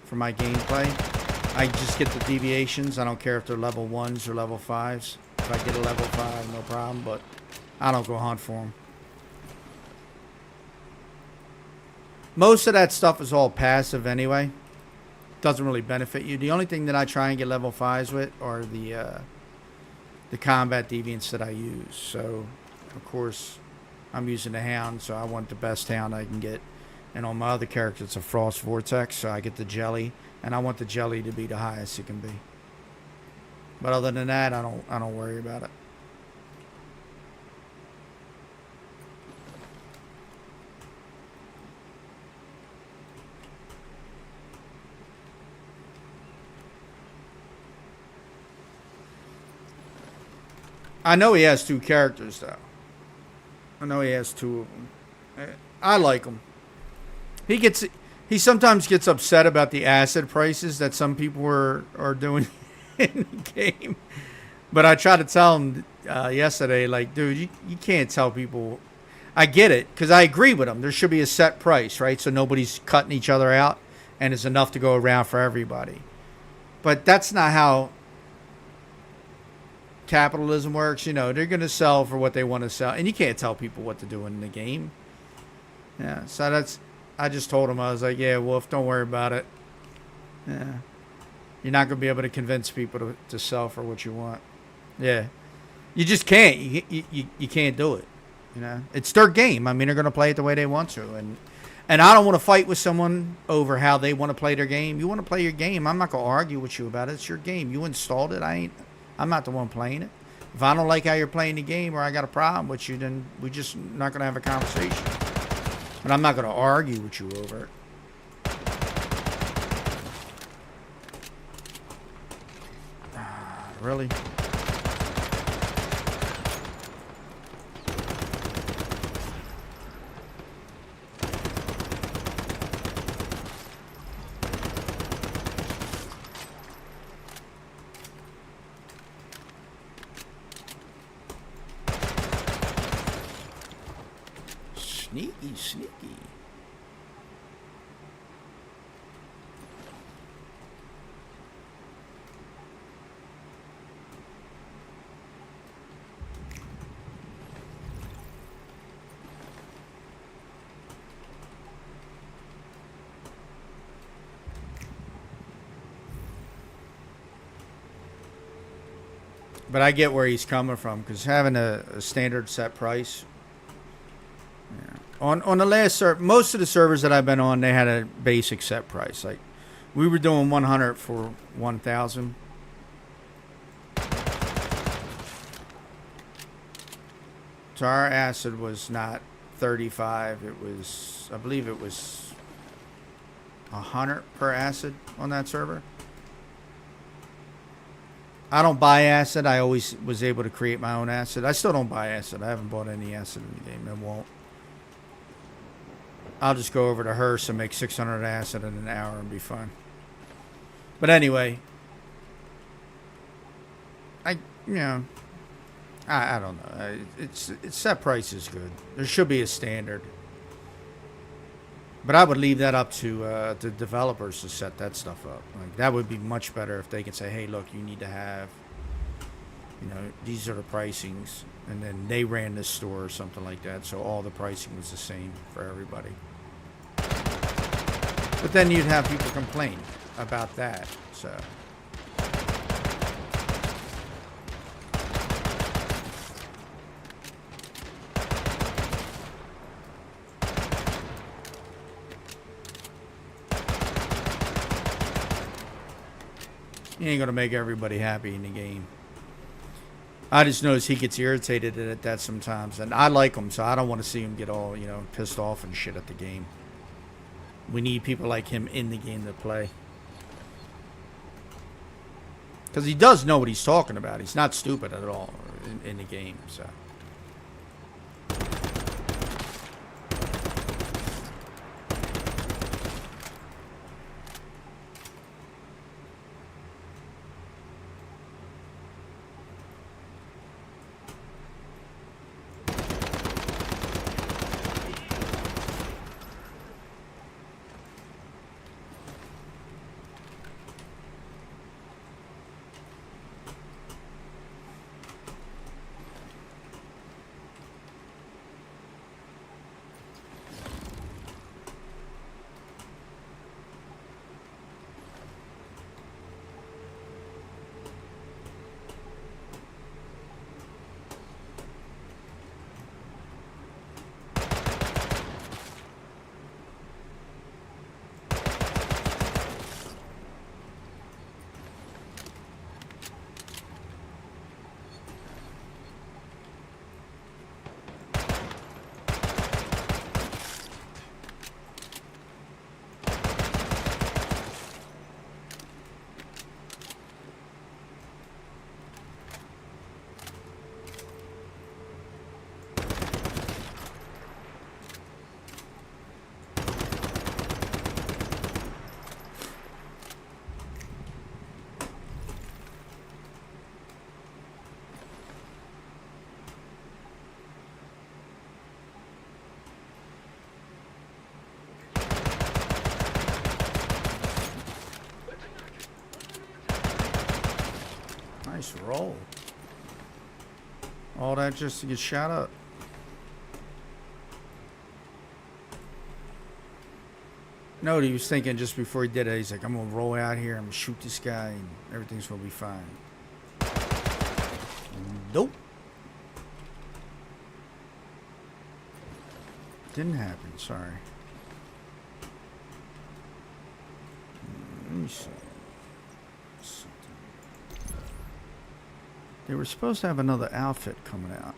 for my gameplay. I just get the deviations. I don't care if they're level 1s or level 5s. If I get a level 5, no problem, but I don't go hunt for them. Most of that stuff is all passive anyway. Doesn't really benefit you. The only thing that I try and get level 5s with are the combat deviants that I use. So, of course, I'm using the Hound, so I want the best Hound I can get. And on my other character, it's a Frost Vortex, so I get the Jelly, and I want the Jelly to be the highest it can be. But other than that, I don't worry about it. I know he has 2 characters, though. I know he has 2 of them. I like him. He sometimes gets upset about the acid prices that some people are doing in the game. But I tried to tell him yesterday, like, dude, you can't tell people. I get it, because I agree with him. There should be a set price, right? So nobody's cutting each other out, and it's enough to go around for everybody. But that's not how capitalism works. You know, they're going to sell for what they want to sell. And you can't tell people what to do in the game. Yeah, so I just told him, I was like, yeah, Wolf, don't worry about it. Yeah. You're not going to be able to convince people to sell for what you want. Yeah. You just can't. You can't do it. You know, it's their game. I mean, they're going to play it the way they want to. And I don't want to fight with someone over how they want to play their game. You want to play your game. I'm not going to argue with you about it. It's your game. You installed it. I'm not the one playing it. If I don't like how you're playing the game or I got a problem with you, then we're just not going to have a conversation. But I'm not going to argue with you over it. Really? Sneaky, sneaky. But I get where he's coming from, because having a standard set price. Yeah. On the last most of the servers that I've been on, they had a basic set price. Like, we were doing 100 for 1,000. So our acid was not 35. It was, I believe it was 100 per acid on that server. I don't buy acid. I always was able to create my own acid. I still don't buy acid. I haven't bought any acid in the game. I won't. I'll just go over to Hearst and make 600 acid in an hour and be fine. But anyway, I don't know. It's set price is good. There should be a standard. But I would leave that up to the developers to set that stuff up. Like, that would be much better if they could say, hey, look, you need to have, you know, these are the pricings. And then they ran this store or something like that. So all the pricing was the same for everybody. But then you'd have people complain about that. So. You ain't gonna make everybody happy in the game. I just notice he gets irritated at that sometimes, and I like him, so I don't want to see him get all, you know, pissed off and shit at the game. We need people like him in the game to play, because he does know what he's talking about. He's not stupid at all in the game, so. All that just to get shot up. No, what he was thinking just before he did it. He's like, I'm gonna roll out here, I'm gonna shoot this guy, and everything's gonna be fine. Nope. Didn't happen, sorry. Let me see. Something. They were supposed to have another outfit coming out.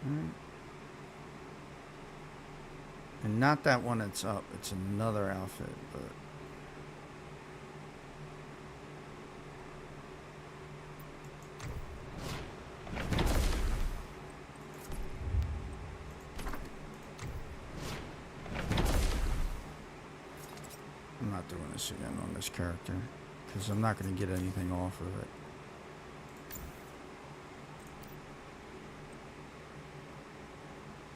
Alright. And not that one that's up, it's another outfit, but I'm not doing this again on this character because I'm not going to get anything off of it.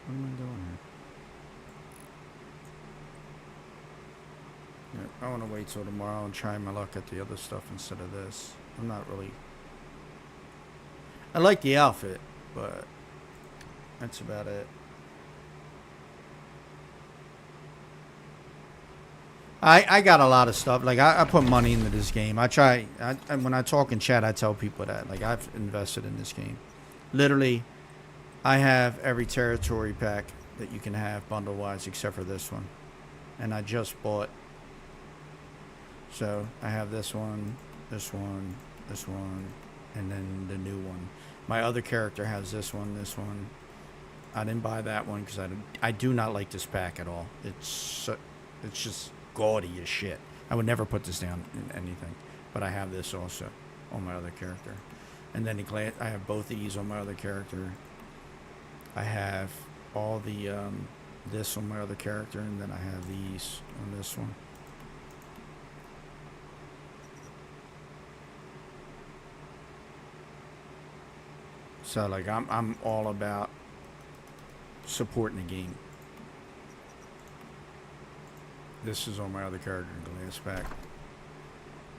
What am I doing here? Yeah, I want to wait till tomorrow and try my luck at the other stuff instead of this. I'm not really... I like the outfit, but that's about it. I got a lot of stuff. Like, I put money into this game. When I talk in chat, I tell people that. Like, I've invested in this game. Literally, I have every territory pack that you can have bundle-wise except for this one. And I just bought... So, I have this one, this one, this one, and then the new one. My other character has this one. I didn't buy that one because I do not like this pack at all. It's just gaudy as shit. I would never put this down in anything. But I have this also on my other character. And then I have both of these on my other character. I have all the this on my other character, and then I have these on this one. So like I'm all about supporting the game. This is on my other character, Glass Back.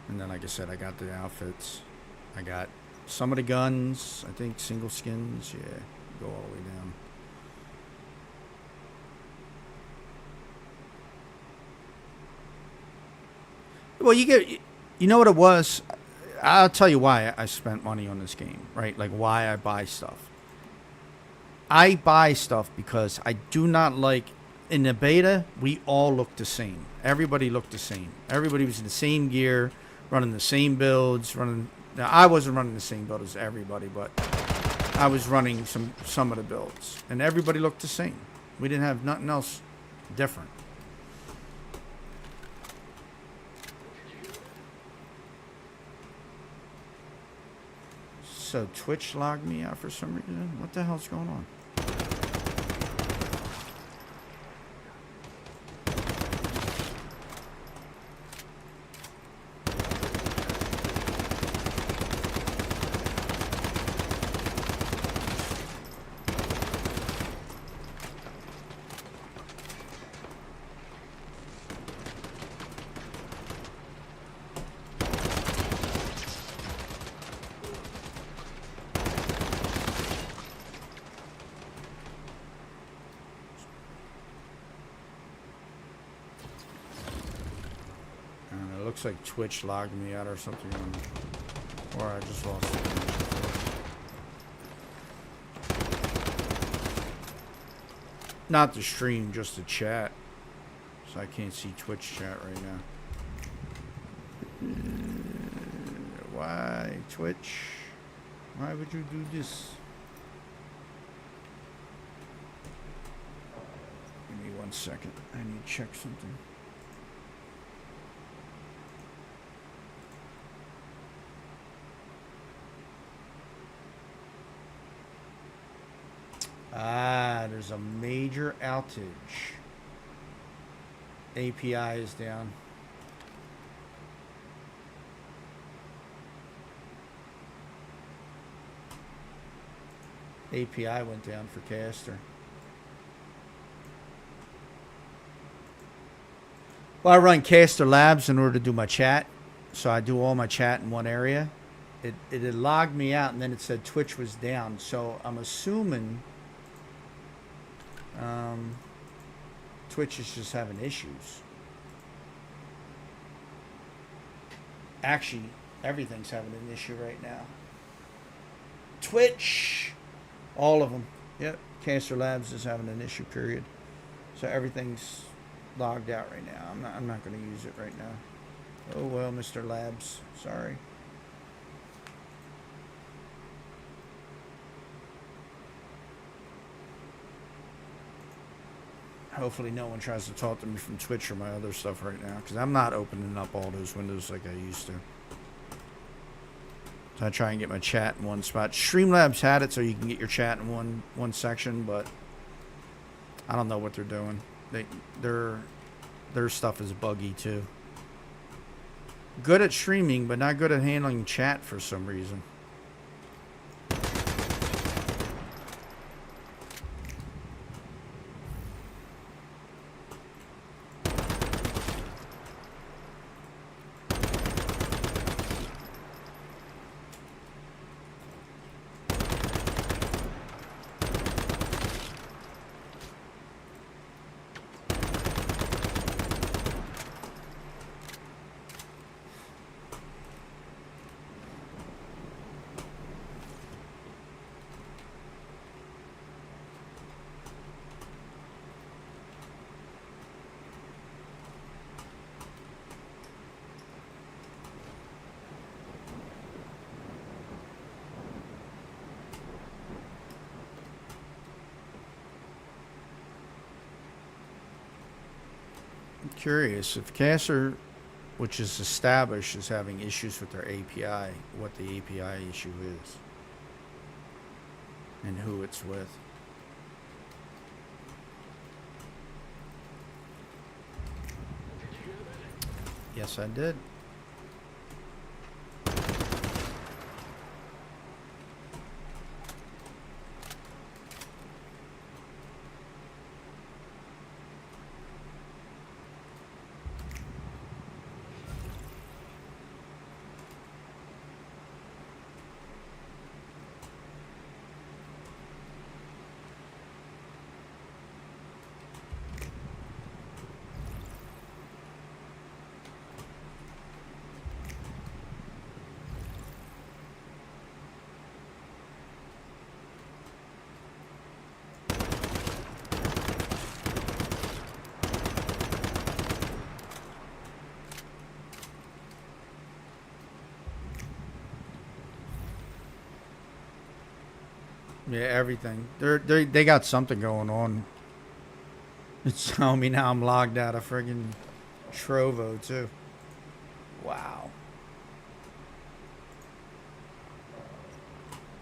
And then like I said, I got the outfits. I got some of the guns, I think single skins, yeah, go all the way down. Well, you know what it was? I'll tell you why I spent money on this game, right? Like why I buy stuff. I buy stuff because I do not like, in the beta, we all looked the same. Everybody looked the same. Everybody was in the same gear, running the same builds, now I wasn't running the same build as everybody, but I was running some of the builds. And everybody looked the same. We didn't have nothing else different. So Twitch logged me out for some reason. What the hell's going on? Looks like Twitch logged me out or something, or I just lost the connection. Not the stream, just the chat. So I can't see Twitch chat right now. Why, Twitch? Why would you do this? Give me 1 second. I need to check something. There's a major outage. API is down. API went down for Caster. Well, I run Caster Labs in order to do my chat. So I do all my chat in one area. it had logged me out, and then it said Twitch was down. So I'm assuming Twitch is just having issues. Actually, everything's having an issue right now. Twitch, all of them. Yep, Cancer Labs is having an issue. Period. So everything's logged out right now. I'm not going to use it right now. Oh well, Mr. Labs. Sorry. Hopefully no one tries to talk to me from Twitch or my other stuff right now, because I'm not opening up all those windows like I used to. So I try and get my chat in one spot. Streamlabs had it so you can get your chat in one section, but I don't know what they're doing. Their stuff is buggy too. Good at streaming, but not good at handling chat for some reason. Curious if Cancer, which is established, is having issues with their API, what the API issue is and who it's with. Yes, I did. Yeah, everything. They got something going on. It's telling me now I'm logged out of friggin' Trovo too. Wow.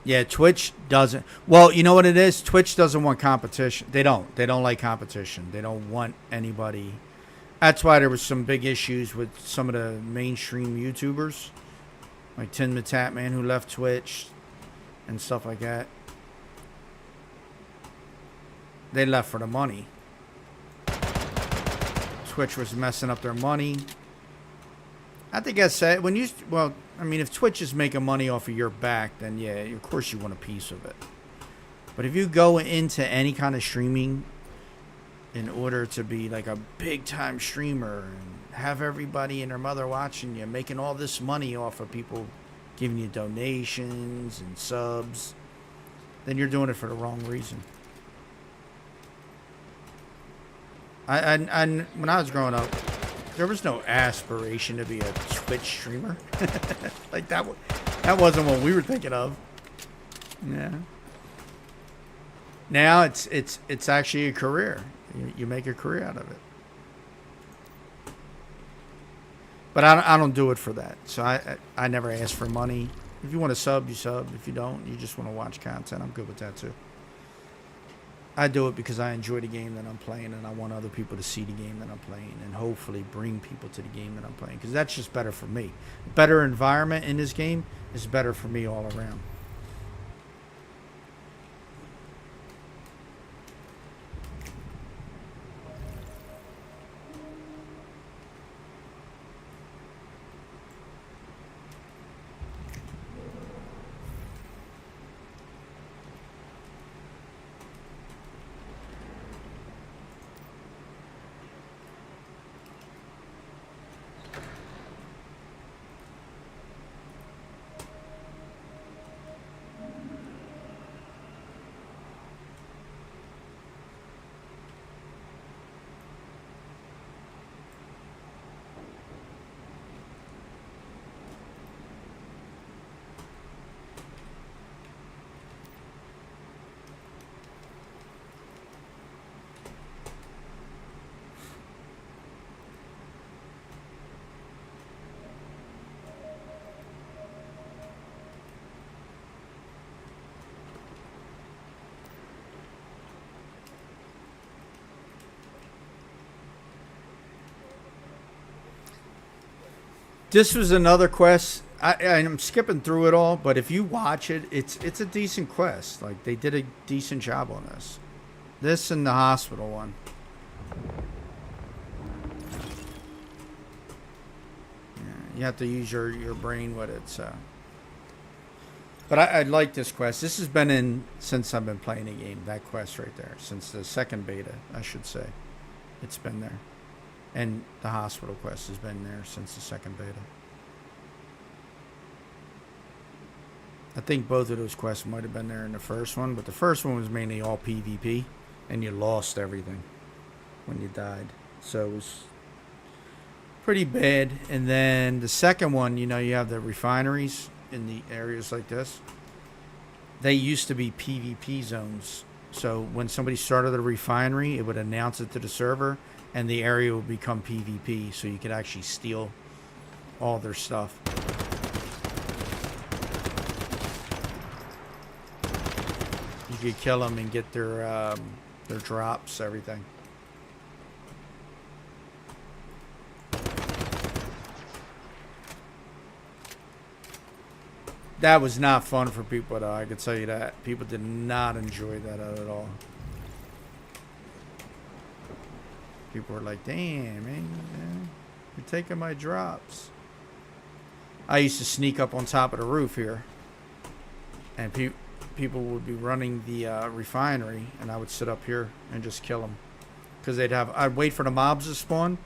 Yeah, Twitch doesn't. Well, you know what it is? Twitch doesn't want competition. They don't. They don't like competition. They don't want anybody. That's why there was some big issues with some of the mainstream YouTubers, like Tin the Tap Man, who left Twitch and stuff like that. They left for the money. Twitch was messing up their money. I think I said when you, well, I mean, if Twitch is making money off of your back, then yeah, of course you want a piece of it. But if you go into any kind of streaming in order to be like a big time streamer and have everybody and their mother watching you, making all this money off of people giving you donations and subs, then you're doing it for the wrong reason. I when I was growing up, there was no aspiration to be a Twitch streamer. Like that wasn't what we were thinking of. Yeah. Now it's actually a career. You make a career out of it. But I don't do it for that. So I never ask for money. If you want to sub, you sub. If you don't, you just want to watch content. I'm good with that too. I do it because I enjoy the game that I'm playing, and I want other people to see the game that I'm playing, and hopefully bring people to the game that I'm playing, because that's just better for me. Better environment in this game is better for me all around. This was another quest. I'm skipping through it all, but if you watch it, it's a decent quest. Like they did a decent job on this. This and the hospital one. Yeah, you have to use your brain with it. So, but I like this quest. This has been in since I've been playing the game. That quest right there, since the second beta, I should say, it's been there. And the hospital quest has been there since the second beta. I think both of those quests might have been there in the first one, but the first one was mainly all PvP, and you lost everything when you died. So it was pretty bad. And then the second one, you know, you have the refineries in the areas like this. They used to be PvP zones. So when somebody started a refinery, it would announce it to the server, and the area would become PvP, so you could actually steal all their stuff. You could kill them and get their drops, everything. That was not fun for people, though. I can tell you that. People did not enjoy that at all. People were like, damn, man, you're taking my drops. I used to sneak up on top of the roof here. And people would be running the refinery, and I would sit up here and just kill them. Because I'd wait for the mobs to spawn,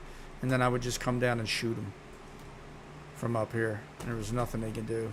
and then I would just come down and shoot them from up here. And there was nothing they could do.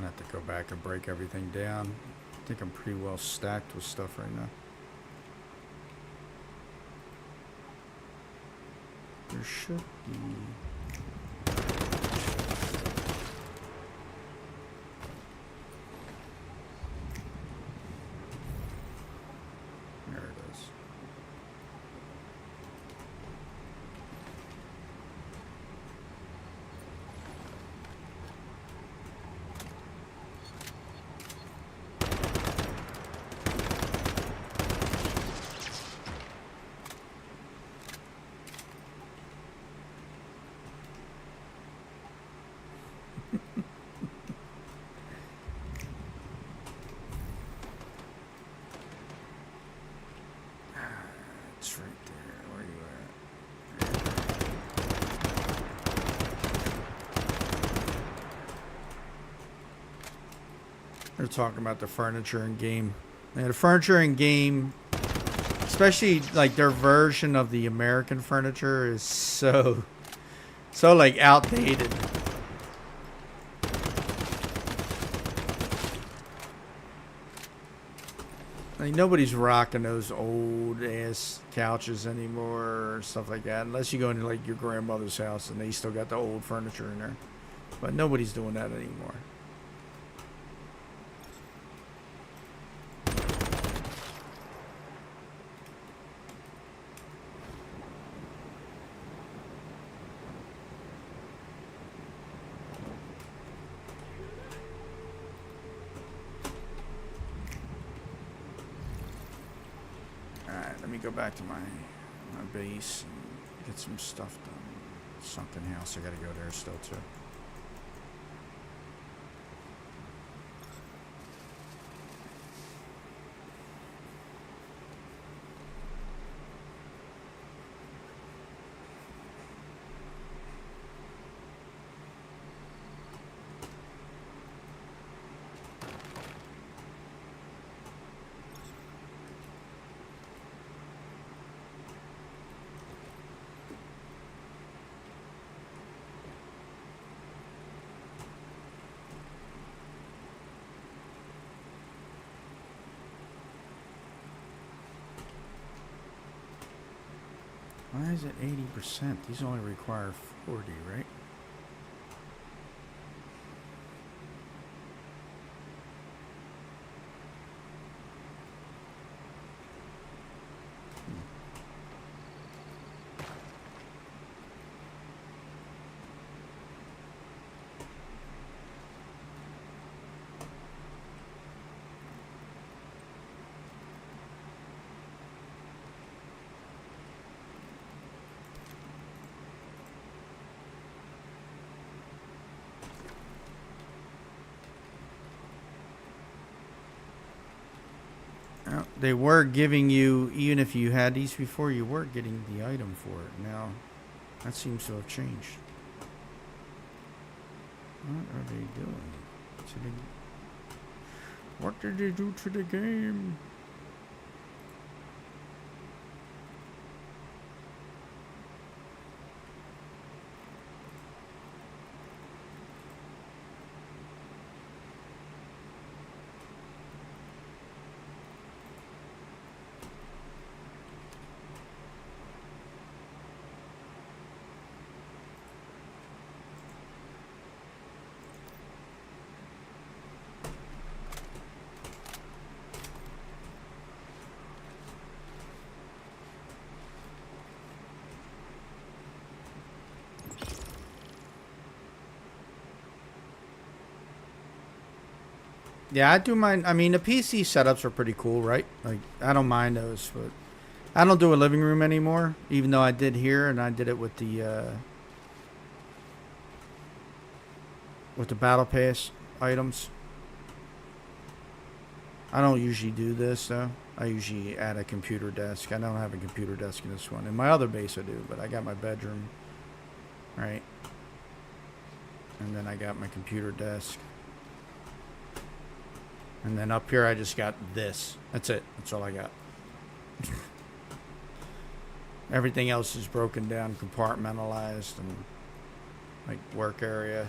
I have to go back and break everything down. I think I'm pretty well stacked with stuff right now. There should be... There it is. It's right there. Where you at? They're talking about the furniture in game. Man, the furniture in game, especially like their version of the American furniture, is so like outdated. Like nobody's rocking those old ass couches anymore or stuff like that, unless you go into like your grandmother's house and they still got the old furniture in there. But nobody's doing that anymore. Let me go back to my base and get some stuff done. Sunken house, I gotta go there still too. Why is it 80%? These only require 40, right? They were giving you, even if you had these before, you were getting the item for it. Now, that seems to have changed. What are they doing to the? What did they do to the game? Yeah, I do mind. I mean, the PC setups are pretty cool, right? Like, I don't mind those, but I don't do a living room anymore. Even though I did here, and I did it with the battle pass items. I don't usually do this though. I usually add a computer desk. I don't have a computer desk in this one. In my other base, I do, but I got my bedroom, right? And then I got my computer desk. And then up here, I just got this. That's it. That's all I got. Everything else is broken down, compartmentalized, and like work area.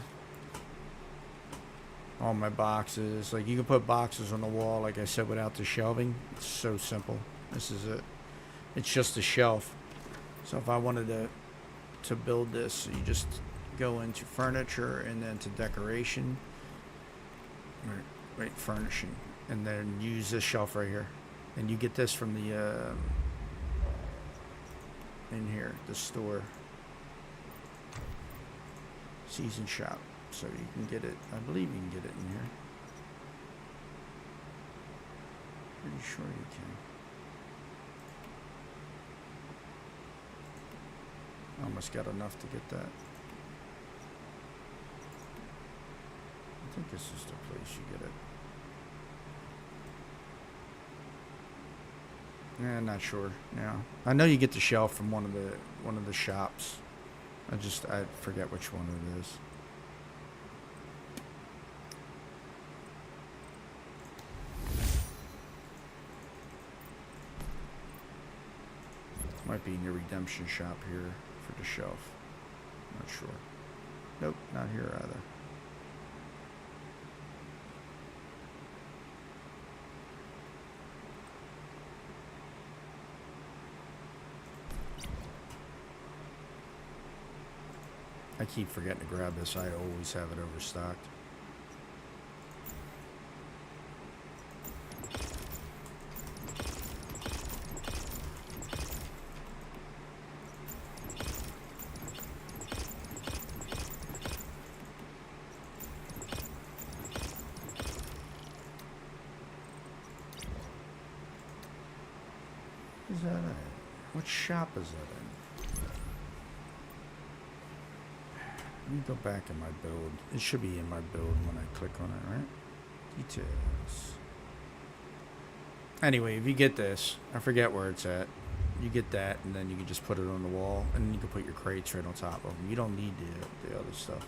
All my boxes. Like, you can put boxes on the wall, like I said, without the shelving. It's so simple. This is it. It's just a shelf. So if I wanted to build this, you just go into furniture and then to decoration. Right, furnishing, and then use this shelf right here, and you get this from the in here, the store, season shop, so you can get it. I believe you can get it in here. Pretty sure you can. Almost got enough to get that. I think this is the place you get it. Yeah, not sure. Yeah, I know you get the shelf from one of the shops. I forget which one it is. Might be in your redemption shop here for the shelf. Not sure. Nope, not here either. I keep forgetting to grab this. I always have it overstocked. Is that in? What shop is that in? Let me go back in my build. It should be in my build when I click on it, right? Details. Anyway, if you get this, I forget where it's at. You get that, and then you can just put it on the wall, and then you can put your crates right on top of them. You don't need the other stuff.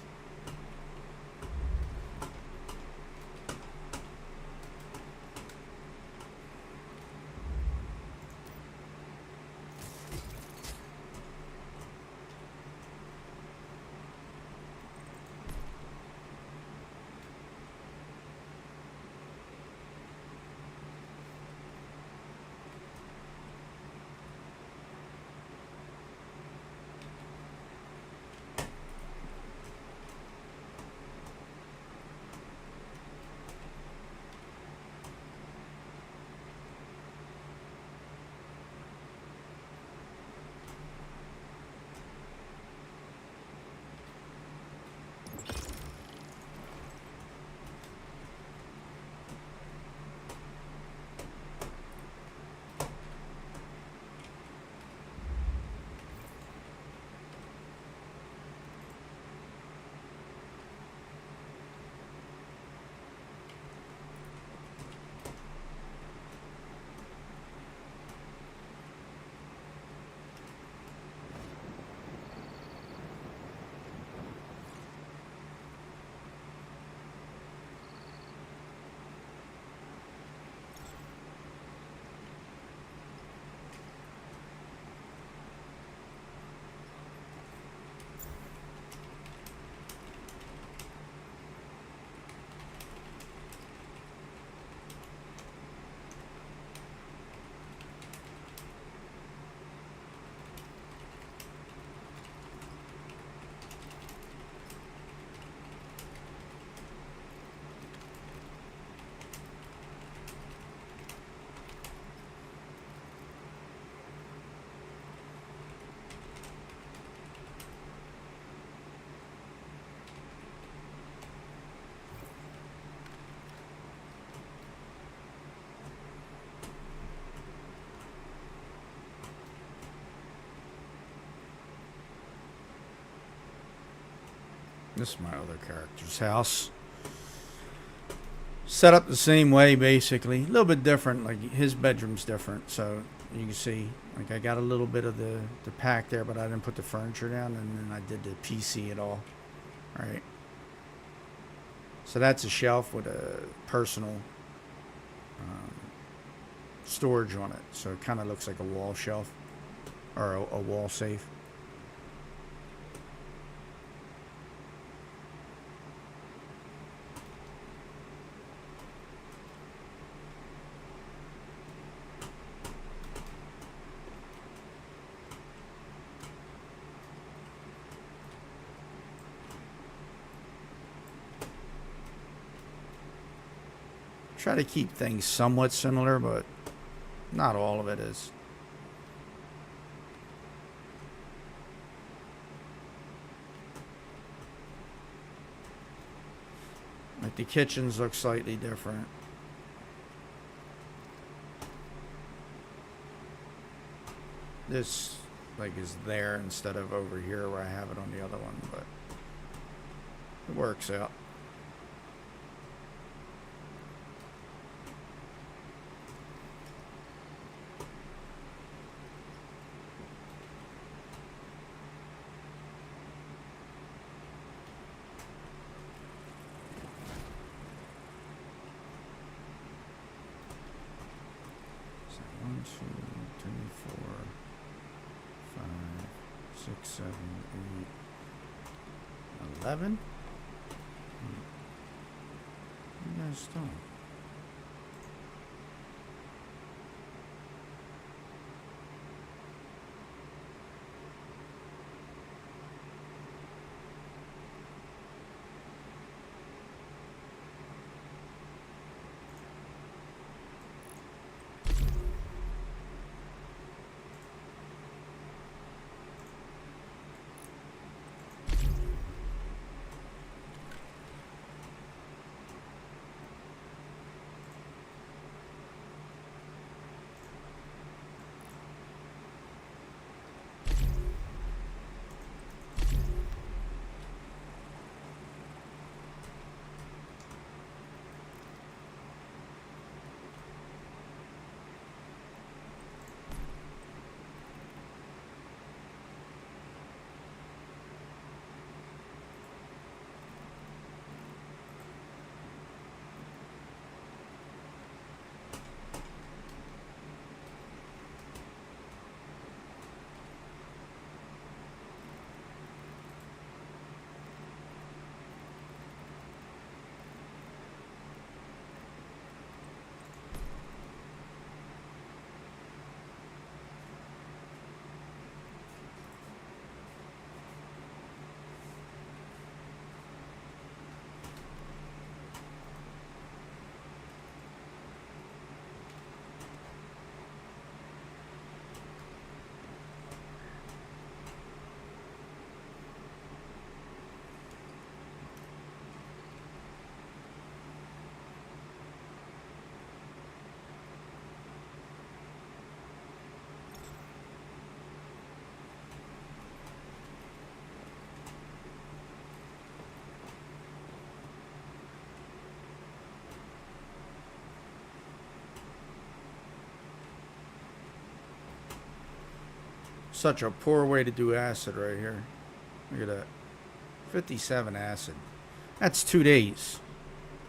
This is my other character's house. Set up the same way, basically. A little bit different. Like, his bedroom's different. So, you can see, like, I got a little bit of the pack there, but I didn't put the furniture down. And then I did the PC at all. All right. So, that's a shelf with a personal storage on it. So, it kind of looks like a wall shelf. Or a wall safe. Try to keep things somewhat similar, but not all of it is. Like the kitchens look slightly different. This like is there instead of over here where I have it on the other one, but it works out. So 1, 2, 3, 4, 5, 6, 7, 8, 11. What are you guys doing? Such a poor way to do acid right here. Look at that. 57 acid. That's 2 days.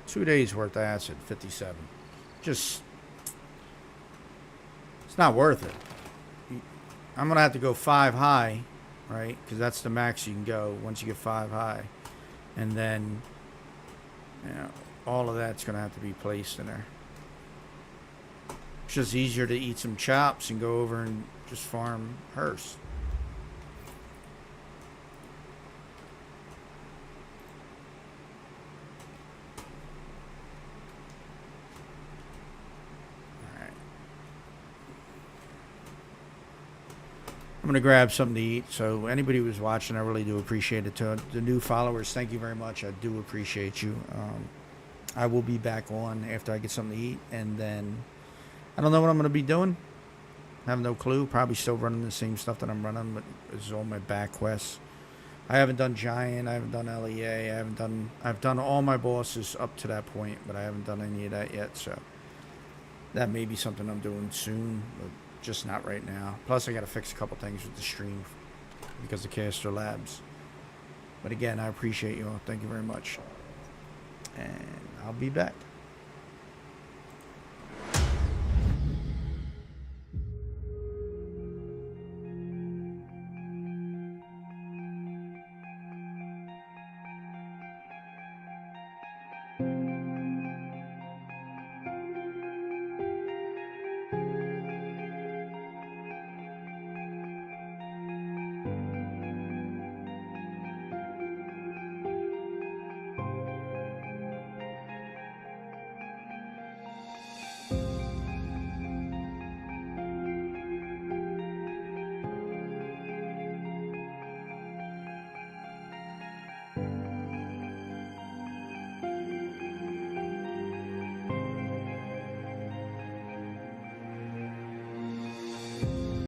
2 days worth of acid, 57. Just, it's not worth it. I'm going to have to go 5 high, right? Because that's the max you can go once you get 5 high. And then, you know, all of that's going to have to be placed in there. It's just easier to eat some chops and go over and just farm hearse. Alright. I'm going to grab something to eat. So anybody who's watching, I really do appreciate it. To the new followers, thank you very much. I do appreciate you. I will be back on after I get something to eat. And then I don't know what I'm going to be doing. I have no clue. Probably still running the same stuff that I'm running, but it's all my back quests. I haven't done Giant. I haven't done LEA. I've done all my bosses up to that point, but I haven't done any of that yet. So that may be something I'm doing soon, but just not right now. Plus, I got to fix a couple things with the stream because of Caster Labs. But again, I appreciate you all. Thank you very much. And I'll be back.